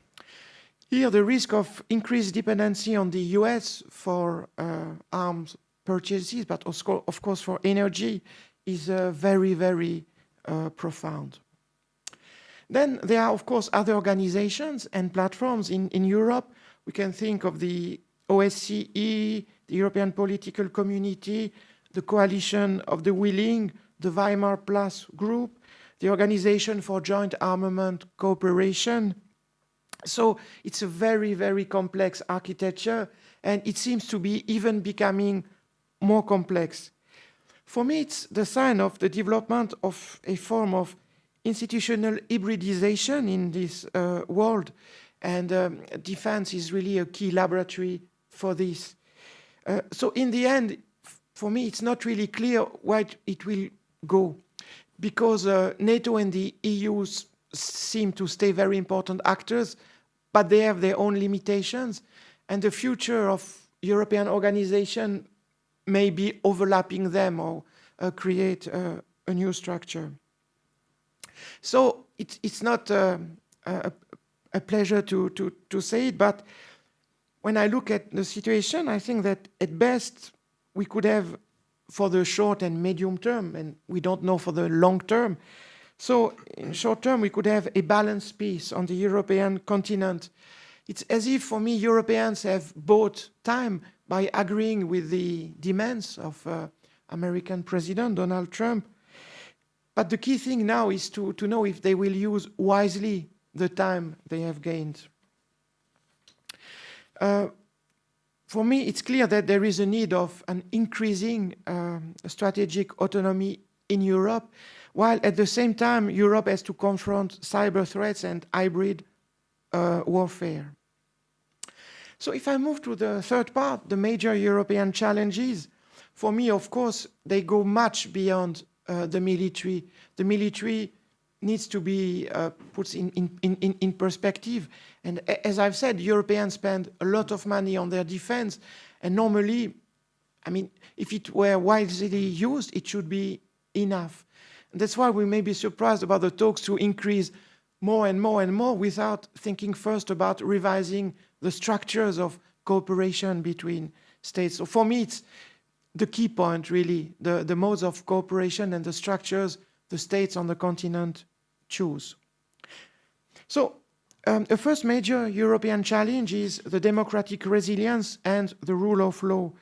Here, the risk of increased dependency on the US for arms purchases, but also, of course, for energy, is very, very profound. Then there are, of course, other organizations and platforms in Europe. We can think of the OSCE, the European Political Community, the Coalition of the Willing, the Weimar Plus Group, the Organization for Joint Armament Cooperation. So it's a very, very complex architecture, and it seems to be even becoming more complex. For me, it's the sign of the development of a form of institutional hybridization in this world, and defense is really a key laboratory for this. So in the end, for me, it's not really clear where it will go, because NATO and the EU seem to stay very important actors, but they have their own limitations, and the future of European organization may be overlapping them or create a new structure. So it's not a pleasure to say it, but when I look at the situation, I think that at best we could have, for the short and medium term, and we don't know for the long term. So in short term, we could have a balanced peace on the European continent. It's as if, for me, Europeans have bought time by agreeing with the demands of American President Donald Trump. But the key thing now is to know if they will use wisely the time they have gained. For me, it's clear that there is a need of an increasing strategic autonomy in Europe, while at the same time, Europe has to confront cyber threats and hybrid warfare. So if I move to the third part, the major European challenges, for me, of course, they go much beyond the military. The military needs to be put in perspective. And as I've said, Europeans spend a lot of money on their defense. And normally, I mean, if it were wisely used, it should be enough. And that's why we may be surprised about the talks to increase more and more and more without thinking first about revising the structures of cooperation between states. So for me, it's the key point, really, the modes of cooperation and the structures the states on the continent choose. So the first major European challenge is the democratic resilience and the rule of law.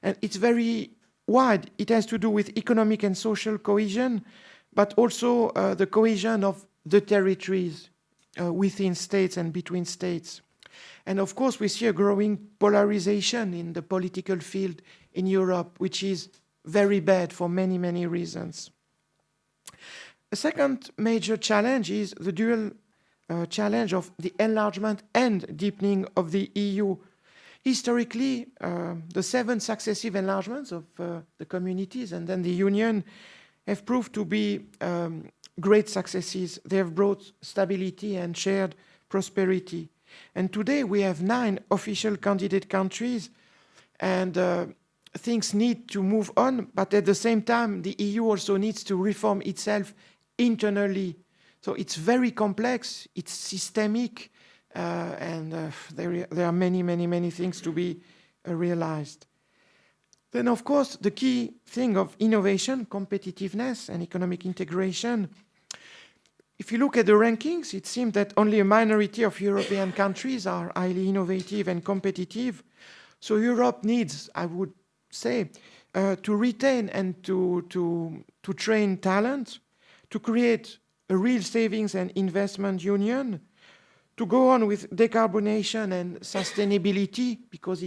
And it's very wide. It has to do with economic and social cohesion, but also the cohesion of the territories within states and between states. And of course, we see a growing polarization in the political field in Europe, which is very bad for many, many reasons. A second major challenge is the dual challenge of the enlargement and deepening of the EU. Historically, the 7 successive enlargements of the communities and then the Union have proved to be great successes. They have brought stability and shared prosperity. And today we have 9 official candidate countries, and things need to move on, but at the same time, the EU also needs to reform itself internally. So it's very complex, it's systemic, and there are many, many, many things to be realized. Then, of course, the key thing of innovation, competitiveness, and economic integration. if you look at the rankings, it seems that only a minority of European countries are highly innovative and competitive. So Europe needs, I would say, to retain and to train talent, to create a real savings and investment union, to go on with decarbonation and sustainability, because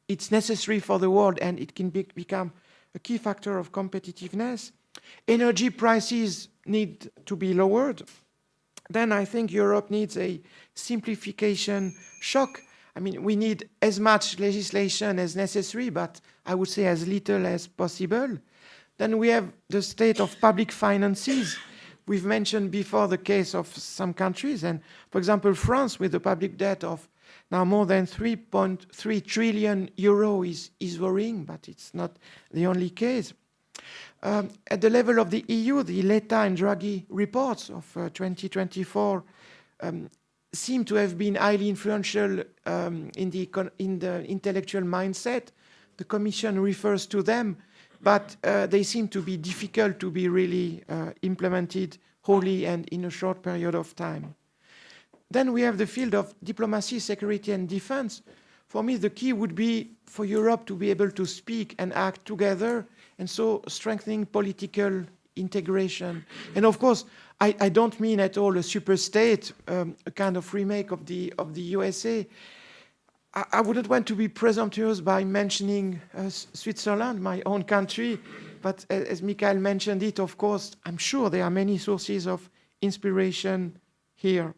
it's necessary for the world and it can become a key factor of competitiveness. Energy prices need to be lowered. Then I think Europe needs a simplification shock. I mean, we need as much legislation as necessary, but I would say as little as possible. Then we have the state of public finances. We've mentioned before the case of some countries, and for example, France, with a public debt of now more than 3.3 trillion euro is worrying, but it's not the only case. At the level of the EU, the Letta and Draghi reports of 2024 seem to have been highly influential in the intellectual mindset. The Commission refers to them, but they seem to be difficult to be really implemented wholly and in a short period of time. Then we have the field of diplomacy, security, and defense. For me, the key would be for Europe to be able to speak and act together, and so strengthening political integration. And of course, I don't mean at all a super state, a kind of remake of the USA. I wouldn't want to be presumptuous by mentioning Switzerland, my own country, but as Michael mentioned it, of course, I'm sure there are many sources of inspiration here.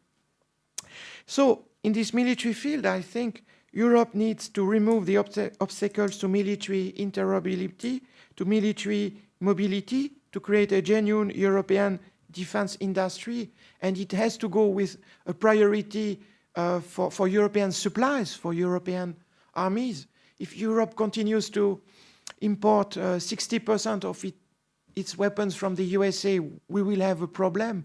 So in this military field, I think Europe needs to remove the obstacles to military interoperability, to military mobility, to create a genuine European defense industry, and it has to go with a priority for European supplies, for European armies. If Europe continues to import 60% of its weapons from the USA, we will have a problem.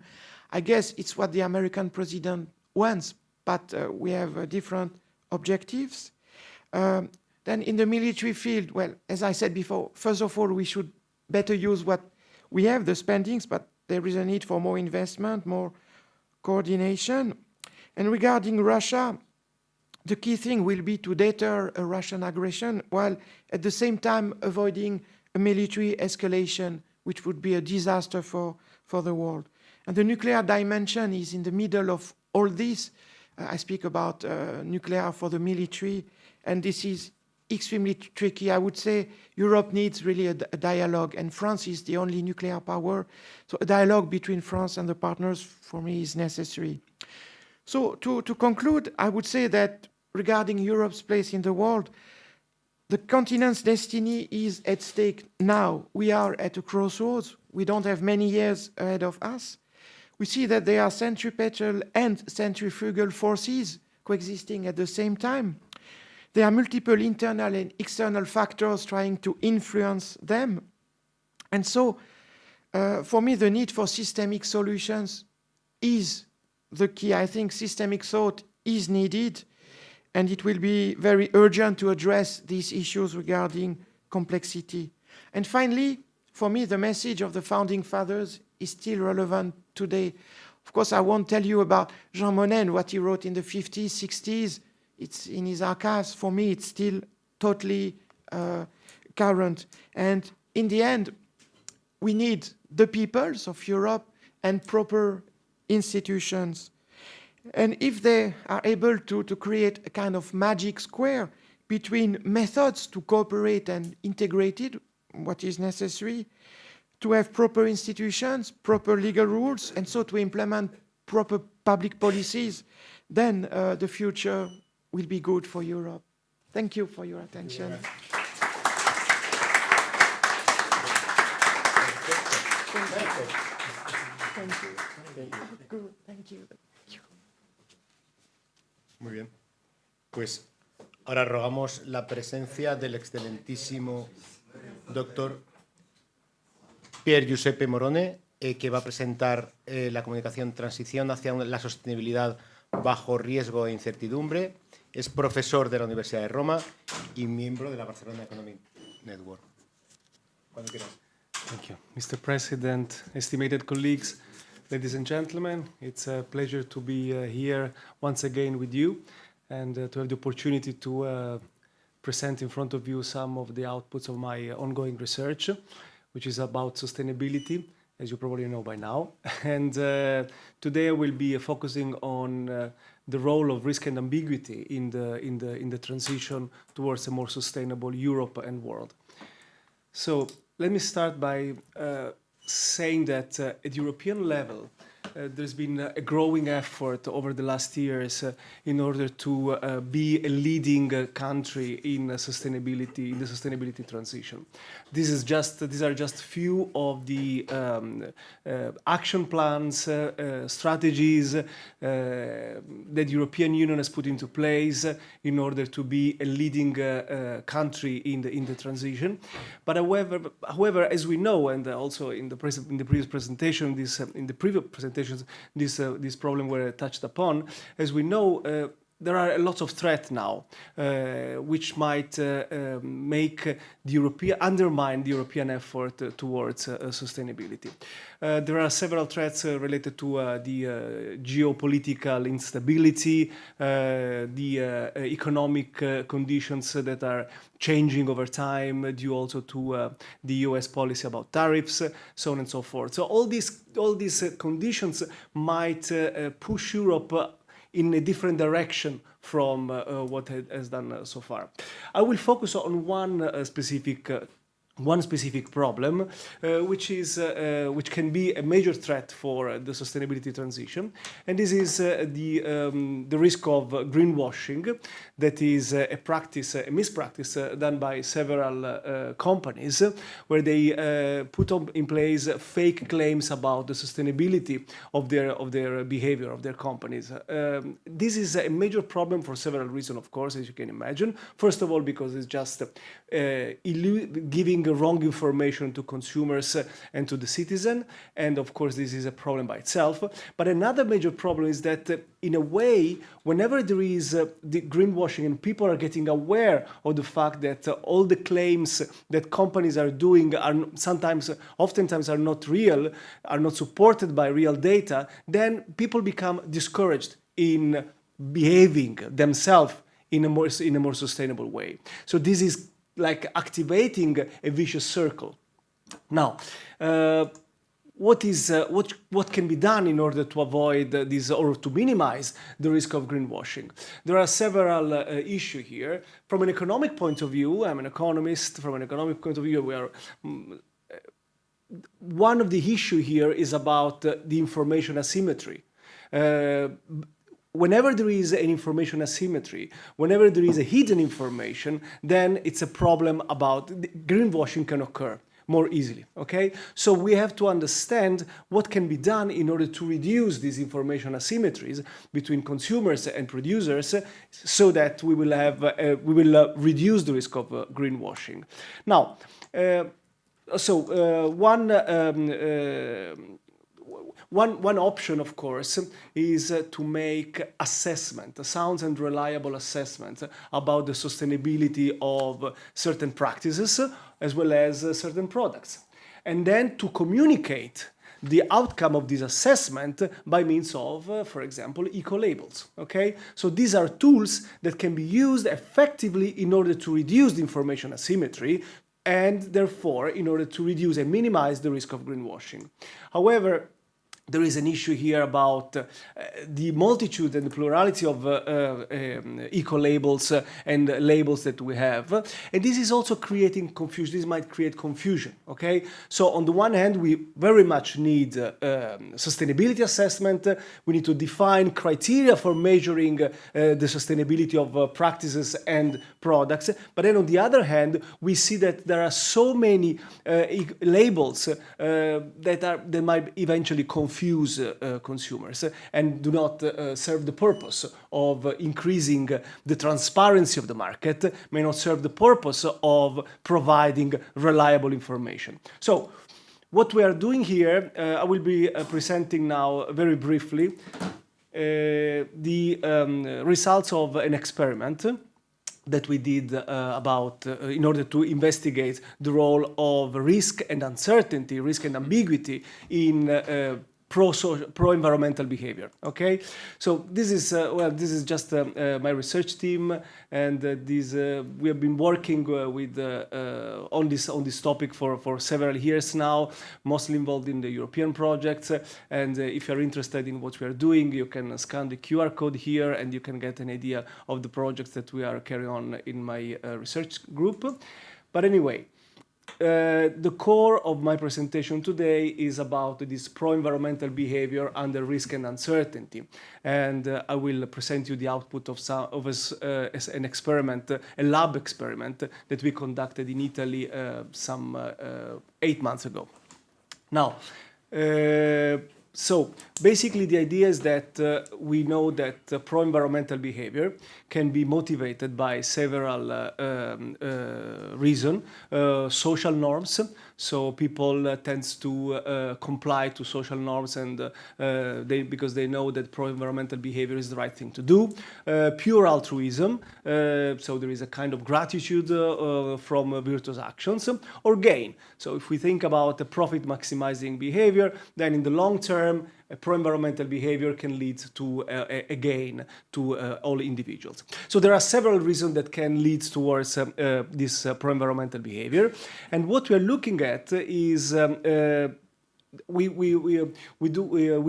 I guess it's what the American president wants, but we have different objectives. Then in the military field, well, as I said before, first of all, we should better use what we have, the spendings, but there is a need for more investment, more coordination. And regarding Russia, the key thing will be to deter a Russian aggression while at the same time avoiding a military escalation, which would be a disaster for the world. And the nuclear dimension is in the middle of all this. I speak about nuclear for the military, and this is extremely tricky. I would say Europe needs really a dialogue, and France is the only nuclear power. So a dialogue between France and the partners, for me, is necessary. So to conclude, I would say that regarding Europe's place in the world, the continent's destiny is at stake now. We are at a crossroads. We don't have many years ahead of us. We see that there are centripetal and centrifugal forces coexisting at the same time. There are multiple internal and external factors trying to influence them. And so, for me, the need for systemic solutions is the key. I think systemic thought is needed, and it will be very urgent to address these issues regarding complexity. And finally, for me, the message of the Founding Fathers is still relevant today. Of course, I won't tell you about Jean Monnet and what he wrote in the 50s, 60s. It's in his archives. For me, it's still totally current. And in the end, we need the peoples of Europe and proper institutions. And if they are able to create a kind of magic square between methods to cooperate and integrate it, what is necessary, to have proper institutions, proper legal rules, and so to implement proper public policies, then the future will be good for Europe. Thank you for your attention. Thank you. Muy bien. Pues ahora rogamos la presencia del excelentísimo doctor Pier Giuseppe Morone, que va a presentar la comunicación Transición hacia la sostenibilidad bajo riesgo e incertidumbre. Es profesor de la Universidad de Roma y miembro de la Barcelona Economic Network. Cuando quieras. Thank you. Mr. President, estimated colleagues, ladies and gentlemen. It's a pleasure to be here once again with you and to have the opportunity to present in front of you some of the outputs of my ongoing research, which is about sustainability, as you probably know by now. And today I will be focusing on the role of risk and ambiguity in the transition towards a more sustainable Europe and world. So let me start by saying that at European level, there's been a growing effort over the last years in order to be a leading country in sustainability, in the sustainability transition. These are just few of the action plans, strategies that the European Union has put into place in order to be a leading country in the transition. But however, as we know, and also in the previous presentation, this problem were touched upon. As we know, there are a lot of threats now, which might undermine the European effort towards sustainability. There are several threats related to the geopolitical instability, the economic conditions that are changing over time due also to the US policy about tariffs, so on and so forth. So all these conditions might push Europe in a different direction from what it has done so far. I will focus on one specific problem, which can be a major threat for the sustainability transition, and this is the risk of greenwashing. That is a mispractice done by several companies, where they put in place fake claims about the sustainability of their behavior, of their companies. This is a major problem for several reasons, of course, as you can imagine. First of all, because it's just giving wrong information to consumers and to the citizen, and of course this is a problem by itself. But another major problem is that in a way, whenever there is the greenwashing and people are getting aware of the fact that all the claims that companies are doing are oftentimes are not real, are not supported by real data, then people become discouraged in behaving themselves in a more sustainable way. So this is like activating a vicious circle. Now, what can be done in order to avoid this or to minimize the risk of greenwashing? There are several issues here. From an economic point of view, I'm an economist. From an economic point of view, one of the issues here is about the information asymmetry. Whenever there is an information asymmetry, whenever there is a hidden information, then it's a problem about greenwashing can occur more easily, okay? So we have to understand what can be done in order to reduce these information asymmetries between consumers and producers so that we will reduce the risk of greenwashing. Now, One option, of course, is to make a sound and reliable assessment about the sustainability of certain practices as well as certain products. And then to communicate the outcome of this assessment by means of, for example, eco-labels, okay? So these are tools that can be used effectively in order to reduce the information asymmetry and therefore in order to reduce and minimize the risk of greenwashing. However, there is an issue here about the multitude and the plurality of eco-labels and labels that we have. And this is also creating confusion. This might create confusion, okay? So on the one hand, we very much need sustainability assessment. We need to define criteria for measuring the sustainability of practices and products. But then on the other hand, we see that there are so many labels that might eventually confuse consumers and do not serve the purpose of increasing the transparency of the market, may not serve the purpose of providing reliable information. So what we are doing here, I will be presenting now very briefly the results of an experiment that we did in order to investigate the role of risk and uncertainty, risk and ambiguity in pro-environmental behavior. Okay, so this is this is just my research team, and we have been working on this topic for several years now, mostly involved in the European projects. And if you're interested in what we are doing, you can scan the QR code here, and you can get an idea of the projects that we are carrying on in my research group. But anyway. The core of my presentation today is about this pro-environmental behavior under risk and uncertainty, and I will present you the output of an experiment, a lab experiment that we conducted in Italy some 8 months ago. Now, so basically the idea is that we know that pro-environmental behavior can be motivated by several reasons. Social norms, so people tend to comply to social norms, and because they know that pro-environmental behavior is the right thing to do. Pure altruism, so there is a kind of gratitude from virtuous actions, or gain. So if we think about the profit-maximizing behavior, then in the long term, a pro-environmental behavior can lead to a gain to all individuals. So there are several reasons that can lead towards this pro-environmental behavior. And what we are looking at is we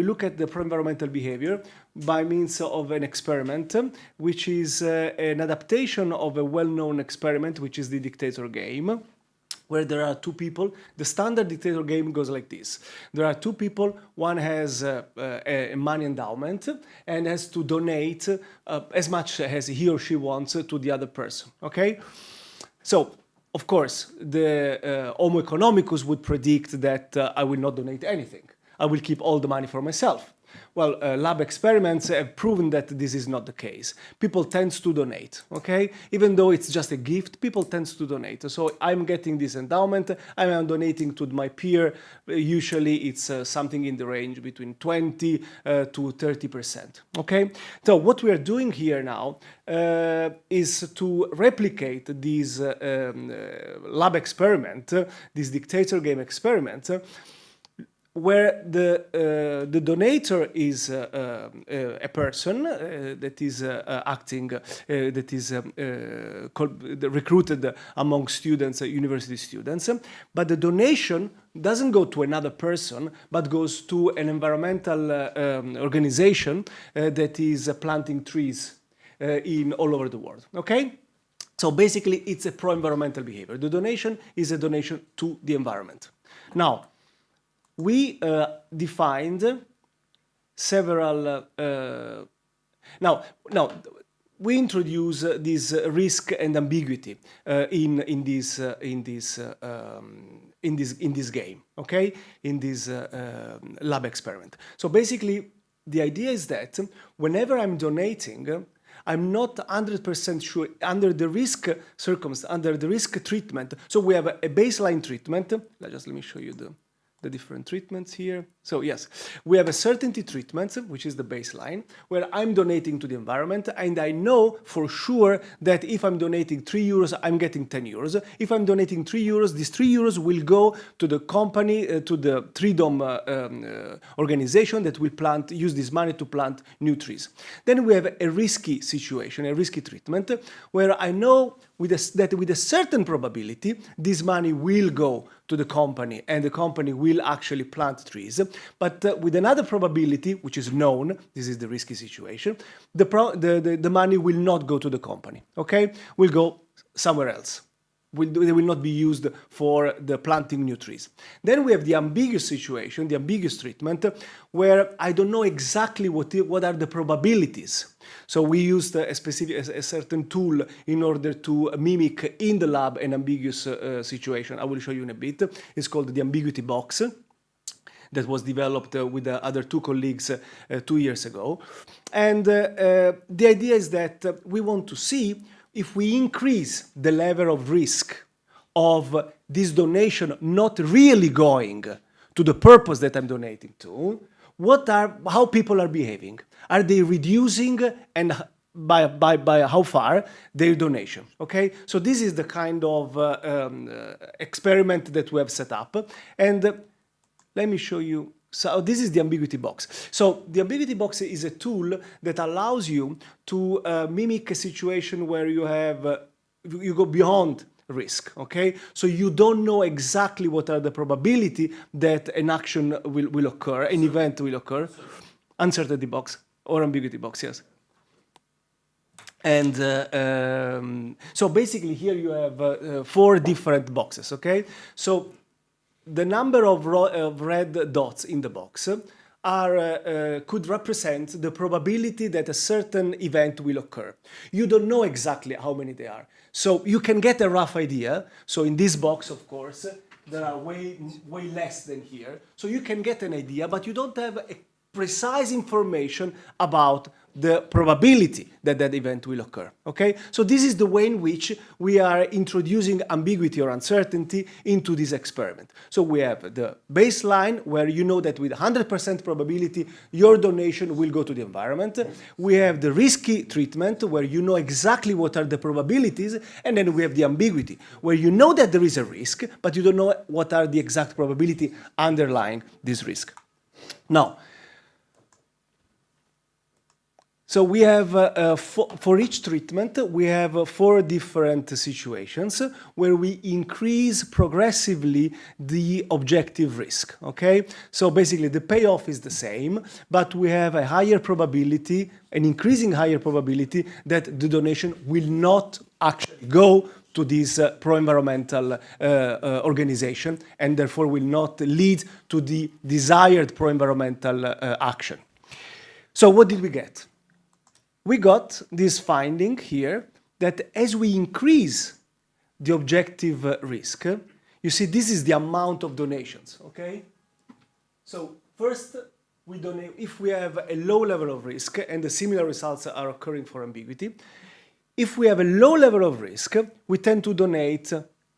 look at the pro-environmental behavior by means of an experiment, which is an adaptation of a well-known experiment, which is the dictator game, where there are two people. The standard dictator game goes like this. There are two people. One has a money endowment and has to donate as much as he or she wants to the other person, okay? So, of course, the Homo economicus would predict that I will not donate anything. I will keep all the money for myself. Well, lab experiments have proven that this is not the case. People tend to donate, okay? Even though it's just a gift, people tend to donate. So I'm getting this endowment, I am donating to my peer. Usually it's something in the range between 20 to 30%, okay? So what we are doing here now is to replicate this lab experiment, this dictator game experiment, where the donator is a person that is acting, that is recruited among students, university students, but the donation doesn't go to another person, but goes to an environmental organization that is planting trees all over the world, okay? So basically, it's a pro-environmental behavior. The donation is a donation to the environment. Now, we defined several. Now, we introduce this risk and ambiguity in this game, okay? In this lab experiment. So basically, the idea is that whenever I'm donating, I'm not 100% sure under the risk circumstance, under the risk treatment. So we have a baseline treatment. Let me show you the different treatments here. So yes, we have a certainty treatment, which is the baseline, where I'm donating to the environment, and I know for sure that if I'm donating 3 euros, I'm getting 10 euros. If I'm donating 3 euros, these 3 euros will go to the company, to the Freedom organization that will use this money to plant new trees. Then we have a risky situation, a risky treatment, where I know that with a certain probability, this money will go to the company, and the company will actually plant trees. But with another probability, which is known, this is the risky situation, the money will not go to the company, okay? Will go somewhere else. They will not be used for the planting new trees. Then we have the ambiguous situation, the ambiguous treatment, where I don't know exactly what are the probabilities. So we used a certain tool in order to mimic in the lab an ambiguous situation. I will show you in a bit. It's called the ambiguity box, that was developed with the other two colleagues 2 years ago. And the idea is that we want to see if we increase the level of risk of this donation not really going to the purpose that I'm donating to, how people are behaving. Are they reducing, and by how far, their donation, okay? So this is the kind of experiment that we have set up. And let me show you So this is the ambiguity box. So the ambiguity box is a tool that allows you to mimic a situation where you have you go beyond risk, okay? So you don't know exactly what are the probability that an action will occur, an event will occur. Uncertainty box or ambiguity box, yes. And so basically here you have 4 different boxes, okay? So the number of red dots in the box could represent the probability that a certain event will occur. You don't know exactly how many there are. So you can get a rough idea. So in this box, of course, there are way less than here. So you can get an idea, but you don't have a precise information about the probability that that event will occur, okay? So this is the way in which we are introducing ambiguity or uncertainty into this experiment. So we have the baseline where you know that with 100% probability your donation will go to the environment. We have the risky treatment where you know exactly what are the probabilities, and then we have the ambiguity where you know that there is a risk, but you don't know what are the exact probability underlying this risk. Now, so we have, for each treatment, we have 4 different situations where we increase progressively the objective risk, okay? So basically the payoff is the same, but we have a higher probability, an increasing higher probability that the donation will not actually go to this pro-environmental organization and therefore will not lead to the desired pro-environmental action. So what did we get? We got this finding here that as we increase the objective risk, you see this is the amount of donations, okay? So first we donate, if we have a low level of risk, and the similar results are occurring for ambiguity, if we have a low level of risk, we tend to donate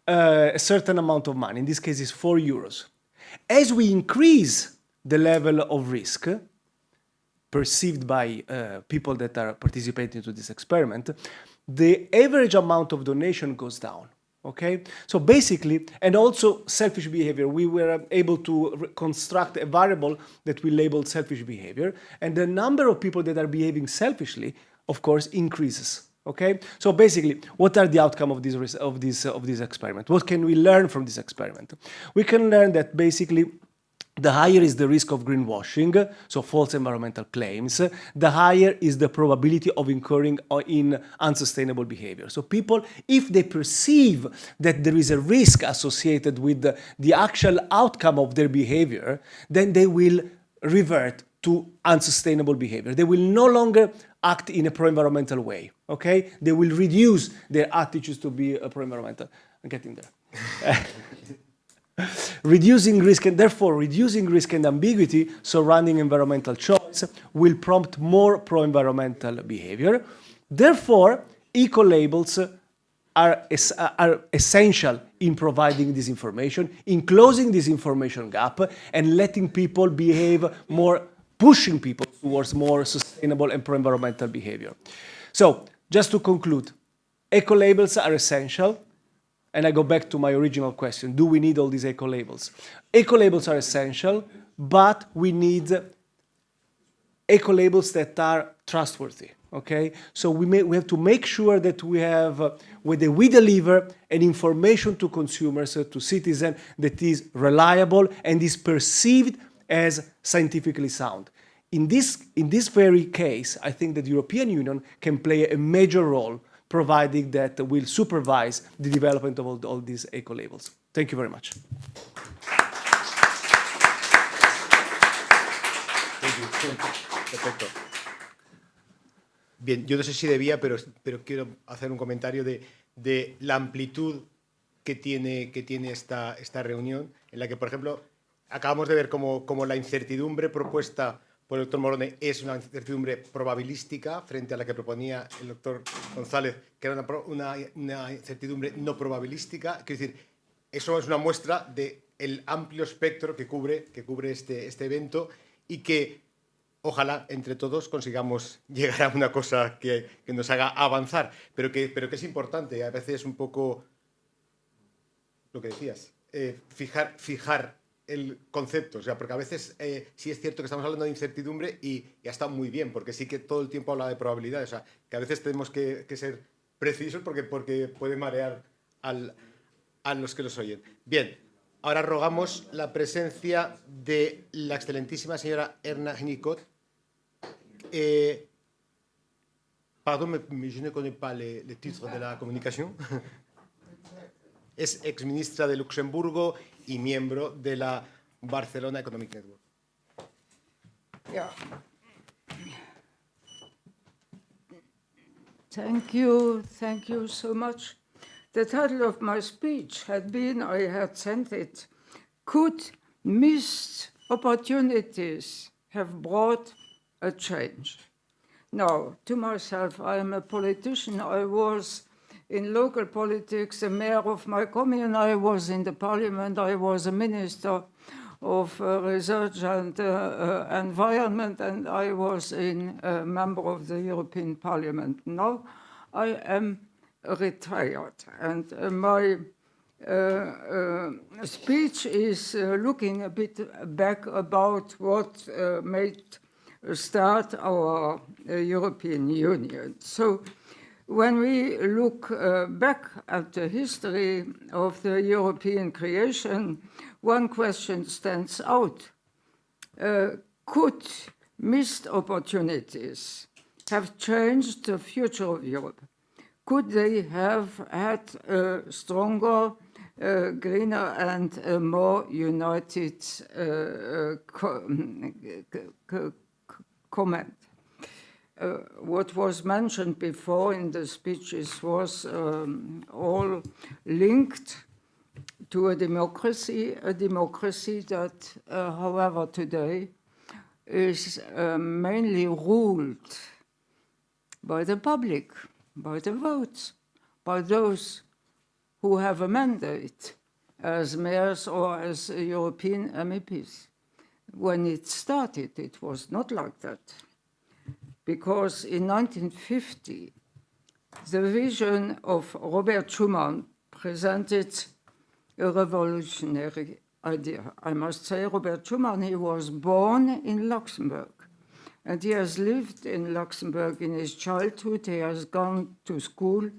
a certain amount of money, in this case it's 4 euros. As we increase the level of risk, perceived by people that are participating to this experiment, the average amount of donation goes down, okay? So basically, and also selfish behavior, we were able to construct a variable that we labeled selfish behavior, and the number of people that are behaving selfishly, of course, increases, okay? So basically, what are the outcome of this experiment? What can we learn from this experiment? We can learn that basically, the higher is the risk of greenwashing, so false environmental claims, the higher is the probability of incurring in unsustainable behavior. So people, if they perceive that there is a risk associated with the actual outcome of their behavior, then they will revert to unsustainable behavior. They will no longer act in a pro-environmental way, okay? They will reduce their attitudes to be pro-environmental. I'm getting there. Reducing risk and therefore reducing risk and ambiguity surrounding environmental choice will prompt more pro-environmental behavior. Therefore, eco-labels are essential in providing this information, in closing this information gap, and letting people behave more, pushing people towards more sustainable and pro-environmental behavior. So, just to conclude, eco-labels are essential. And I go back to my original question, do we need all these eco-labels? Eco-labels are essential, but we need eco-labels that are trustworthy, okay? So we have to make sure that we have, whether we deliver an information to consumers, to citizens, that is reliable and is perceived as scientifically sound. In this very case, I think that the European Union can play a major role, providing that will supervise the development of all these eco-labels. Thank you very much. Perfecto. Bien, yo no sé si debía, pero quiero hacer un comentario de la amplitud que tiene esta reunión, en la que, por ejemplo, acabamos de ver cómo la incertidumbre propuesta por el doctor Morone es una incertidumbre probabilística frente a la que proponía el doctor González, que era una incertidumbre no probabilística. Quiero decir, eso es una muestra del amplio espectro que cubre este evento y que ojalá entre todos consigamos llegar a una cosa que nos haga avanzar, pero que es importante. A veces un poco lo que decías, fijar el concepto, o sea, porque a veces sí es cierto que estamos hablando de incertidumbre y está muy bien, porque sí que todo el tiempo habla de probabilidades, o sea, que a veces tenemos que ser precisos porque puede marear a los que los oyen. Bien, ahora rogamos la presencia de la excelentísima señora Erna Hennicot. Pardon, mais je ne connais pas les titres de la comunicación. Es exministra de Luxemburgo y miembro de la Barcelona Economic Network. Yeah. Thank you so much. The title of my speech had been, I had sent it, Could Missed Opportunities Have Brought a Change? Now, to myself, I am a politician. I was in local politics, the mayor of my commune. I was in the parliament. I was a minister of research and environment, and I was a member of the European Parliament. Now I am retired, and my speech is looking a bit back about what made start our European Union. So when we look back at the history of the European creation, one question stands out. Could missed opportunities have changed the future of Europe? Could they have had a stronger, greener, and a more united comment? What was mentioned before in the speeches was all linked to a democracy that, however, today is mainly ruled by the public, by the votes, by those who have a mandate as mayors or as European MEPs. When it started, it was not like that. Because in 1950, the vision of Robert Schuman presented a revolutionary idea. I must say, Robert Schuman, he was born in Luxembourg, and he has lived in Luxembourg in his childhood. He has gone to school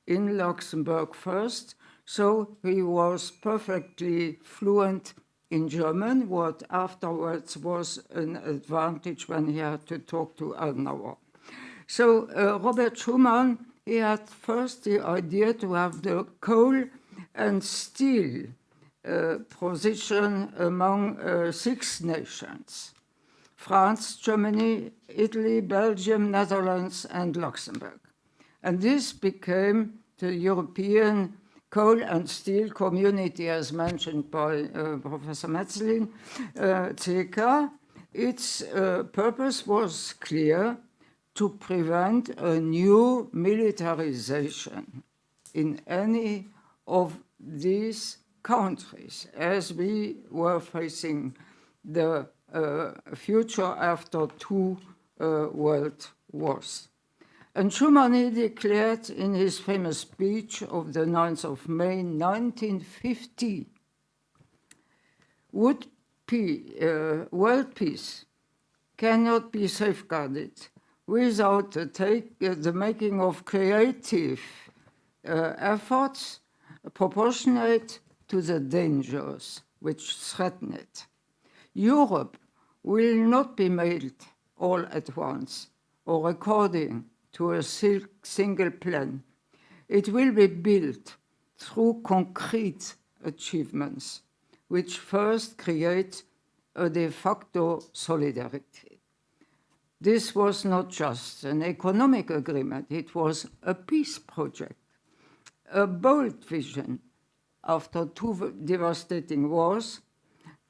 in Luxembourg first, so he was perfectly fluent in German, what afterwards was an advantage when he had to talk to Adenauer. So Robert Schuman, he had first the idea to have the coal and steel position among 6 nations: France, Germany, Italy, Belgium, Netherlands, and Luxembourg. And this became the European Coal and Steel Community, as mentioned by Professor Metzlin, CK. Its purpose was clear: to prevent a new militarization in any of these countries, as we were facing the future after 2 world wars. And Schuman declared in his famous speech of the 9th of May 1950, world peace cannot be safeguarded without the making of creative efforts proportionate to the dangers which threaten it. Europe will not be made all at once or according to a single plan. It will be built through concrete achievements, which first create a de facto solidarity. This was not just an economic agreement, it was a peace project, a bold vision after 2 devastating wars.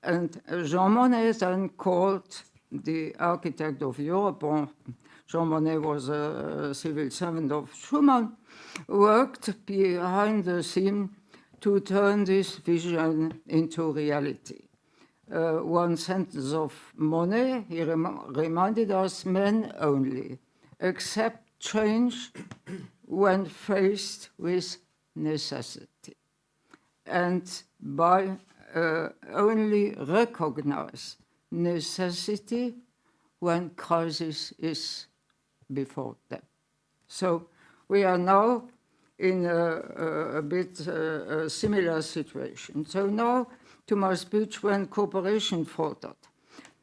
And Jean Monnet then called the architect of Europe. Jean Monnet was a civil servant of Schuman, worked behind the scene to turn this vision into reality. One sentence of Monnet, he reminded us: men only accept change when faced with necessity. And by only recognize necessity when crisis is before them. So we are now in a bit similar situation. So now to my speech when cooperation faltered.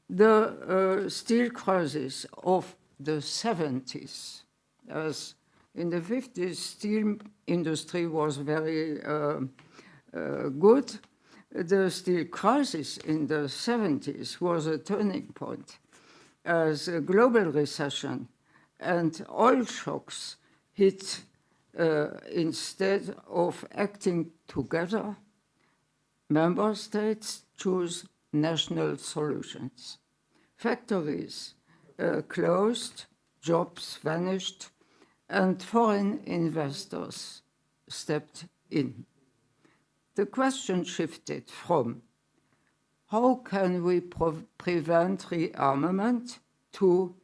The steel crisis of the 70s, as in the 50s, steel industry was very good. The steel crisis in the 70s was a turning point as a global recession and oil shocks hit instead of acting together. Member states choose national solutions. Factories closed, jobs vanished, and foreign investors stepped in. The question shifted from how can we prevent rearmament to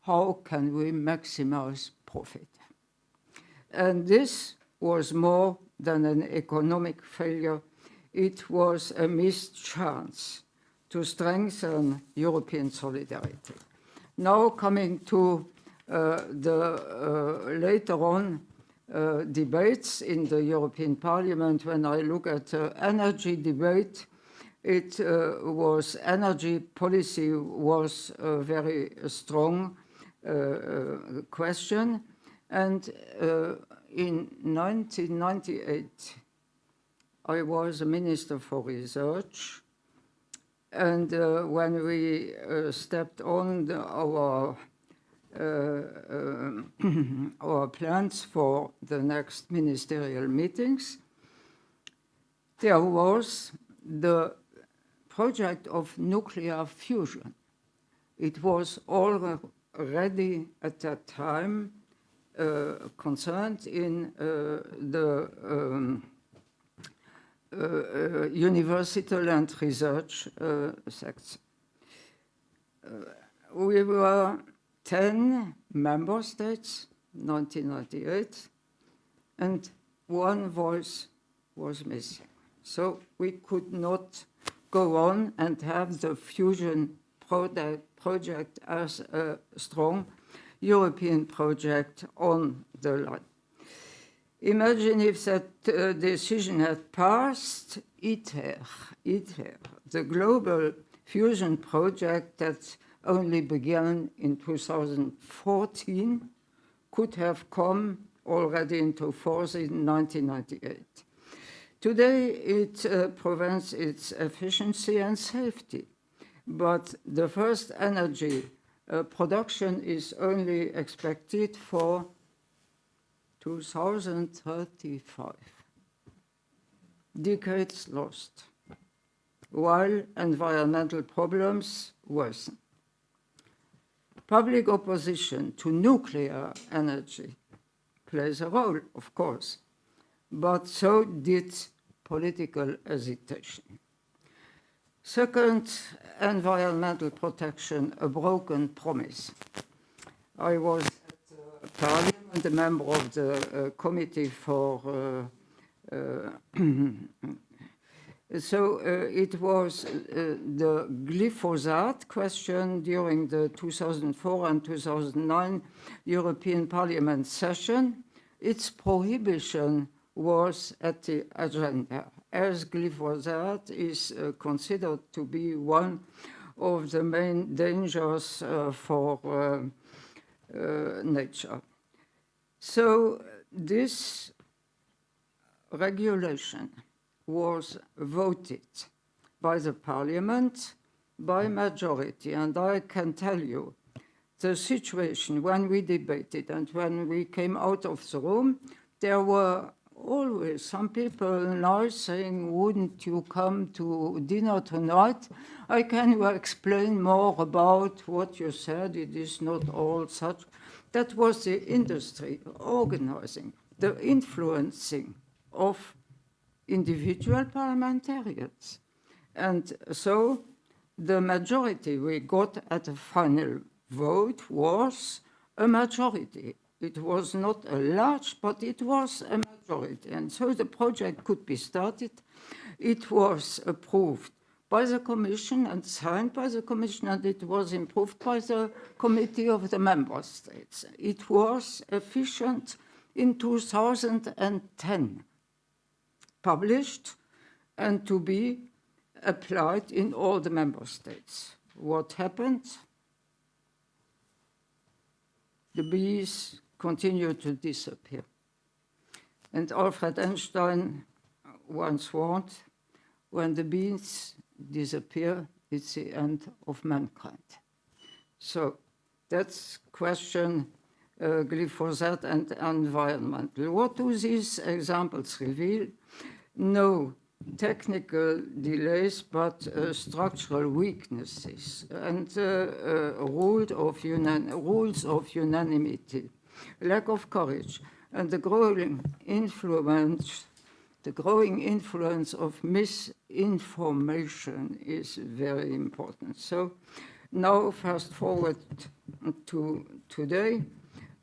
how can we maximize profit? And this was more than an economic failure. It was a missed chance to strengthen European solidarity. Now coming to the later on debates in the European Parliament, when I look at the energy debate, it was energy policy was a very strong question. And in 1998, I was a minister for research. And when we stepped on our plans for the next ministerial meetings, there was the project of nuclear fusion. It was already at that time concerned in the university and research sector. We were 10 member states, 1998, and one voice was missing. So we could not go on and have the fusion project as a strong European project on the line. Imagine if that decision had passed, ITER, the global fusion project that only began in 2014, could have come already into force in 1998. Today, it prevents its efficiency and safety, but the first energy production is only expected for 2035. Decades lost, while environmental problems worsen. Public opposition to nuclear energy plays a role, of course, but so did political hesitation. Second, environmental protection, a broken promise. I was at Parliament, a member of the committee for so it was the glyphosate question during the 2004 and 2009 European Parliament session. Its prohibition was at the agenda, as glyphosate is considered to be one of the main dangers for nature. So this regulation was voted by the Parliament by majority, and I can tell you the situation when we debated and when we came out of the room, there were always some people now saying, wouldn't you come to dinner tonight? I can explain more about what you said, it is not all such. That was the industry organizing, the influencing of individual parliamentarians. And so the majority we got at the final vote was a majority. It was not a large, but it was a majority. And so the project could be started. It was approved by the Commission and signed by the Commission, and it was improved by the Committee of the Member States. It was efficient in 2010, published and to be applied in all the Member States. What happened? The bees continue to disappear. And Alfred Einstein once warned, when the bees disappear, it's the end of mankind. So that's question glyphosate and environmental. What do these examples reveal? No technical delays, but structural weaknesses and rules of unanimity, lack of courage, and the growing influence of misinformation is very important. So now fast forward to today,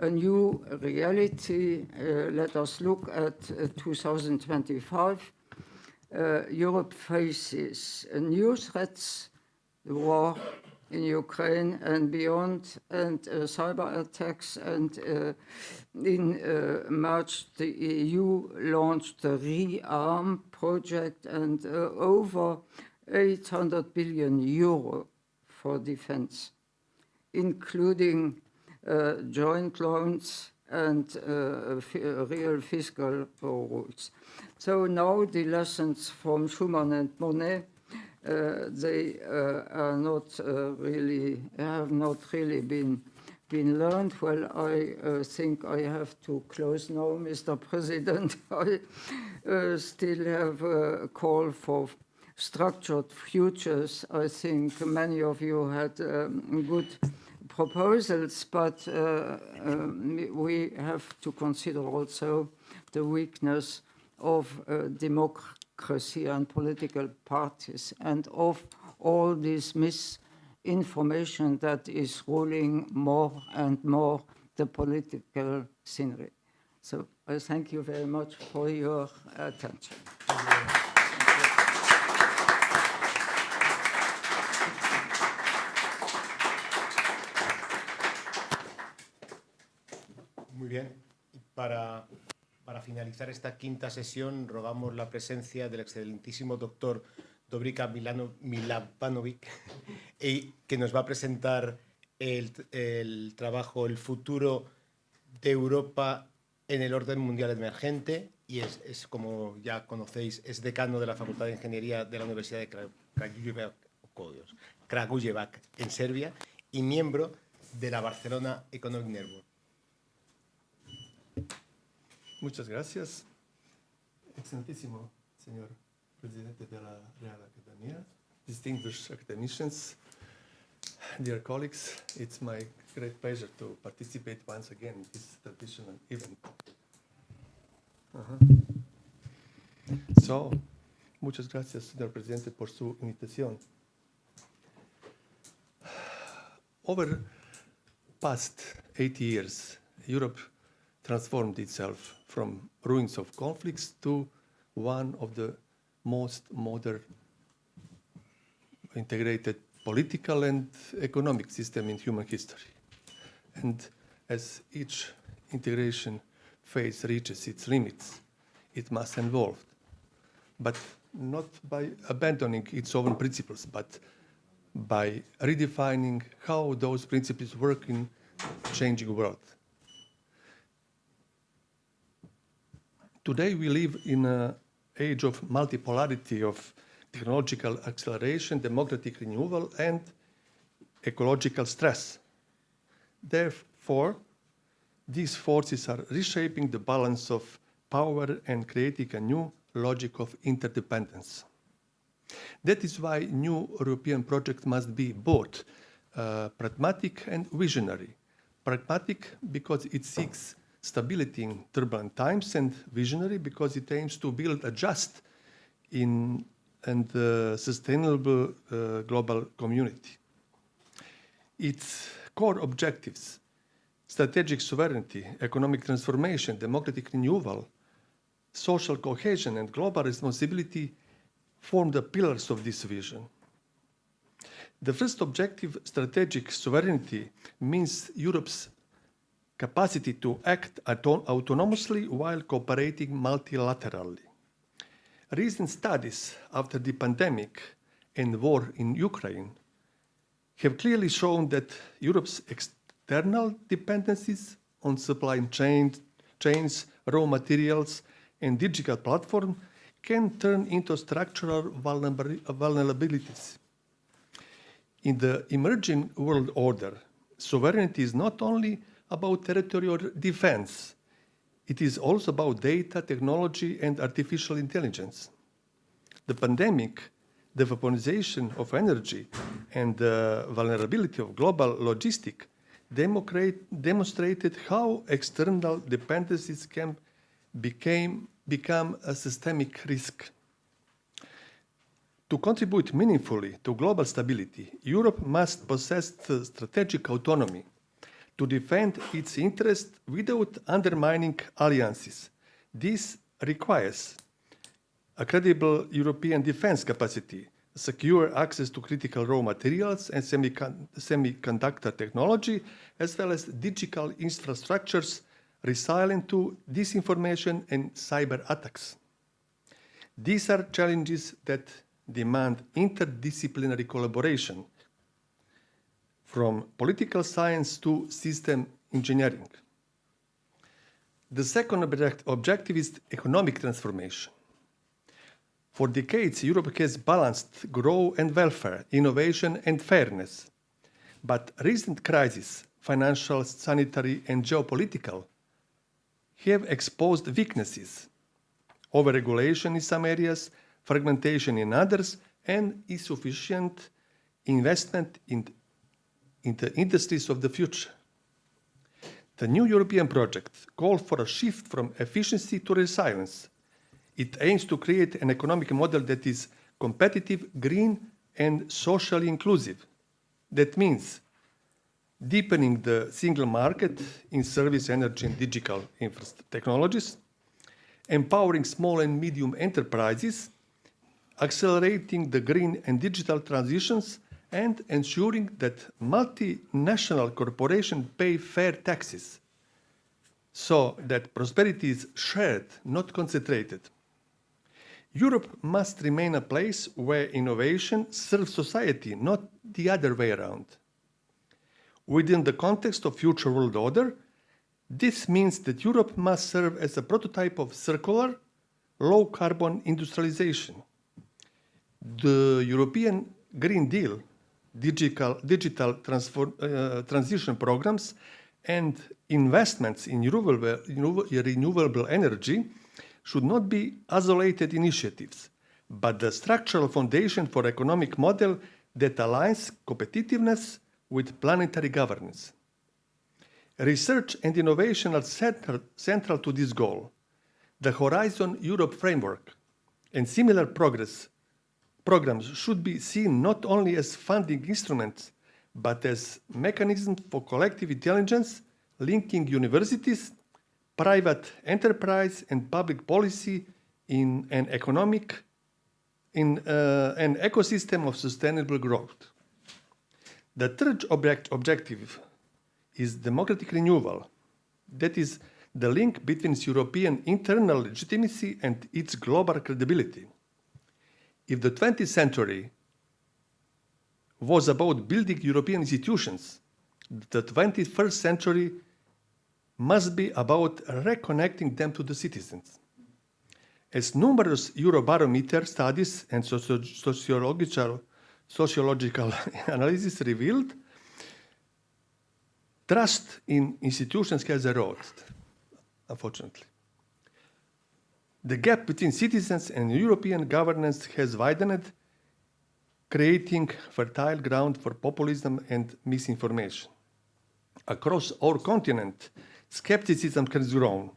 a new reality. Let us look at 2025. Europe faces new threats, the war in Ukraine and beyond, and cyber attacks. And in March, the EU launched the ReArm project and over 800 billion euro for defense, including joint loans and real fiscal rules. So now the lessons from Schuman and Monnet, they have not really been learned. Well, I think I have to close now, Mr. President. I still have a call for structured futures. I think many of you had good proposals, but we have to consider also the weakness of democracy and political parties and of all this misinformation that is ruling more and more the political scenery. So I thank you very much for your attention. Muy bien. Y para finalizar esta quinta sesión, rogamos la presencia del excelentísimo doctor Dobrica Milovanovic, que nos va a presentar el trabajo El futuro de Europa en el orden mundial emergente, y es como ya conocéis, es decano de la Facultad de Ingeniería de la Universidad de Kragujevac en Serbia y miembro de la Barcelona Economic Network. Muchas gracias, excelentísimo señor presidente de la Real Academia, distinguished academicians, dear colleagues, it's my great pleasure to participate once again in this traditional event. So, muchas gracias, señor presidente, por su invitación. Over past 80 years, Europe transformed itself from ruins of conflicts to one of the most modern integrated political and economic system in human history. And as each integration phase reaches its limits, it must evolve, but not by abandoning its own principles, but by redefining how those principles work in a changing world. Today we live in an age of multipolarity, of technological acceleration, democratic renewal, and ecological stress. Therefore, these forces are reshaping the balance of power and creating a new logic of interdependence. That is why new European project must be both pragmatic and visionary. Pragmatic because it seeks stability in turbulent times, and visionary because it aims to build a just and sustainable global community. Its core objectives, strategic sovereignty, economic transformation, democratic renewal, social cohesion, and global responsibility form the pillars of this vision. The first objective, strategic sovereignty, means Europe's capacity to act autonomously while cooperating multilaterally. Recent studies after the pandemic and war in Ukraine have clearly shown that Europe's external dependencies on supply chains, raw materials, and digital platforms can turn into structural vulnerabilities. In the emerging world order, sovereignty is not only about territorial defense, it is also about data, technology, and artificial intelligence. The pandemic, the weaponization of energy, and the vulnerability of global logistics demonstrated how external dependencies can become a systemic risk. To contribute meaningfully to global stability, Europe must possess strategic autonomy to defend its interests without undermining alliances. This requires a credible European defense capacity, secure access to critical raw materials and semiconductor technology, as well as digital infrastructures resilient to disinformation and cyber attacks. These are challenges that demand interdisciplinary collaboration, from political science to system engineering. The second objective is economic transformation. For decades, Europe has balanced growth and welfare, innovation and fairness. But recent crises, financial, sanitary, and geopolitical, have exposed weaknesses, overregulation in some areas, fragmentation in others, and insufficient investment in the industries of the future. The new European project calls for a shift from efficiency to resilience. It aims to create an economic model that is competitive, green, and socially inclusive. That means deepening the single market in service, energy, and digital technologies, empowering small and medium enterprises, accelerating the green and digital transitions, and ensuring that multinational corporations pay fair taxes so that prosperity is shared, not concentrated. Europe must remain a place where innovation serves society, not the other way around. Within the context of future world order, this means that Europe must serve as a prototype of circular, low-carbon industrialization. The European Green Deal, digital transition programs, and investments in renewable energy should not be isolated initiatives, but the structural foundation for economic model that aligns competitiveness with planetary governance. Research and innovation are central to this goal. The Horizon Europe framework and similar programs should be seen not only as funding instruments, but as mechanisms for collective intelligence linking universities, private enterprise, and public policy in an ecosystem of sustainable growth. The third objective is democratic renewal. That is the link between European internal legitimacy and its global credibility. If the 20th century was about building European institutions, the 21st century must be about reconnecting them to the citizens. As numerous Eurobarometer studies and sociological analysis revealed, trust in institutions has eroded, unfortunately. The gap between citizens and European governance has widened, creating fertile ground for populism and misinformation. Across our continent, skepticism has grown.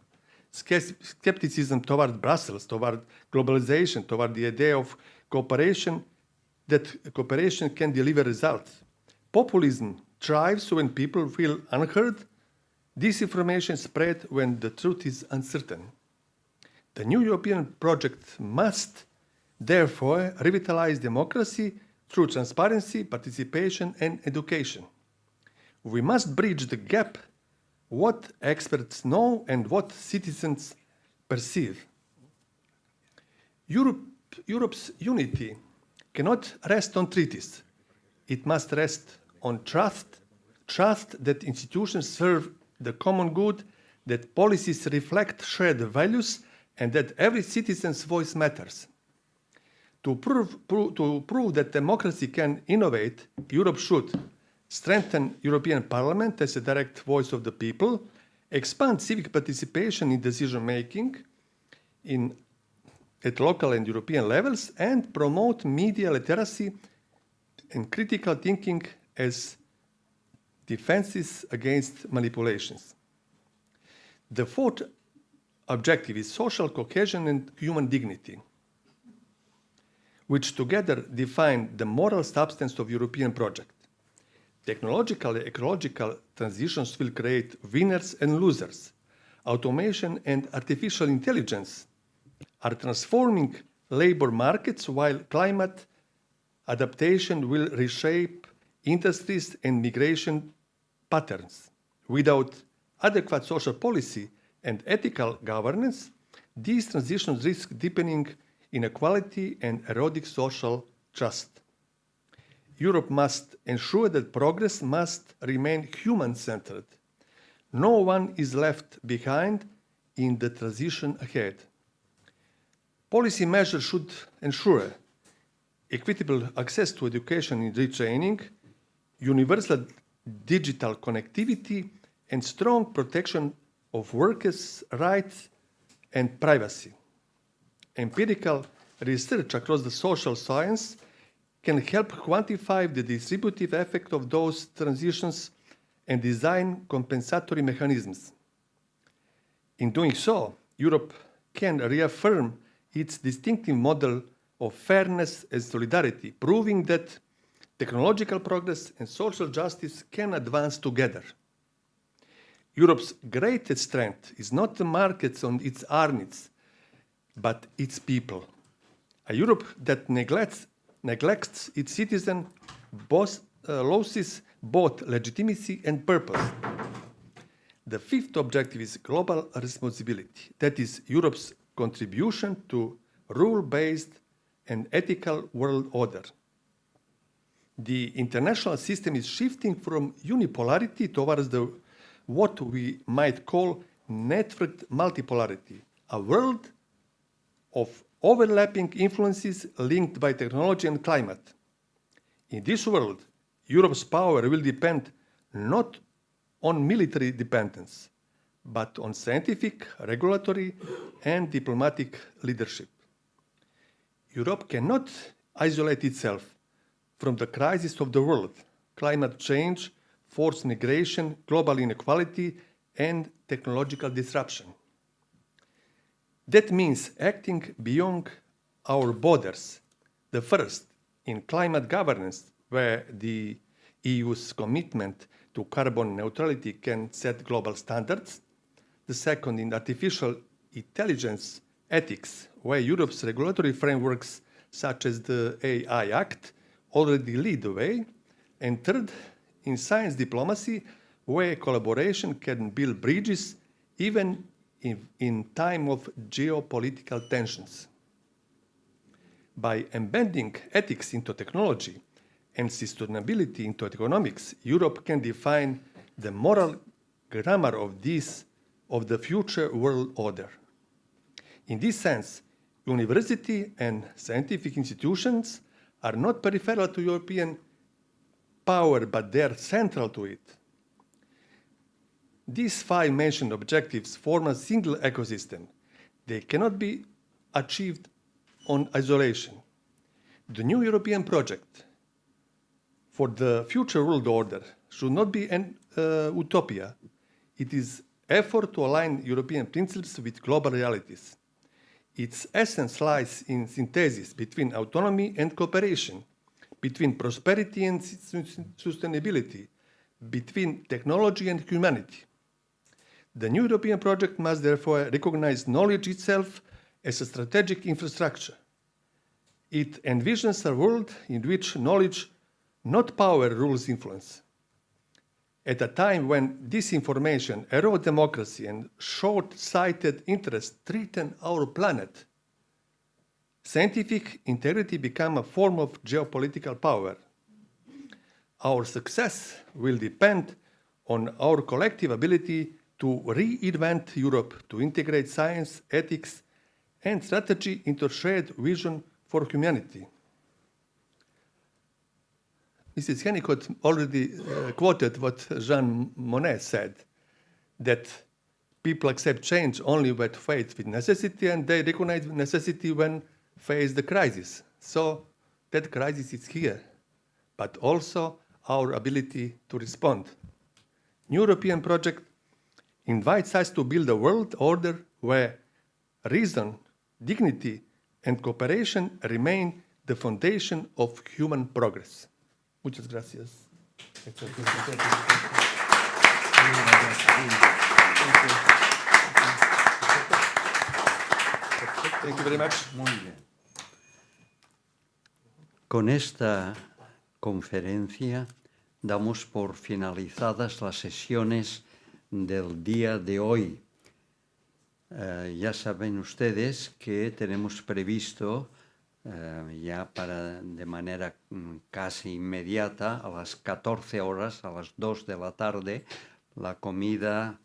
Skepticism toward Brussels, toward globalization, toward the idea of cooperation, that cooperation can deliver results. Populism thrives when people feel unheard. Disinformation spreads when the truth is uncertain. The new European project must Therefore, revitalize democracy through transparency, participation, and education. We must bridge the gap what experts know and what citizens perceive. Europe's unity cannot rest on treaties. It must rest on trust that institutions serve the common good, that policies reflect shared values, and that every citizen's voice matters. To prove that democracy can innovate, Europe should strengthen European Parliament as a direct voice of the people, expand civic participation in decision-making at local and European levels, and promote media literacy and critical thinking as defenses against manipulations. The fourth objective is social cohesion and human dignity, which together define the moral substance of European project. Technological and ecological transitions will create winners and losers. Automation and artificial intelligence are transforming labor markets, while climate adaptation will reshape industries and migration patterns. Without adequate social policy and ethical governance, these transitions risk deepening inequality and eroding social trust. Europe must ensure that progress must remain human-centered. No one is left behind in the transition ahead. Policy measures should ensure equitable access to education and retraining, universal digital connectivity, and strong protection of workers' rights and privacy. Empirical research across the social science can help quantify the distributive effect of those transitions and design compensatory mechanisms. In doing so, Europe can reaffirm its distinctive model of fairness and solidarity, proving that technological progress and social justice can advance together. Europe's greatest strength is not the markets on its armies, but its people. A Europe that neglects its citizens loses both legitimacy and purpose. The fifth objective is global responsibility. That is Europe's contribution to rule-based and ethical world order. The international system is shifting from unipolarity towards what we might call networked multipolarity, a world of overlapping influences linked by technology and climate. In this world, Europe's power will depend not on military dependence, but on scientific, regulatory, and diplomatic leadership. Europe cannot isolate itself from the crisis of the world: climate change, forced migration, global inequality, and technological disruption. That means acting beyond our borders. The first, in climate governance, where the EU's commitment to carbon neutrality can set global standards. The second, in artificial intelligence ethics, where Europe's regulatory frameworks, such as the AI Act, already lead the way. And third, in science diplomacy, where collaboration can build bridges even in time of geopolitical tensions. By embedding ethics into technology and sustainability into economics, Europe can define the moral grammar of the future world order. In this sense, university and scientific institutions are not peripheral to European power, but they are central to it. These five mentioned objectives form a single ecosystem. They cannot be achieved on isolation. The new European project for the future world order should not be an utopia. It is effort to align European principles with global realities. Its essence lies in synthesis between autonomy and cooperation, between prosperity and sustainability, between technology and humanity. The new European project must therefore recognize knowledge itself as a strategic infrastructure. It envisions a world in which knowledge, not power, rules influence. At a time when disinformation, erode democracy, and short-sighted interests threaten our planet, scientific integrity becomes a form of geopolitical power. Our success will depend on our collective ability to reinvent Europe, to integrate science, ethics, and strategy into a shared vision for humanity. Mrs. Hennicott already quoted what Jean Monnet said, that people accept change only when faced with necessity, and they recognize necessity when faced the crisis. So that crisis is here, but also our ability to respond. New European project invites us to build a world order where reason, dignity, and cooperation remain the foundation of human progress. Muchas gracias. Thank you very much. Muy bien. Con esta conferencia damos por finalizadas las sesiones del día de hoy. Ya saben ustedes que tenemos previsto ya de manera casi inmediata, a las 14 horas, a las 2 de la tarde, la comida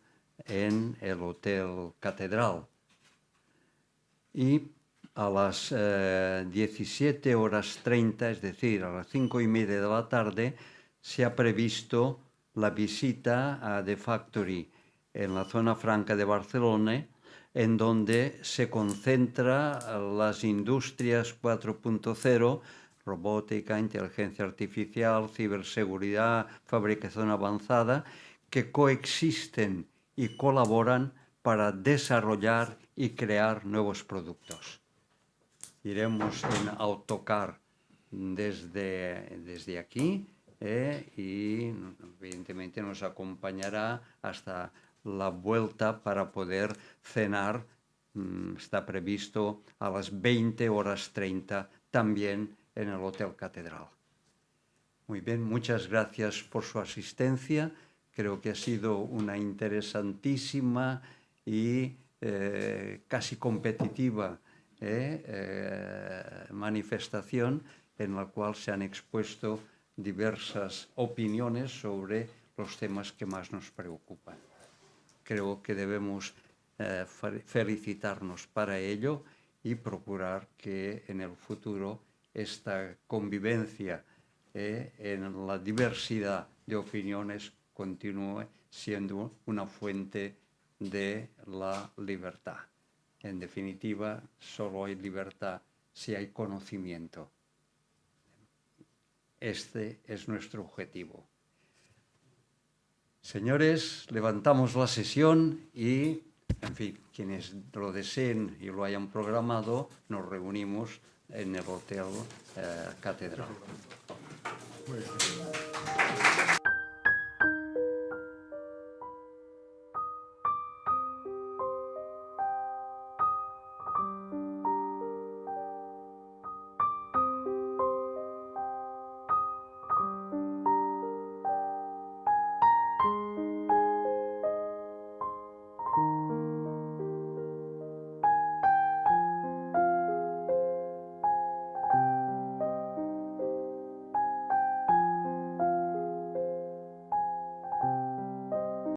en el Hotel Catedral. Y a las 17:30, es decir, a las 5:30 de la tarde, se ha previsto la visita a The Factory en la zona franca de Barcelona, en donde se concentra las industrias 4.0, robótica, inteligencia artificial, ciberseguridad, fabricación avanzada, que coexisten y colaboran para desarrollar y crear nuevos productos. Iremos en autocar desde aquí y evidentemente nos acompañará hasta la vuelta para poder cenar. Está previsto a las 20:30 también en el Hotel Catedral. Muy bien, muchas gracias por su asistencia. Creo que ha sido una interesantísima y casi competitiva manifestación en la cual se han expuesto diversas opiniones sobre los temas que más nos preocupan. Creo que debemos felicitarnos para ello y procurar que en el futuro esta convivencia en la diversidad de opiniones continúe siendo una fuente de la libertad. En definitiva, solo hay libertad si hay conocimiento. Este es nuestro objetivo. Señores, levantamos la sesión y, en fin, quienes lo deseen y lo hayan programado, nos reunimos en el Hotel Catedral. Muy bien.